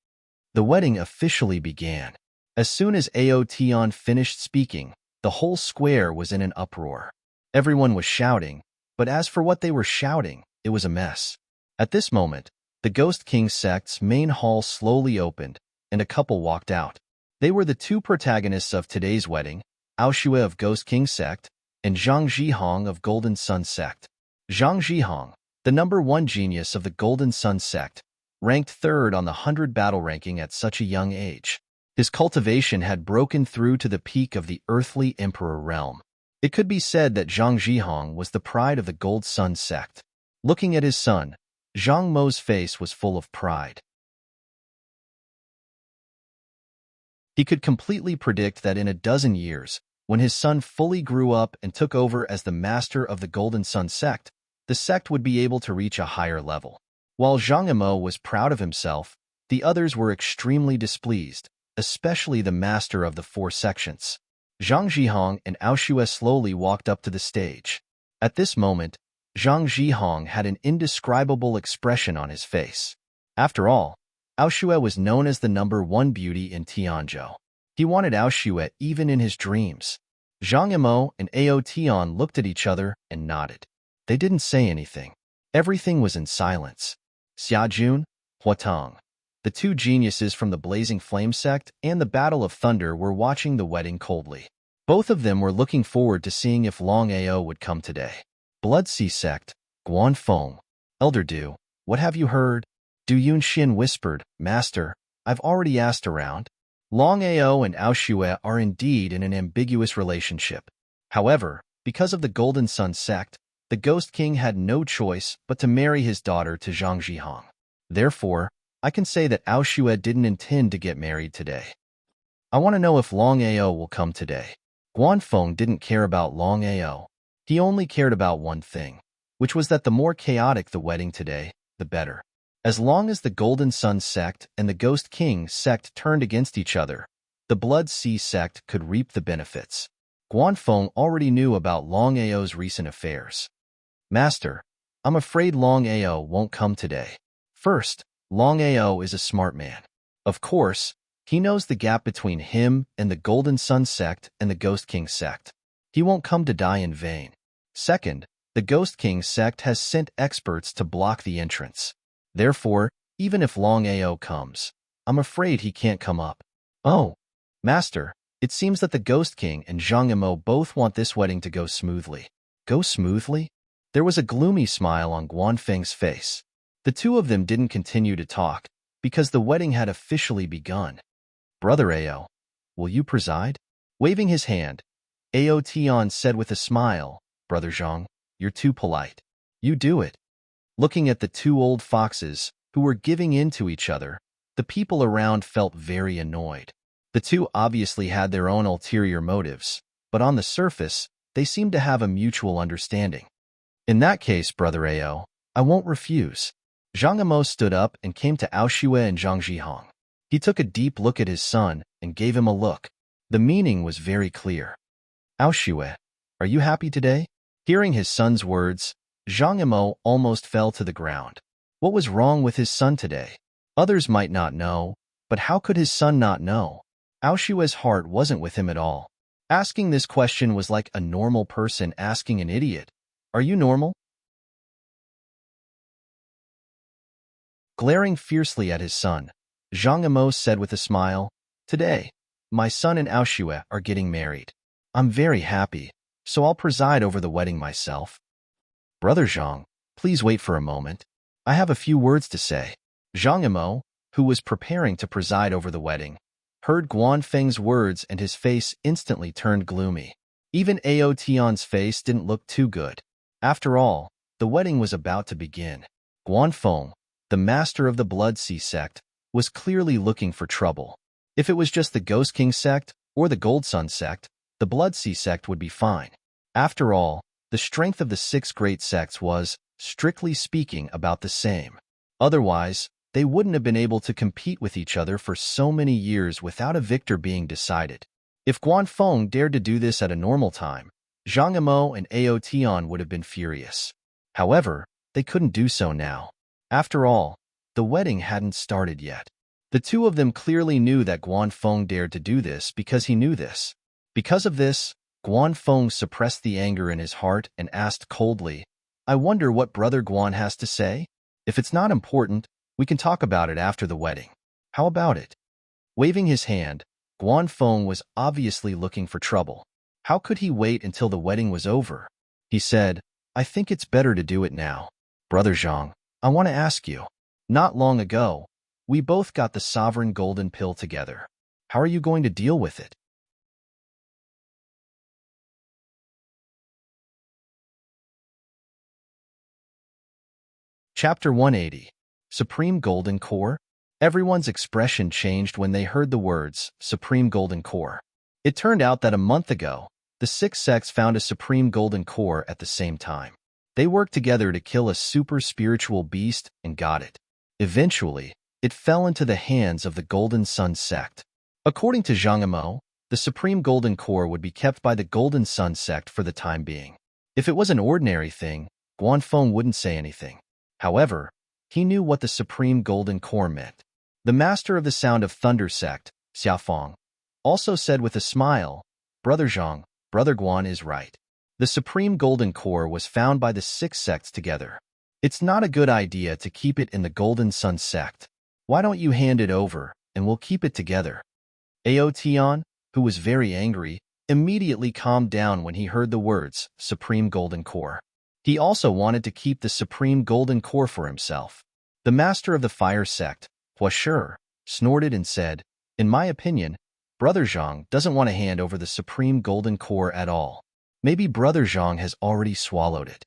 The wedding officially began. As soon as Aotian finished speaking, the whole square was in an uproar. Everyone was shouting, but as for what they were shouting, it was a mess. At this moment, the Ghost King sect's main hall slowly opened, and a couple walked out. They were the 2 protagonists of today's wedding, Aoshue of Ghost King sect, and Zhang Zhihong of Golden Sun sect. Zhang Zhihong, the number 1 genius of the Golden Sun sect, ranked 3rd on the 100 battle ranking at such a young age. His cultivation had broken through to the peak of the earthly emperor realm. It could be said that Zhang Zhihong was the pride of the Gold Sun sect. Looking at his son, Zhang Mo's face was full of pride. He could completely predict that in a dozen years, when his son fully grew up and took over as the master of the Golden Sun sect, the sect would be able to reach a higher level. While Zhang Mo was proud of himself, the others were extremely displeased, especially the master of the 4 sections. Zhang Zhihong and Aoshue slowly walked up to the stage. At this moment, Zhang Zhihong had an indescribable expression on his face. After all, Aoshue was known as the #1 beauty in Tianzhou. He wanted Aoshue even in his dreams. Zhang Yimou and Ao Tian looked at each other and nodded. They didn't say anything. Everything was in silence. Xia Jun, Hua Tong, the two geniuses from the Blazing Flame sect and the Battle of Thunder were watching the wedding coldly. Both of them were looking forward to seeing if Longao would come today. Blood Sea sect, Guanfeng. Elder Du, what have you heard? Du Yunxin whispered, Master, I've already asked around. Longao and Aoshue are indeed in an ambiguous relationship. However, because of the Golden Sun sect, the Ghost King had no choice but to marry his daughter to Zhang Zhihong. Therefore, I can say that Aoshue didn't intend to get married today. I want to know if Longao will come today. Guanfeng didn't care about Longao. He only cared about one thing, which was that the more chaotic the wedding today, the better. As long as the Golden Sun sect and the Ghost King sect turned against each other, the Blood Sea sect could reap the benefits. Guanfeng already knew about Longao's recent affairs. Master, I'm afraid Longao won't come today. First, Longao is a smart man. Of course, he knows the gap between him and the Golden Sun sect and the Ghost King sect. He won't come to die in vain. Second, the Ghost King sect has sent experts to block the entrance. Therefore, even if Longao comes, I'm afraid he can't come up. Oh, Master, it seems that the Ghost King and Zhang Yimou both want this wedding to go smoothly. Go smoothly? There was a gloomy smile on Guanfeng's face. The two of them didn't continue to talk, because the wedding had officially begun. Brother Ao, will you preside? Waving his hand, Ao Tian said with a smile, Brother Zhang, you're too polite. You do it. Looking at the two old foxes, who were giving in to each other, the people around felt very annoyed. The two obviously had their own ulterior motives, but on the surface, they seemed to have a mutual understanding. In that case, Brother Ao, I won't refuse. Zhang Yimou stood up and came to Aoshue and Zhang Zhihong. He took a deep look at his son and gave him a look. The meaning was very clear. Aoshue, are you happy today? Hearing his son's words, Zhang Yimou almost fell to the ground. What was wrong with his son today? Others might not know, but how could his son not know? Aoshue's heart wasn't with him at all. Asking this question was like a normal person asking an idiot, Are you normal? Glaring fiercely at his son, Zhang Yimou said with a smile, Today, my son and Aoshue are getting married. I'm very happy, so I'll preside over the wedding myself. Brother Zhang, please wait for a moment. I have a few words to say. Zhang Yimou, who was preparing to preside over the wedding, heard Guanfeng's words and his face instantly turned gloomy. Even Ao Tian's face didn't look too good. After all, the wedding was about to begin. Guanfeng, the master of the Blood Sea sect, was clearly looking for trouble. If it was just the Ghost King sect or the Gold Sun sect, the Blood Sea sect would be fine. After all, the strength of the 6 great sects was, strictly speaking, about the same. Otherwise, they wouldn't have been able to compete with each other for so many years without a victor being decided. If Guanfeng dared to do this at a normal time, Zhang Yimou and Ao Tian would have been furious. However, they couldn't do so now. After all, the wedding hadn't started yet. The two of them clearly knew that Guanfeng dared to do this because he knew this. Because of this, Guanfeng suppressed the anger in his heart and asked coldly, I wonder what Brother Guan has to say? If it's not important, we can talk about it after the wedding. How about it? Waving his hand, Guanfeng was obviously looking for trouble. How could he wait until the wedding was over? He said, I think it's better to do it now. Brother Zhang, I want to ask you. Not long ago, we both got the sovereign golden pill together. How are you going to deal with it? Chapter 180. Supreme Golden Core? Everyone's expression changed when they heard the words, Supreme Golden Core. It turned out that a month ago, the 6 sects found a Supreme Golden Core at the same time. They worked together to kill a super spiritual beast and got it. Eventually, it fell into the hands of the Golden Sun sect. According to Zhang Yimou, the Supreme Golden Core would be kept by the Golden Sun sect for the time being. If it was an ordinary thing, Guanfeng wouldn't say anything. However, He knew what the Supreme Golden Core meant. The master of the Sound of Thunder sect, Xiaofeng, also said with a smile, Brother Zhang, Brother Guan is right. The Supreme Golden Core was found by the 6 sects together. It's not a good idea to keep it in the Golden Sun sect. Why don't you hand it over, and we'll keep it together? Aotian, who was very angry, immediately calmed down when he heard the words, Supreme Golden Core. He also wanted to keep the Supreme Golden Core for himself. The master of the Fire sect, Huashur, snorted and said, in my opinion, Brother Zhang doesn't want to hand over the Supreme Golden Core at all. Maybe Brother Zhang has already swallowed it.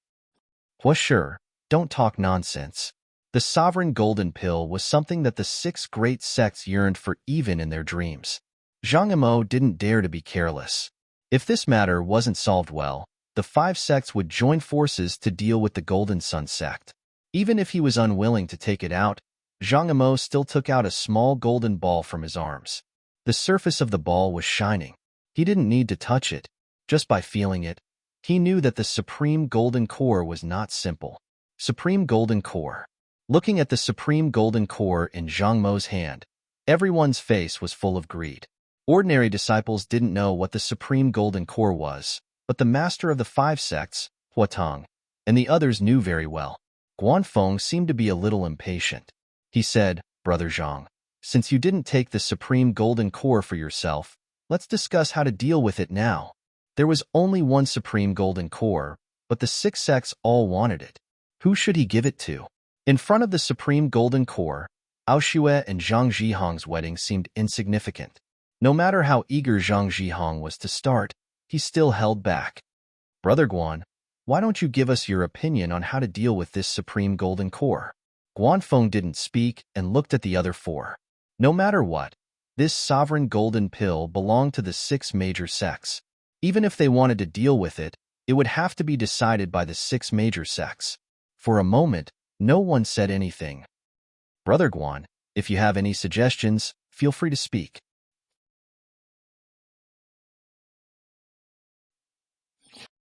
Huashur, don't talk nonsense. The Sovereign Golden Pill was something that the 6 great sects yearned for even in their dreams. Zhang Emo didn't dare to be careless. If this matter wasn't solved well, the 5 sects would join forces to deal with the Golden Sun sect. Even if he was unwilling to take it out, Zhang Emo still took out a small golden ball from his arms. The surface of the ball was shining. He didn't need to touch it. Just by feeling it, he knew that the Supreme Golden Core was not simple. Supreme Golden Core. Looking at the Supreme Golden Core in Zhang Mo's hand, everyone's face was full of greed. Ordinary disciples didn't know what the Supreme Golden Core was, but the master of the 5 sects, Huatong, and the others knew very well. Guanfeng seemed to be a little impatient. He said, Brother Zhang, since you didn't take the Supreme Golden Core for yourself, let's discuss how to deal with it now. There was only one Supreme Golden Core, but the 6 sects all wanted it. Who should he give it to? In front of the Supreme Golden Core, Aoshue and Zhang Zhihong's wedding seemed insignificant. No matter how eager Zhang Zhihong was to start, he still held back. Brother Guan, why don't you give us your opinion on how to deal with this Supreme Golden Core? Guanfeng didn't speak and looked at the other 4. No matter what, this Sovereign Golden Pill belonged to the 6 major sects. Even if they wanted to deal with it, it would have to be decided by the 6 major sects. For a moment, no one said anything. Brother Guan, if you have any suggestions, feel free to speak.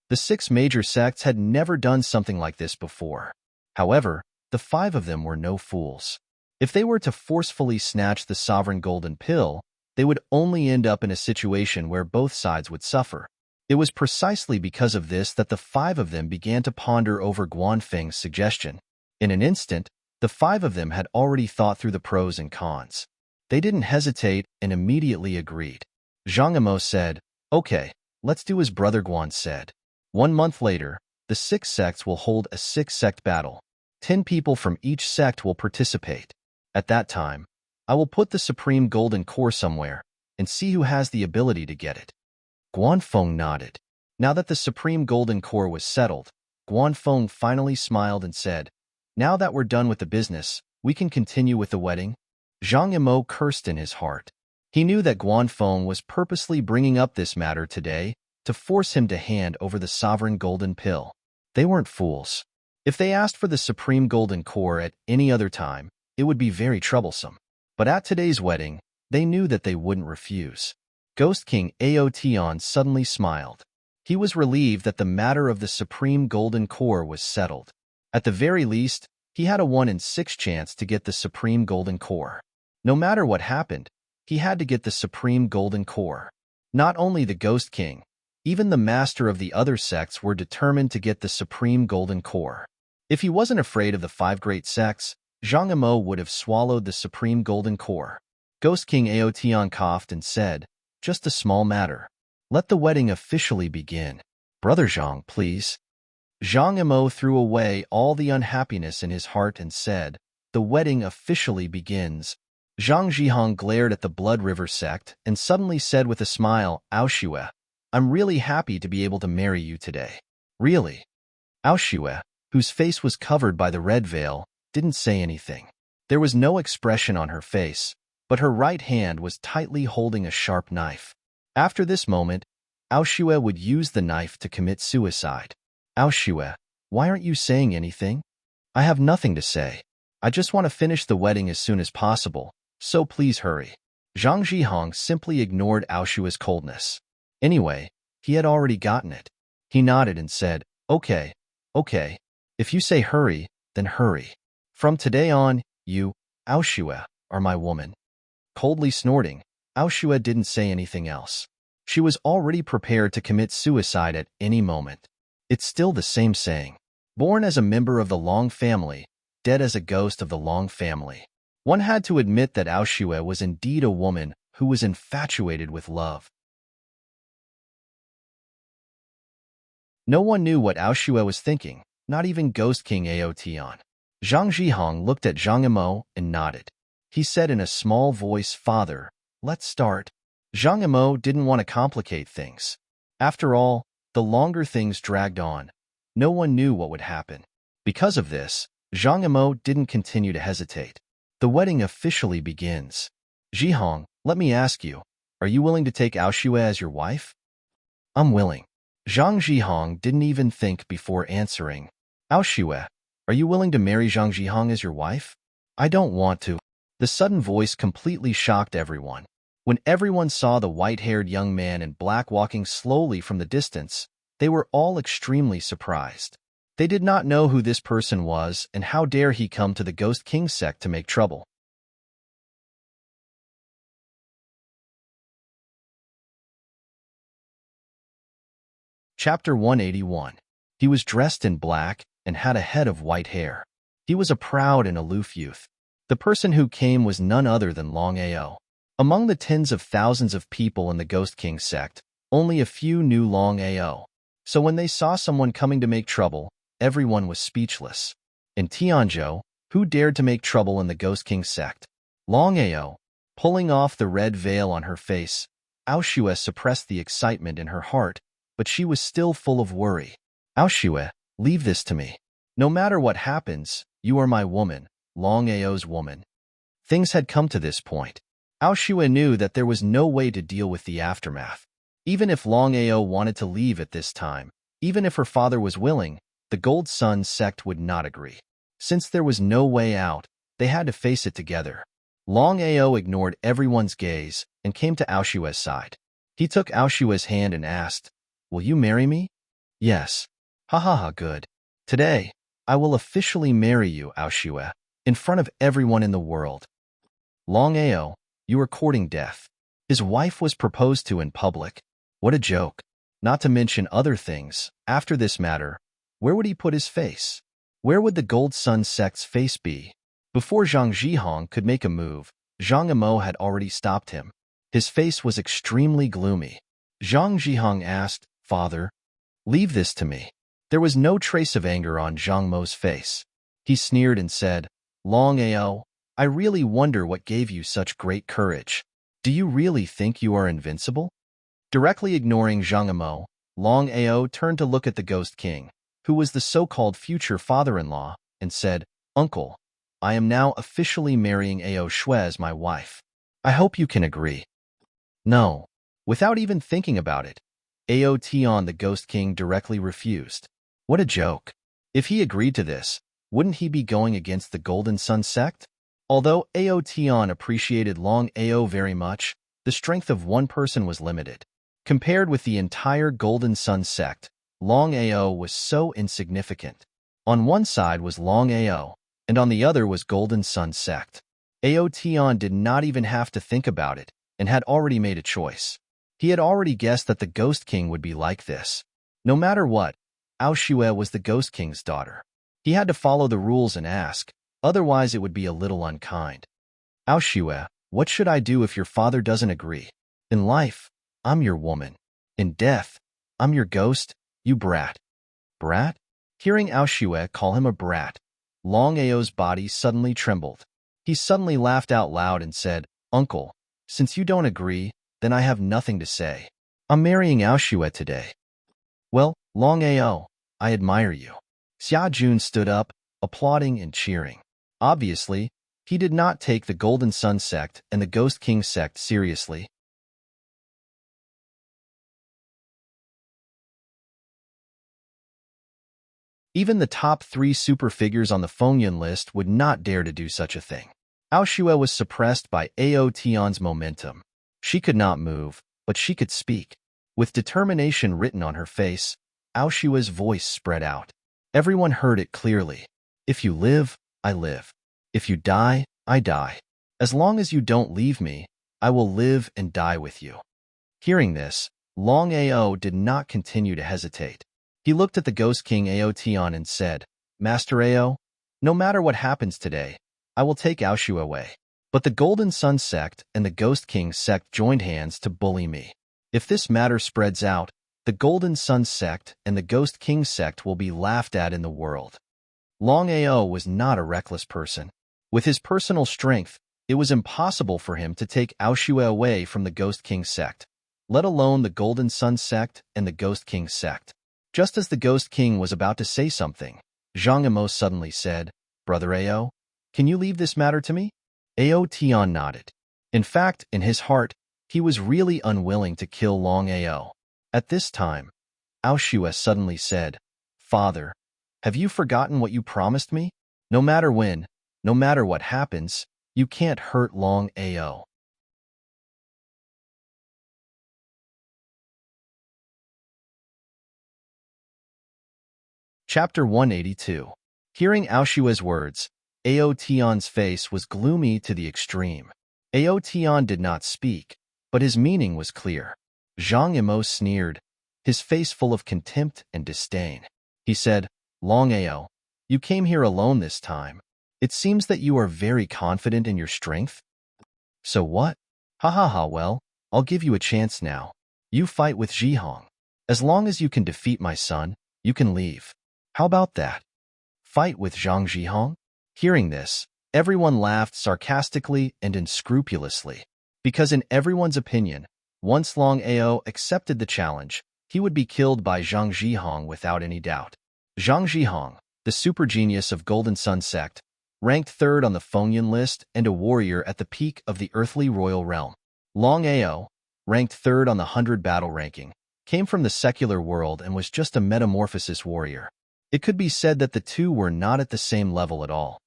The 6 major sects had never done something like this before. However, the 5 of them were no fools. If they were to forcefully snatch the Sovereign Golden Pill, they would only end up in a situation where both sides would suffer. It was precisely because of this that the 5 of them began to ponder over Guanfeng's suggestion. In an instant, the 5 of them had already thought through the pros and cons. They didn't hesitate and immediately agreed. Zhang Emo said, okay, let's do as Brother Guan said. 1 month later, the 6 sects will hold a 6-sect battle. 10 people from each sect will participate. At that time, I will put the Supreme Golden Core somewhere and see who has the ability to get it. Guanfeng nodded. Now that the Supreme Golden Core was settled, Guanfeng finally smiled and said, now that we're done with the business, we can continue with the wedding. Zhang Emo cursed in his heart. He knew that Guanfeng was purposely bringing up this matter today to force him to hand over the Sovereign Golden Pill. They weren't fools. If they asked for the Supreme Golden Core at any other time, it would be very troublesome. But at today's wedding, they knew that they wouldn't refuse. Ghost King Aotian suddenly smiled. He was relieved that the matter of the Supreme Golden Core was settled. At the very least, he had a 1 in 6 chance to get the Supreme Golden Core. No matter what happened, he had to get the Supreme Golden Core. Not only the Ghost King, even the master of the other sects were determined to get the Supreme Golden Core. If he wasn't afraid of the 5 great sects, Zhang Emo would have swallowed the Supreme Golden Core. Ghost King Aotian coughed and said, just a small matter. Let the wedding officially begin. Brother Zhang, please. Zhang Emo threw away all the unhappiness in his heart and said, the wedding officially begins. Zhang Zhihong glared at the Blood River sect and suddenly said with a smile, Aoshue, I'm really happy to be able to marry you today. Really? Aoshue, whose face was covered by the red veil, didn't say anything. There was no expression on her face, but her right hand was tightly holding a sharp knife. After this moment, Aoshue would use the knife to commit suicide. Aoshue, why aren't you saying anything? I have nothing to say. I just want to finish the wedding as soon as possible, so please hurry. Zhang Zhihong simply ignored Aoshue's coldness. Anyway, he had already gotten it. He nodded and said, okay. If you say hurry, then hurry. From today on, you, Aoshue, are my woman. Coldly snorting, Aoshue didn't say anything else. She was already prepared to commit suicide at any moment. It's still the same saying. Born as a member of the Long family, dead as a ghost of the Long family. One had to admit that Aoshue was indeed a woman who was infatuated with love. No one knew what Aoshue was thinking, not even Ghost King Aotian. Zhang Zhihong looked at Zhang Imo and nodded. He said in a small voice, "Father, let's start." Zhang Imo didn't want to complicate things. After all, the longer things dragged on, no one knew what would happen. Because of this, Zhang Imo didn't continue to hesitate. The wedding officially begins. Zhihong, let me ask you, are you willing to take Aoshue as your wife? I'm willing. Zhang Zhihong didn't even think before answering. Aoshue, are you willing to marry Zhang Zhihong as your wife? I don't want to. The sudden voice completely shocked everyone. When everyone saw the white-haired young man in black walking slowly from the distance, they were all extremely surprised. They did not know who this person was and how dare he come to the Ghost King sect to make trouble. Chapter 181. He was dressed in black and had a head of white hair. He was a proud and aloof youth. The person who came was none other than Longao. Among the tens of thousands of people in the Ghost King sect, only a few knew Longao. So when they saw someone coming to make trouble, everyone was speechless. In Tianzhou, who dared to make trouble in the Ghost King sect? Longao. Pulling off the red veil on her face, Aoshue suppressed the excitement in her heart, but she was still full of worry. Aoshue, leave this to me. No matter what happens, you are my woman, Longao's woman. Things had come to this point. Aoshue knew that there was no way to deal with the aftermath. Even if Longao wanted to leave at this time, even if her father was willing, the Gold Sun sect would not agree. Since there was no way out, they had to face it together. Longao ignored everyone's gaze and came to Aoshue's side. He took Aoshue's hand and asked, "Will you marry me?" "Yes." "Ha ha ha, good. Today, I will officially marry you, Aoshue, in front of everyone in the world." Longao, you are courting death. His wife was proposed to in public. What a joke. Not to mention other things, after this matter, where would he put his face? Where would the Gold Sun sect's face be? Before Zhang Zhihong could make a move, Zhang Imo had already stopped him. His face was extremely gloomy. Zhang Zhihong asked, "Father, leave this to me." There was no trace of anger on Zhang Mo's face. He sneered and said, "Longao, I really wonder what gave you such great courage. Do you really think you are invincible?" Directly ignoring Zhang Imo, Longao turned to look at the Ghost King, who was the so-called future father-in-law, and said, "Uncle, I am now officially marrying Aoshue as my wife. I hope you can agree." No. Without even thinking about it, Aotian the Ghost King directly refused. What a joke. If he agreed to this, wouldn't he be going against the Golden Sun sect? Although Aotian appreciated Longao very much, the strength of one person was limited. Compared with the entire Golden Sun sect, Longao was so insignificant. On one side was Longao, and on the other was Golden Sun sect. Aotian did not even have to think about it, and had already made a choice. He had already guessed that the Ghost King would be like this. No matter what, Aoshue was the Ghost King's daughter. He had to follow the rules and ask, otherwise it would be a little unkind. "Aoshue, what should I do if your father doesn't agree? In life, I'm your woman. In death, I'm your ghost, you brat." Brat? Hearing Aoshue call him a brat, Longao's body suddenly trembled. He suddenly laughed out loud and said, "Uncle, since you don't agree, then I have nothing to say. I'm marrying Aoshue today." "Well, Longao, I admire you." Xia Jun stood up, applauding and cheering. Obviously, he did not take the Golden Sun sect and the Ghost King sect seriously. Even the top 3 super figures on the Fengyun list would not dare to do such a thing. Aoshue was suppressed by Aotian's momentum. She could not move, but she could speak. With determination written on her face, Aoshue's voice spread out. Everyone heard it clearly. "If you live, I live. If you die, I die. As long as you don't leave me, I will live and die with you." Hearing this, Longao did not continue to hesitate. He looked at the Ghost King Aotion and said, "Master Ao, no matter what happens today, I will take Aoshu away." But the Golden Sun sect and the Ghost King sect joined hands to bully me. If this matter spreads out, the Golden Sun sect and the Ghost King sect will be laughed at in the world. Longao was not a reckless person. With his personal strength, it was impossible for him to take Aoshu away from the Ghost King sect, let alone the Golden Sun sect and the Ghost King sect. Just as the Ghost King was about to say something, Zhang Imo suddenly said, "Brother Ao, can you leave this matter to me?" Ao Tian nodded. In fact, in his heart, he was really unwilling to kill Longao. At this time, Aoshu suddenly said, "Father, have you forgotten what you promised me? No matter when, no matter what happens, you can't hurt Longao." Chapter 182. Hearing Aoshua's words, Ao Tian's face was gloomy to the extreme. Ao Tian did not speak, but his meaning was clear. Zhang Imo sneered, his face full of contempt and disdain. He said, "Longao, you came here alone this time. It seems that you are very confident in your strength. So what? Ha ha ha, well, I'll give you a chance now. You fight with Zhihong. As long as you can defeat my son, you can leave. How about that? Fight with Zhang Zhihong?" Hearing this, everyone laughed sarcastically and unscrupulously, because in everyone's opinion, once Longao accepted the challenge, he would be killed by Zhang Zhihong without any doubt. Zhang Zhihong, the super genius of Golden Sun sect, ranked third on the Fengyan list and a warrior at the peak of the earthly royal realm. Longao, ranked third on the 100 battle ranking, came from the secular world and was just a metamorphosis warrior. It could be said that the two were not at the same level at all.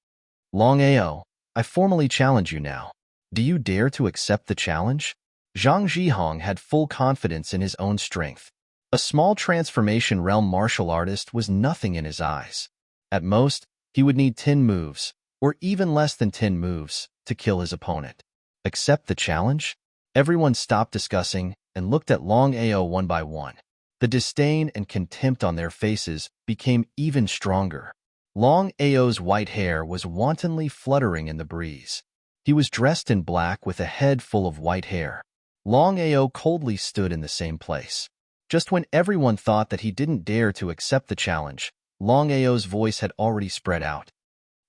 "Longao, I formally challenge you now. Do you dare to accept the challenge?" Zhang Zhihong had full confidence in his own strength. A small transformation realm martial artist was nothing in his eyes. At most, he would need 10 moves, or even less than 10 moves, to kill his opponent. Accept the challenge? Everyone stopped discussing and looked at Longao one by one. The disdain and contempt on their faces became even stronger. Longao's white hair was wantonly fluttering in the breeze. He was dressed in black with a head full of white hair. Longao coldly stood in the same place. Just when everyone thought that he didn't dare to accept the challenge, Longao's voice had already spread out.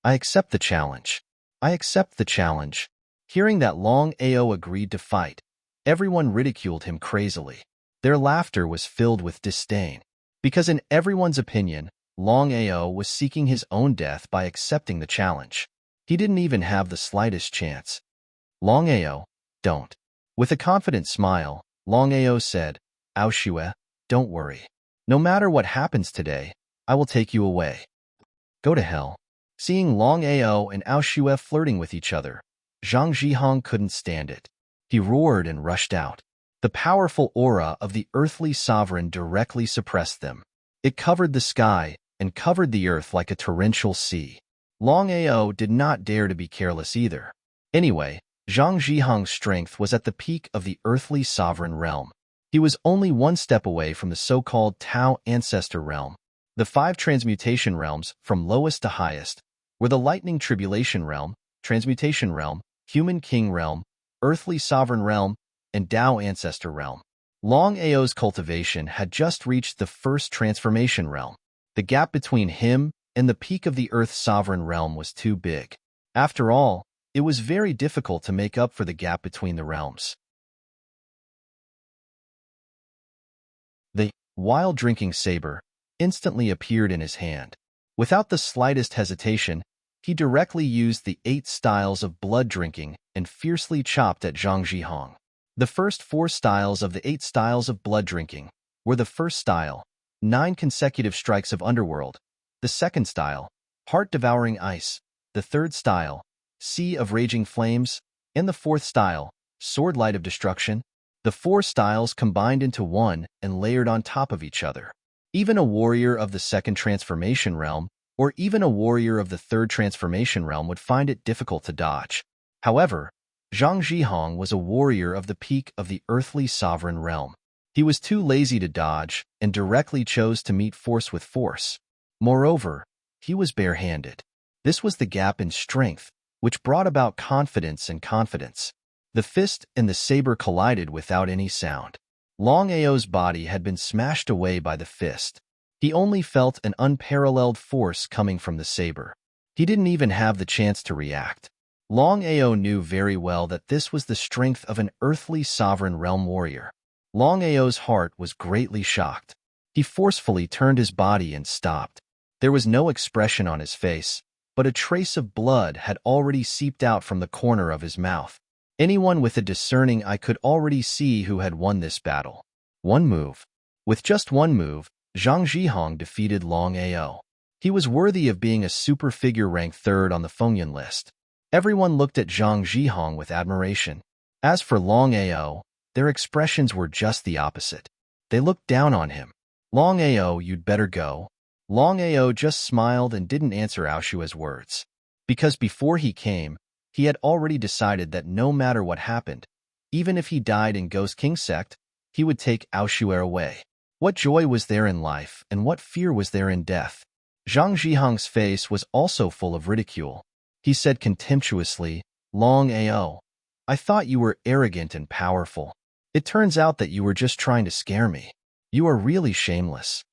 "I accept the challenge. I accept the challenge." Hearing that Longao agreed to fight, everyone ridiculed him crazily. Their laughter was filled with disdain, because in everyone's opinion, Longao was seeking his own death by accepting the challenge. He didn't even have the slightest chance. "Longao, don't." With a confident smile, Longao said, "Aoshu, don't worry. No matter what happens today, I will take you away. Go to hell." Seeing Longao and Aoshu flirting with each other, Zhang Zhihong couldn't stand it. He roared and rushed out. The powerful aura of the earthly sovereign directly suppressed them. It covered the sky and covered the earth like a torrential sea. Longao did not dare to be careless either. Anyway, Zhang Zhihong's strength was at the peak of the earthly sovereign realm. He was only one step away from the so-called Tao ancestor realm. The 5 transmutation realms, from lowest to highest, were the lightning tribulation realm, transmutation realm, human king realm, earthly sovereign realm, and Tao ancestor realm. Longao's cultivation had just reached the first transformation realm. The gap between him and the peak of the earth's sovereign realm was too big. After all, it was very difficult to make up for the gap between the realms. The wild drinking saber instantly appeared in his hand. Without the slightest hesitation, he directly used the 8 styles of blood drinking and fiercely chopped at Zhang Zhihong. The first 4 styles of the 8 styles of blood drinking were the first style, 9 consecutive strikes of underworld, the second style, heart-devouring ice, the third style, sea of raging flames, and the fourth style, sword light of destruction. The 4 styles combined into one and layered on top of each other. Even a warrior of the second transformation realm or even a warrior of the third transformation realm would find it difficult to dodge. However, Zhang Zhihong was a warrior of the peak of the earthly sovereign realm. He was too lazy to dodge and directly chose to meet force with force. Moreover, he was barehanded. This was the gap in strength, which brought about confidence and confidence. The fist and the saber collided without any sound. Longao's body had been smashed away by the fist. He only felt an unparalleled force coming from the saber. He didn't even have the chance to react. Longao knew very well that this was the strength of an earthly sovereign realm warrior. Longao's heart was greatly shocked. He forcefully turned his body and stopped. There was no expression on his face, but a trace of blood had already seeped out from the corner of his mouth. Anyone with a discerning eye could already see who had won this battle. One move. With just one move, Zhang Zhihong defeated Longao. He was worthy of being a super figure ranked third on the Fengyan list. Everyone looked at Zhang Zhihong with admiration. As for Longao, their expressions were just the opposite. They looked down on him. Longao, you'd better go. Longao just smiled and didn't answer Aoshua's words. Because before he came, he had already decided that no matter what happened, even if he died in Ghost King sect, he would take Aoshua away. What joy was there in life, and what fear was there in death? Zhang Zhihong's face was also full of ridicule. He said contemptuously, Longao, I thought you were arrogant and powerful. It turns out that you were just trying to scare me. You are really shameless.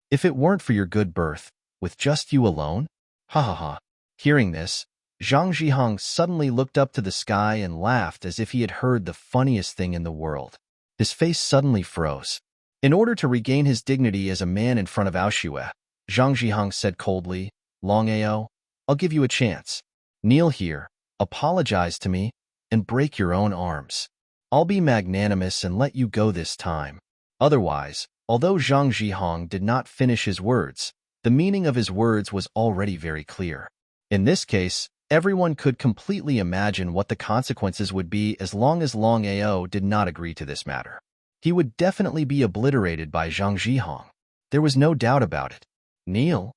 If it weren't for your good birth, with just you alone? Ha ha ha. Hearing this, Zhang Zhihong suddenly looked up to the sky and laughed as if he had heard the funniest thing in the world. His face suddenly froze. In order to regain his dignity as a man in front of Aoshua, Zhang Zhihong said coldly, Longao, I'll give you a chance. Kneel here, apologize to me, and break your own arms. I'll be magnanimous and let you go this time. Otherwise, although Zhang Zhihong did not finish his words, the meaning of his words was already very clear. In this case, everyone could completely imagine what the consequences would be as long as Longao did not agree to this matter. He would definitely be obliterated by Zhang Zhihong. There was no doubt about it. Kneel.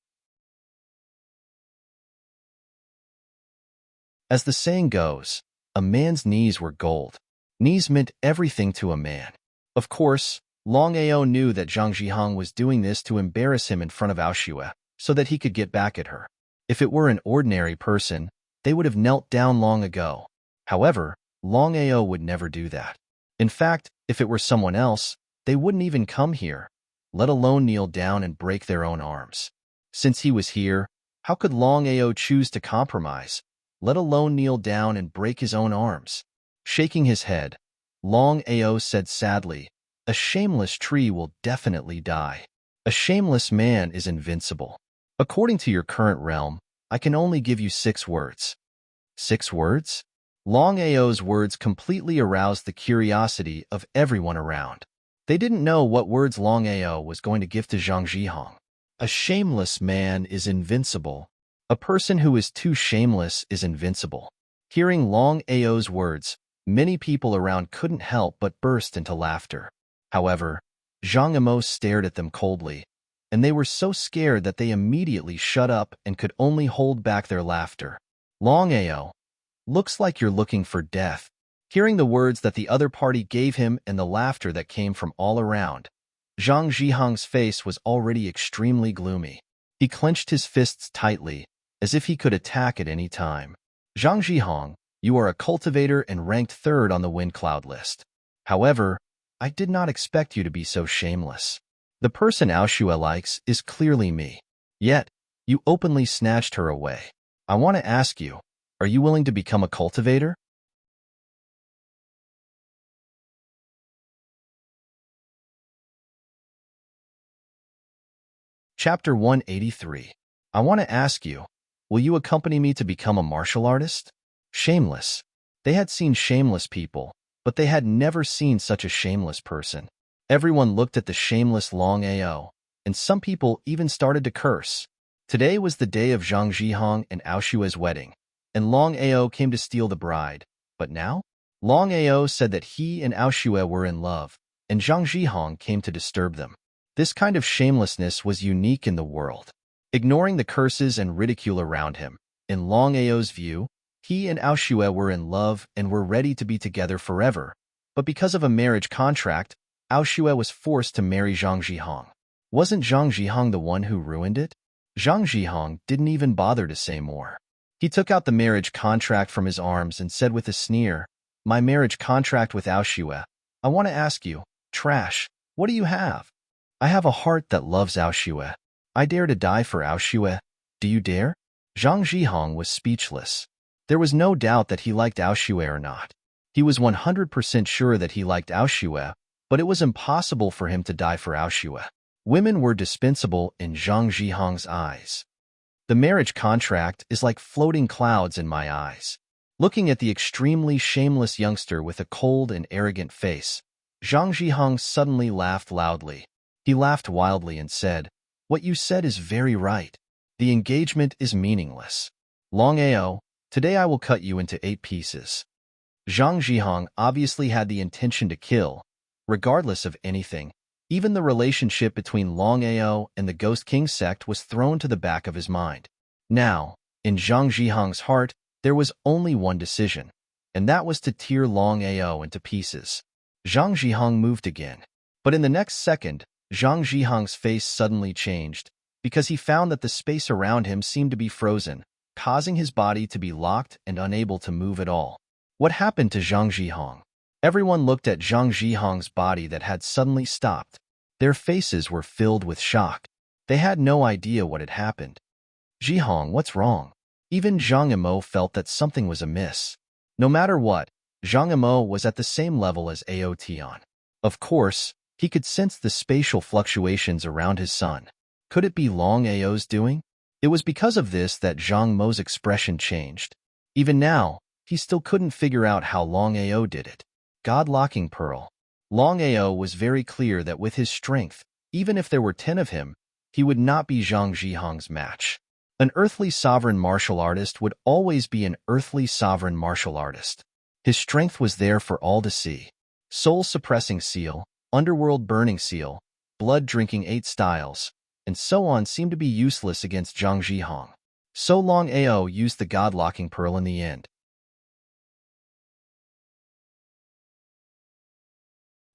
As the saying goes, a man's knees were gold. Knees meant everything to a man. Of course, Longao knew that Zhang Zhihong was doing this to embarrass him in front of Aoshua, so that he could get back at her. If it were an ordinary person, they would have knelt down long ago. However, Longao would never do that. In fact, if it were someone else, they wouldn't even come here, let alone kneel down and break their own arms. Since he was here, how could Longao choose to compromise, let alone kneel down and break his own arms? Shaking his head, Longao said sadly, a shameless tree will definitely die. A shameless man is invincible. According to your current realm, I can only give you 6 words. 6 words? Longao's words completely aroused the curiosity of everyone around. They didn't know what words Longao was going to give to Zhang Zhihong. A shameless man is invincible. A person who is too shameless is invincible. Hearing Longao's words, many people around couldn't help but burst into laughter. However, Zhang Amo stared at them coldly, and they were so scared that they immediately shut up and could only hold back their laughter. Longao, looks like you're looking for death. Hearing the words that the other party gave him and the laughter that came from all around, Zhang Zhihong's face was already extremely gloomy. He clenched his fists tightly, as if he could attack at any time. Zhang Zhihong, you are a cultivator and ranked 3rd on the wind cloud list. However, I did not expect you to be so shameless. The person Aoshua likes is clearly me. Yet, you openly snatched her away. I want to ask you, are you willing to become a cultivator? Chapter 183. I want to ask you, will you accompany me to become a martial artist? Shameless. They had seen shameless people, but they had never seen such a shameless person. Everyone looked at the shameless Longao, and some people even started to curse. Today was the day of Zhang Zhihong and Aoshua's wedding, and Longao came to steal the bride. But now? Longao said that he and Aoshua were in love, and Zhang Zhihong came to disturb them. This kind of shamelessness was unique in the world. ignoring the curses and ridicule around him. In Longao's view, he and Aoshue were in love and were ready to be together forever, but because of a marriage contract, Aoshue was forced to marry Zhang Zhihong. Wasn't Zhang Zhihong the one who ruined it? Zhang Zhihong didn't even bother to say more. He took out the marriage contract from his arms and said with a sneer, "My marriage contract with Aoshue. I want to ask you, trash, what do you have?" "I have a heart that loves Aoshue. I dare to die for Aoshue. Do you dare?" Zhang Zhihong was speechless. There was no doubt that he liked Aoshue or not. He was 100% sure that he liked Aoshue, but it was impossible for him to die for Aoshue. Women were dispensable in Zhang Zhihong's eyes. The marriage contract is like floating clouds in my eyes. Looking at the extremely shameless youngster with a cold and arrogant face, Zhang Zhihong suddenly laughed loudly. He laughed wildly and said, "What you said is very right. The engagement is meaningless. Longao, today I will cut you into 8 pieces." Zhang Zhihong obviously had the intention to kill, regardless of anything. Even the relationship between Longao and the Ghost King sect was thrown to the back of his mind. Now, in Zhang Zhihong's heart, there was only one decision, and that was to tear Longao into pieces. Zhang Zhihong moved again, but in the next second, Zhang Zhihong's face suddenly changed, because he found that the space around him seemed to be frozen, causing his body to be locked and unable to move at all. What happened to Zhang Zhihong? Everyone looked at Zhang Zhihong's body that had suddenly stopped. Their faces were filled with shock. They had no idea what had happened. "Zhihong, what's wrong?" Even Zhang Yimou felt that something was amiss. No matter what, Zhang Yimou was at the same level as Ao Tian. Of course, he could sense the spatial fluctuations around his son. Could it be Long Ao's doing? It was because of this that Zhang Mo's expression changed. Even now, he still couldn't figure out how Long Ao did it. God-locking pearl. Long Ao was very clear that with his strength, even if there were 10 of him, he would not be Zhang Zhihong's match. An earthly sovereign martial artist would always be an earthly sovereign martial artist. His strength was there for all to see. Soul-suppressing seal, underworld burning seal, blood-drinking 8 styles, and so on seemed to be useless against Zhang Zhihong. So Long Ao used the God-locking pearl in the end.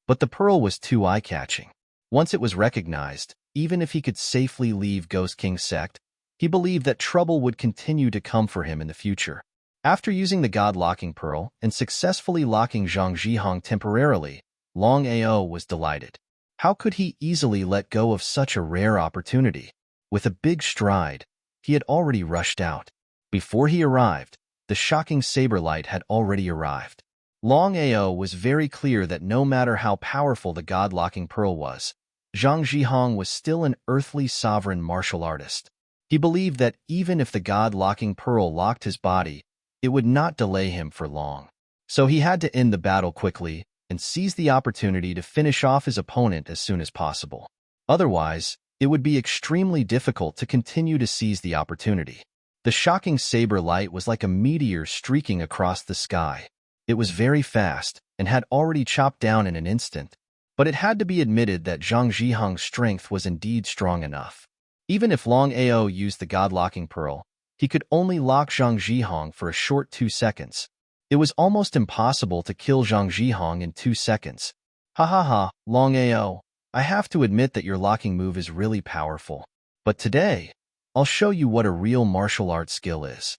But the pearl was too eye-catching. Once it was recognized, even if he could safely leave Ghost King sect, he believed that trouble would continue to come for him in the future. After using the God-locking pearl and successfully locking Zhang Zhihong temporarily, Long Ao was delighted. How could he easily let go of such a rare opportunity? With a big stride, he had already rushed out. Before he arrived, the shocking saber light had already arrived. Long Ao was very clear that no matter how powerful the God-locking pearl was, Zhang Zhihong was still an earthly sovereign martial artist. He believed that even if the God-locking pearl locked his body, it would not delay him for long. So he had to end the battle quickly and seize the opportunity to finish off his opponent as soon as possible. Otherwise, it would be extremely difficult to continue to seize the opportunity. The shocking saber light was like a meteor streaking across the sky. It was very fast and had already chopped down in an instant, but it had to be admitted that Zhang Zhihong's strength was indeed strong enough. Even if Long Ao used the God-locking pearl, he could only lock Zhang Zhihong for a short 2 seconds. It was almost impossible to kill Zhang Zhihong in 2 seconds. Ha ha ha, Long Ao, I have to admit that your locking move is really powerful. But today, I'll show you what a real martial arts skill is.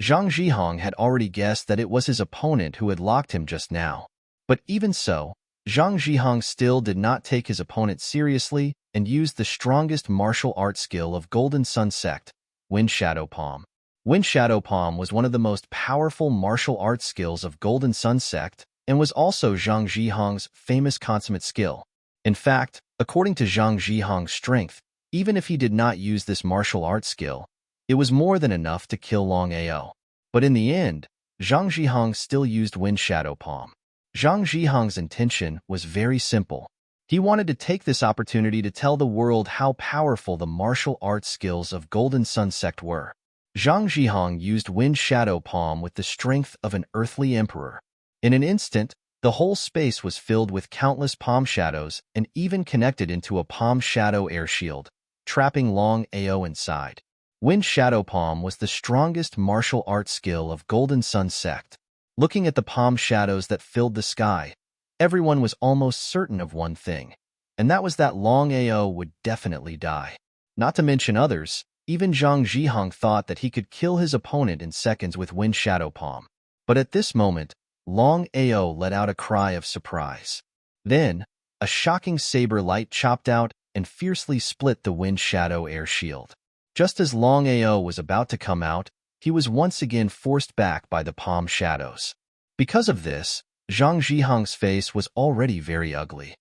Zhang Zhihong had already guessed that it was his opponent who had locked him just now. But even so, Zhang Zhihong still did not take his opponent seriously and used the strongest martial art skill of Golden Sun Sect, Wind Shadow Palm. Wind Shadow Palm was one of the most powerful martial arts skills of Golden Sun Sect and was also Zhang Zhihong's famous consummate skill. In fact, according to Zhang Zhihong's strength, even if he did not use this martial arts skill, it was more than enough to kill Long Ao. But in the end, Zhang Zhihong still used Wind Shadow Palm. Zhang Zhihong's intention was very simple. He wanted to take this opportunity to tell the world how powerful the martial arts skills of Golden Sun Sect were. Zhang Zhihong used Wind Shadow Palm with the strength of an earthly emperor. In an instant, the whole space was filled with countless palm shadows and even connected into a palm shadow air shield, trapping Long Ao inside. Wind Shadow Palm was the strongest martial art skill of Golden Sun sect. Looking at the palm shadows that filled the sky, everyone was almost certain of one thing, and that was that Long Ao would definitely die. Not to mention others, even Zhang Zhihong thought that he could kill his opponent in seconds with Wind Shadow Palm. But at this moment, Long Ao let out a cry of surprise. Then, a shocking saber light chopped out and fiercely split the Wind Shadow air shield. Just as Long Ao was about to come out, he was once again forced back by the palm shadows. Because of this, Zhang Zhihong's face was already very ugly.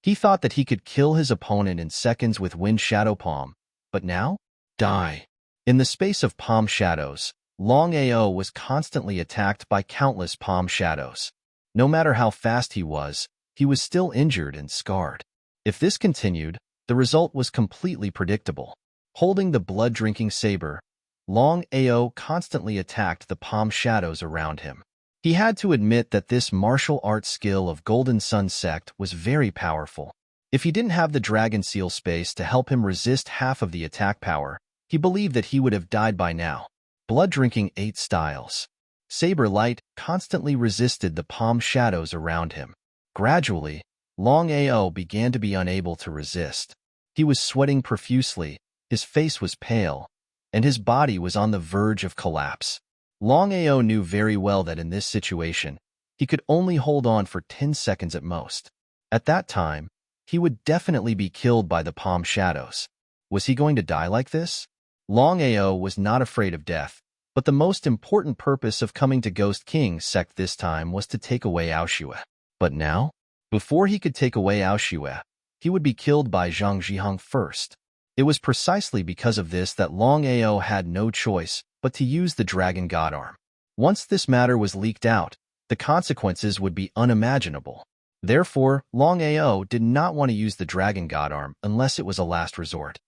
He thought that he could kill his opponent in seconds with Wind Shadow Palm, but now? Die. In the space of palm shadows, Long Ao was constantly attacked by countless palm shadows. No matter how fast he was still injured and scarred. If this continued, the result was completely predictable. Holding the blood-drinking saber, Long Ao constantly attacked the palm shadows around him. He had to admit that this martial arts skill of Golden Sun sect was very powerful. If he didn't have the Dragon Seal space to help him resist half of the attack power, he believed that he would have died by now. Blood-drinking 8 styles. Saber Light constantly resisted the palm shadows around him. Gradually, Long Ao began to be unable to resist. He was sweating profusely, his face was pale, and his body was on the verge of collapse. Long Ao knew very well that in this situation, he could only hold on for 10 seconds at most. At that time, he would definitely be killed by the palm shadows. Was he going to die like this? Long Ao was not afraid of death, but the most important purpose of coming to Ghost King's sect this time was to take away Aoshue. But now? Before he could take away Aoshue, he would be killed by Zhang Zhihong first. It was precisely because of this that Long Ao had no choice but to use the Dragon God Arm. Once this matter was leaked out, the consequences would be unimaginable. Therefore, Long Ao did not want to use the Dragon God Arm unless it was a last resort.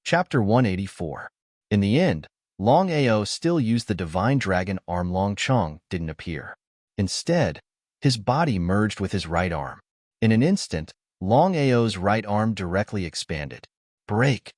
Chapter 184. In the end, Long Ao still used the Divine Dragon Arm. Long Chong didn't appear. Instead, his body merged with his right arm. In an instant, Long Ao's right arm directly expanded. Break!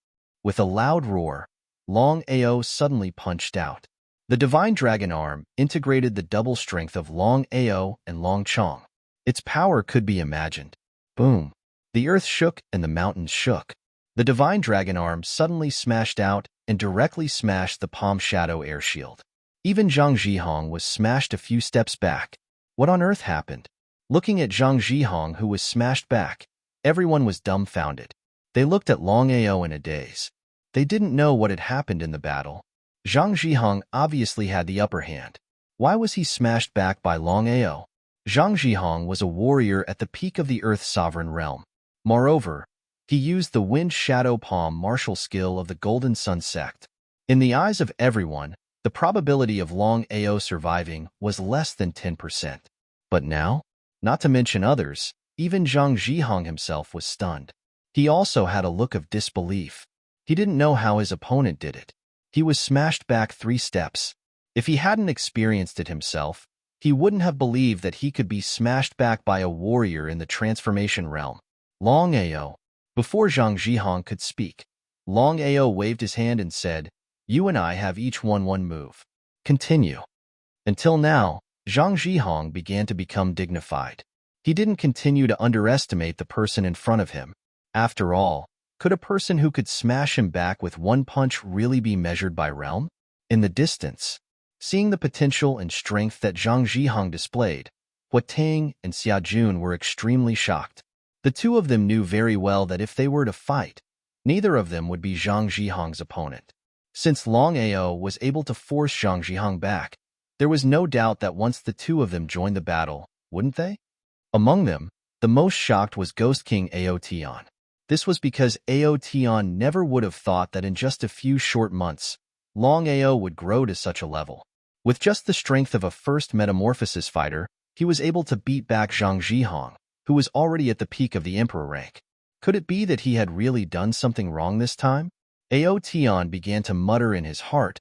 With a loud roar, Long Ao suddenly punched out. The Divine Dragon Arm integrated the double strength of Long Ao and Long Chong. Its power could be imagined. Boom! The earth shook and the mountains shook. The Divine Dragon Arm suddenly smashed out and directly smashed the palm shadow air shield. Even Zhang Zhihong was smashed a few steps back. What on earth happened? Looking at Zhang Zhihong, who was smashed back, everyone was dumbfounded. They looked at Long Ao in a daze. They didn't know what had happened in the battle. Zhang Zhihong obviously had the upper hand. Why was he smashed back by Long Ao? Zhang Zhihong was a warrior at the peak of the Earth's sovereign realm. Moreover, he used the Wind Shadow Palm martial skill of the Golden Sun sect. In the eyes of everyone, the probability of Long Ao surviving was less than 10%. But now, not to mention others, even Zhang Zhihong himself was stunned. He also had a look of disbelief. He didn't know how his opponent did it. He was smashed back 3 steps. If he hadn't experienced it himself, he wouldn't have believed that he could be smashed back by a warrior in the transformation realm. Long Ao. Before Zhang Zhihong could speak, Long Ao waved his hand and said, "You and I have each won 1 move. Continue." Until now, Zhang Zhihong began to become dignified. He didn't continue to underestimate the person in front of him. After all, could a person who could smash him back with 1 punch really be measured by realm? In the distance, seeing the potential and strength that Zhang Zhihong displayed, Hua Tang and Xia Jun were extremely shocked. The two of them knew very well that if they were to fight, neither of them would be Zhang Zhihong's opponent. Since Long Ao was able to force Zhang Zhihong back, there was no doubt that once the two of them joined the battle, wouldn't they? Among them, the most shocked was Ghost King Aotion. This was because Aotion never would have thought that in just a few short months, Long Ao would grow to such a level. With just the strength of a first metamorphosis fighter, he was able to beat back Zhang Zhihong, who was already at the peak of the emperor rank. Could it be that he had really done something wrong this time? Aotion began to mutter in his heart,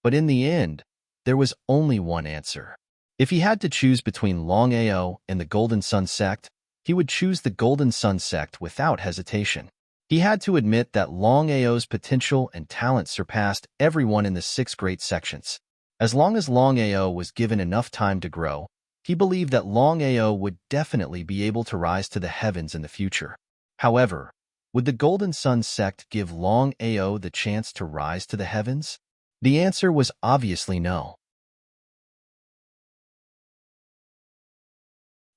But in the end, there was only one answer. If he had to choose between Longao and the Golden Sun sect, he would choose the Golden Sun sect without hesitation. He had to admit that Longao's potential and talent surpassed everyone in the 6 great sections. As long as Longao was given enough time to grow, he believed that Longao would definitely be able to rise to the heavens in the future. However, would the Golden Sun sect give Longao the chance to rise to the heavens? The answer was obviously no.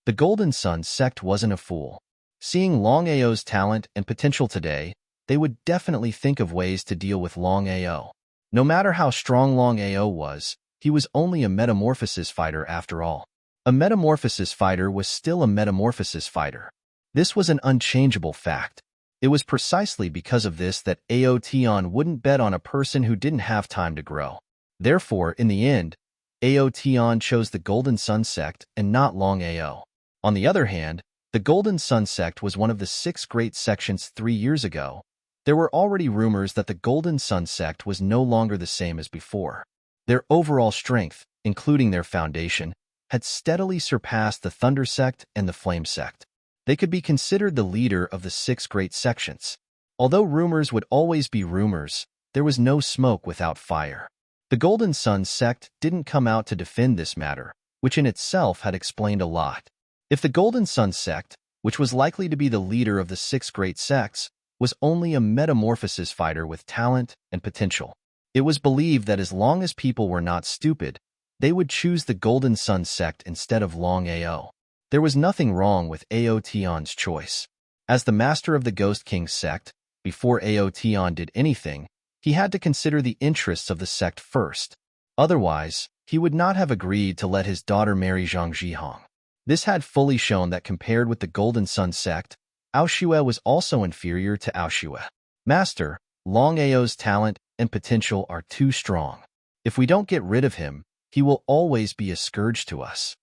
The Golden Sun sect wasn't a fool. Seeing Longao's talent and potential today, they would definitely think of ways to deal with Longao. No matter how strong Longao was, he was only a metamorphosis fighter after all. A metamorphosis fighter was still a metamorphosis fighter. This was an unchangeable fact. It was precisely because of this that Aotion wouldn't bet on a person who didn't have time to grow. Therefore, in the end, Aotion chose the Golden Sun sect and not Longao. On the other hand, the Golden Sun sect was one of the 6 great sections 3 years ago. There were already rumors that the Golden Sun sect was no longer the same as before. Their overall strength, including their foundation, had steadily surpassed the Thunder sect and the Flame sect. They could be considered the leader of the 6 great sections. Although rumors would always be rumors, there was no smoke without fire. The Golden Sun sect didn't come out to defend this matter, which in itself had explained a lot. If the Golden Sun sect, which was likely to be the leader of the 6 great sects, was only a metamorphosis fighter with talent and potential, it was believed that as long as people were not stupid, they would choose the Golden Sun sect instead of Longao. There was nothing wrong with Aotion's choice. As the master of the Ghost King sect, before Aotion did anything, he had to consider the interests of the sect first. Otherwise, he would not have agreed to let his daughter marry Zhang Zhihong. This had fully shown that compared with the Golden Sun sect, Aoshue was also inferior to Aoshue. Master, Longao's talent and potential are too strong. If we don't get rid of him, he will always be a scourge to us.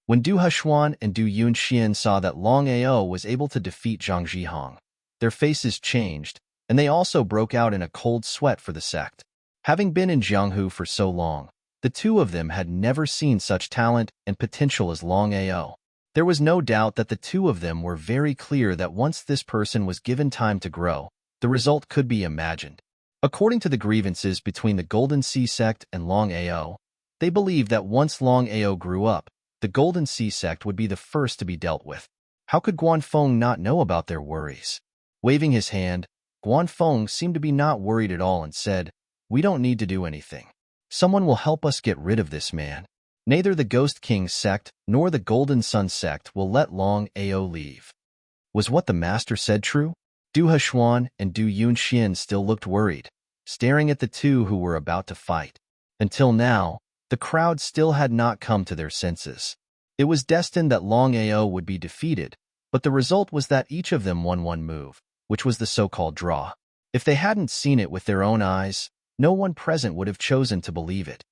When Du Heshuan and Du Yunxian saw that Longao was able to defeat Zhang Zhihong, their faces changed, and they also broke out in a cold sweat for the sect. Having been in Jianghu for so long, the two of them had never seen such talent and potential as Longao. There was no doubt that the two of them were very clear that once this person was given time to grow, the result could be imagined. According to the grievances between the Golden Sea sect and Longao, they believed that once Longao grew up, the Golden Sea sect would be the first to be dealt with. How could Guanfeng not know about their worries? Waving his hand, Guanfeng seemed to be not worried at all and said, "We don't need to do anything. Someone will help us get rid of this man. Neither the Ghost King sect nor the Golden Sun sect will let Longao leave." Was what the master said true? Du Heshuan and Du Yunxian still looked worried, staring at the two who were about to fight. Until now, the crowd still had not come to their senses. It was destined that Longao would be defeated, but the result was that each of them won one move, which was the so-called draw. If they hadn't seen it with their own eyes, no one present would have chosen to believe it.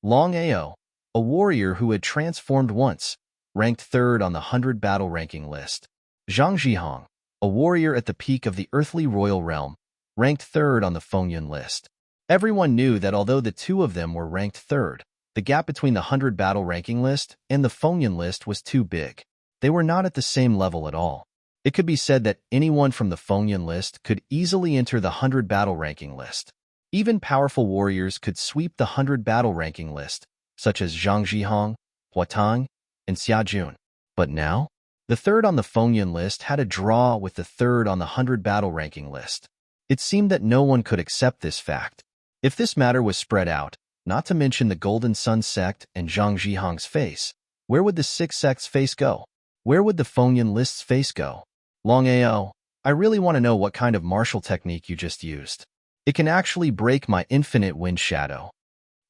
Longao, a warrior who had transformed once, ranked 3rd on the 100 battle ranking list. Zhang Zhihong, a warrior at the peak of the earthly royal realm, ranked 3rd on the Fengyun list. Everyone knew that although the two of them were ranked 3rd, the gap between the 100 battle ranking list and the Fengyun list was too big. They were not at the same level at all. It could be said that anyone from the Fengyun list could easily enter the 100 battle ranking list. Even powerful warriors could sweep the 100 battle ranking list, such as Zhang Zhihong, Hua Tang, and Xia Jun. But now, the 3rd on the Fengyun list had a draw with the 3rd on the 100 battle ranking list. It seemed that no one could accept this fact. If this matter was spread out, not to mention the Golden Sun sect and Zhang Zhihong's face, where would the 6 sects' face go? Where would the Fengyun list's face go? Longao, I really want to know what kind of martial technique you just used. It can actually break my infinite wind shadow.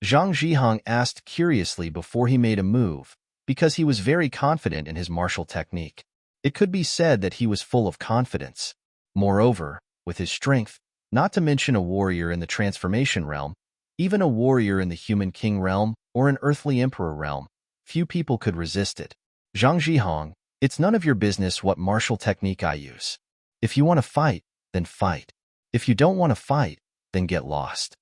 Zhang Zhihong asked curiously before he made a move, because he was very confident in his martial technique. It could be said that he was full of confidence. Moreover, with his strength, not to mention a warrior in the transformation realm, even a warrior in the human king realm or an earthly emperor realm, few people could resist it. Zhang Zhihong, it's none of your business what martial technique I use. If you want to fight, then fight. If you don't want to fight, then get lost.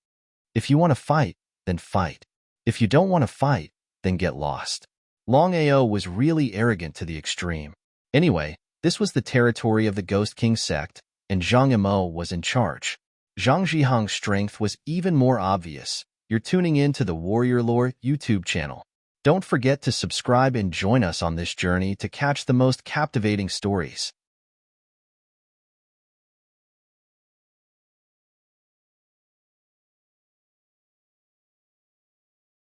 If you want to fight, then fight. If you don't want to fight, then get lost. Longao was really arrogant to the extreme. Anyway, this was the territory of the Ghost King sect, and Zhang Yimou was in charge. Zhang Zhihang's strength was even more obvious. You're tuning in to the Warrior Lore YouTube channel. Don't forget to subscribe and join us on this journey to catch the most captivating stories.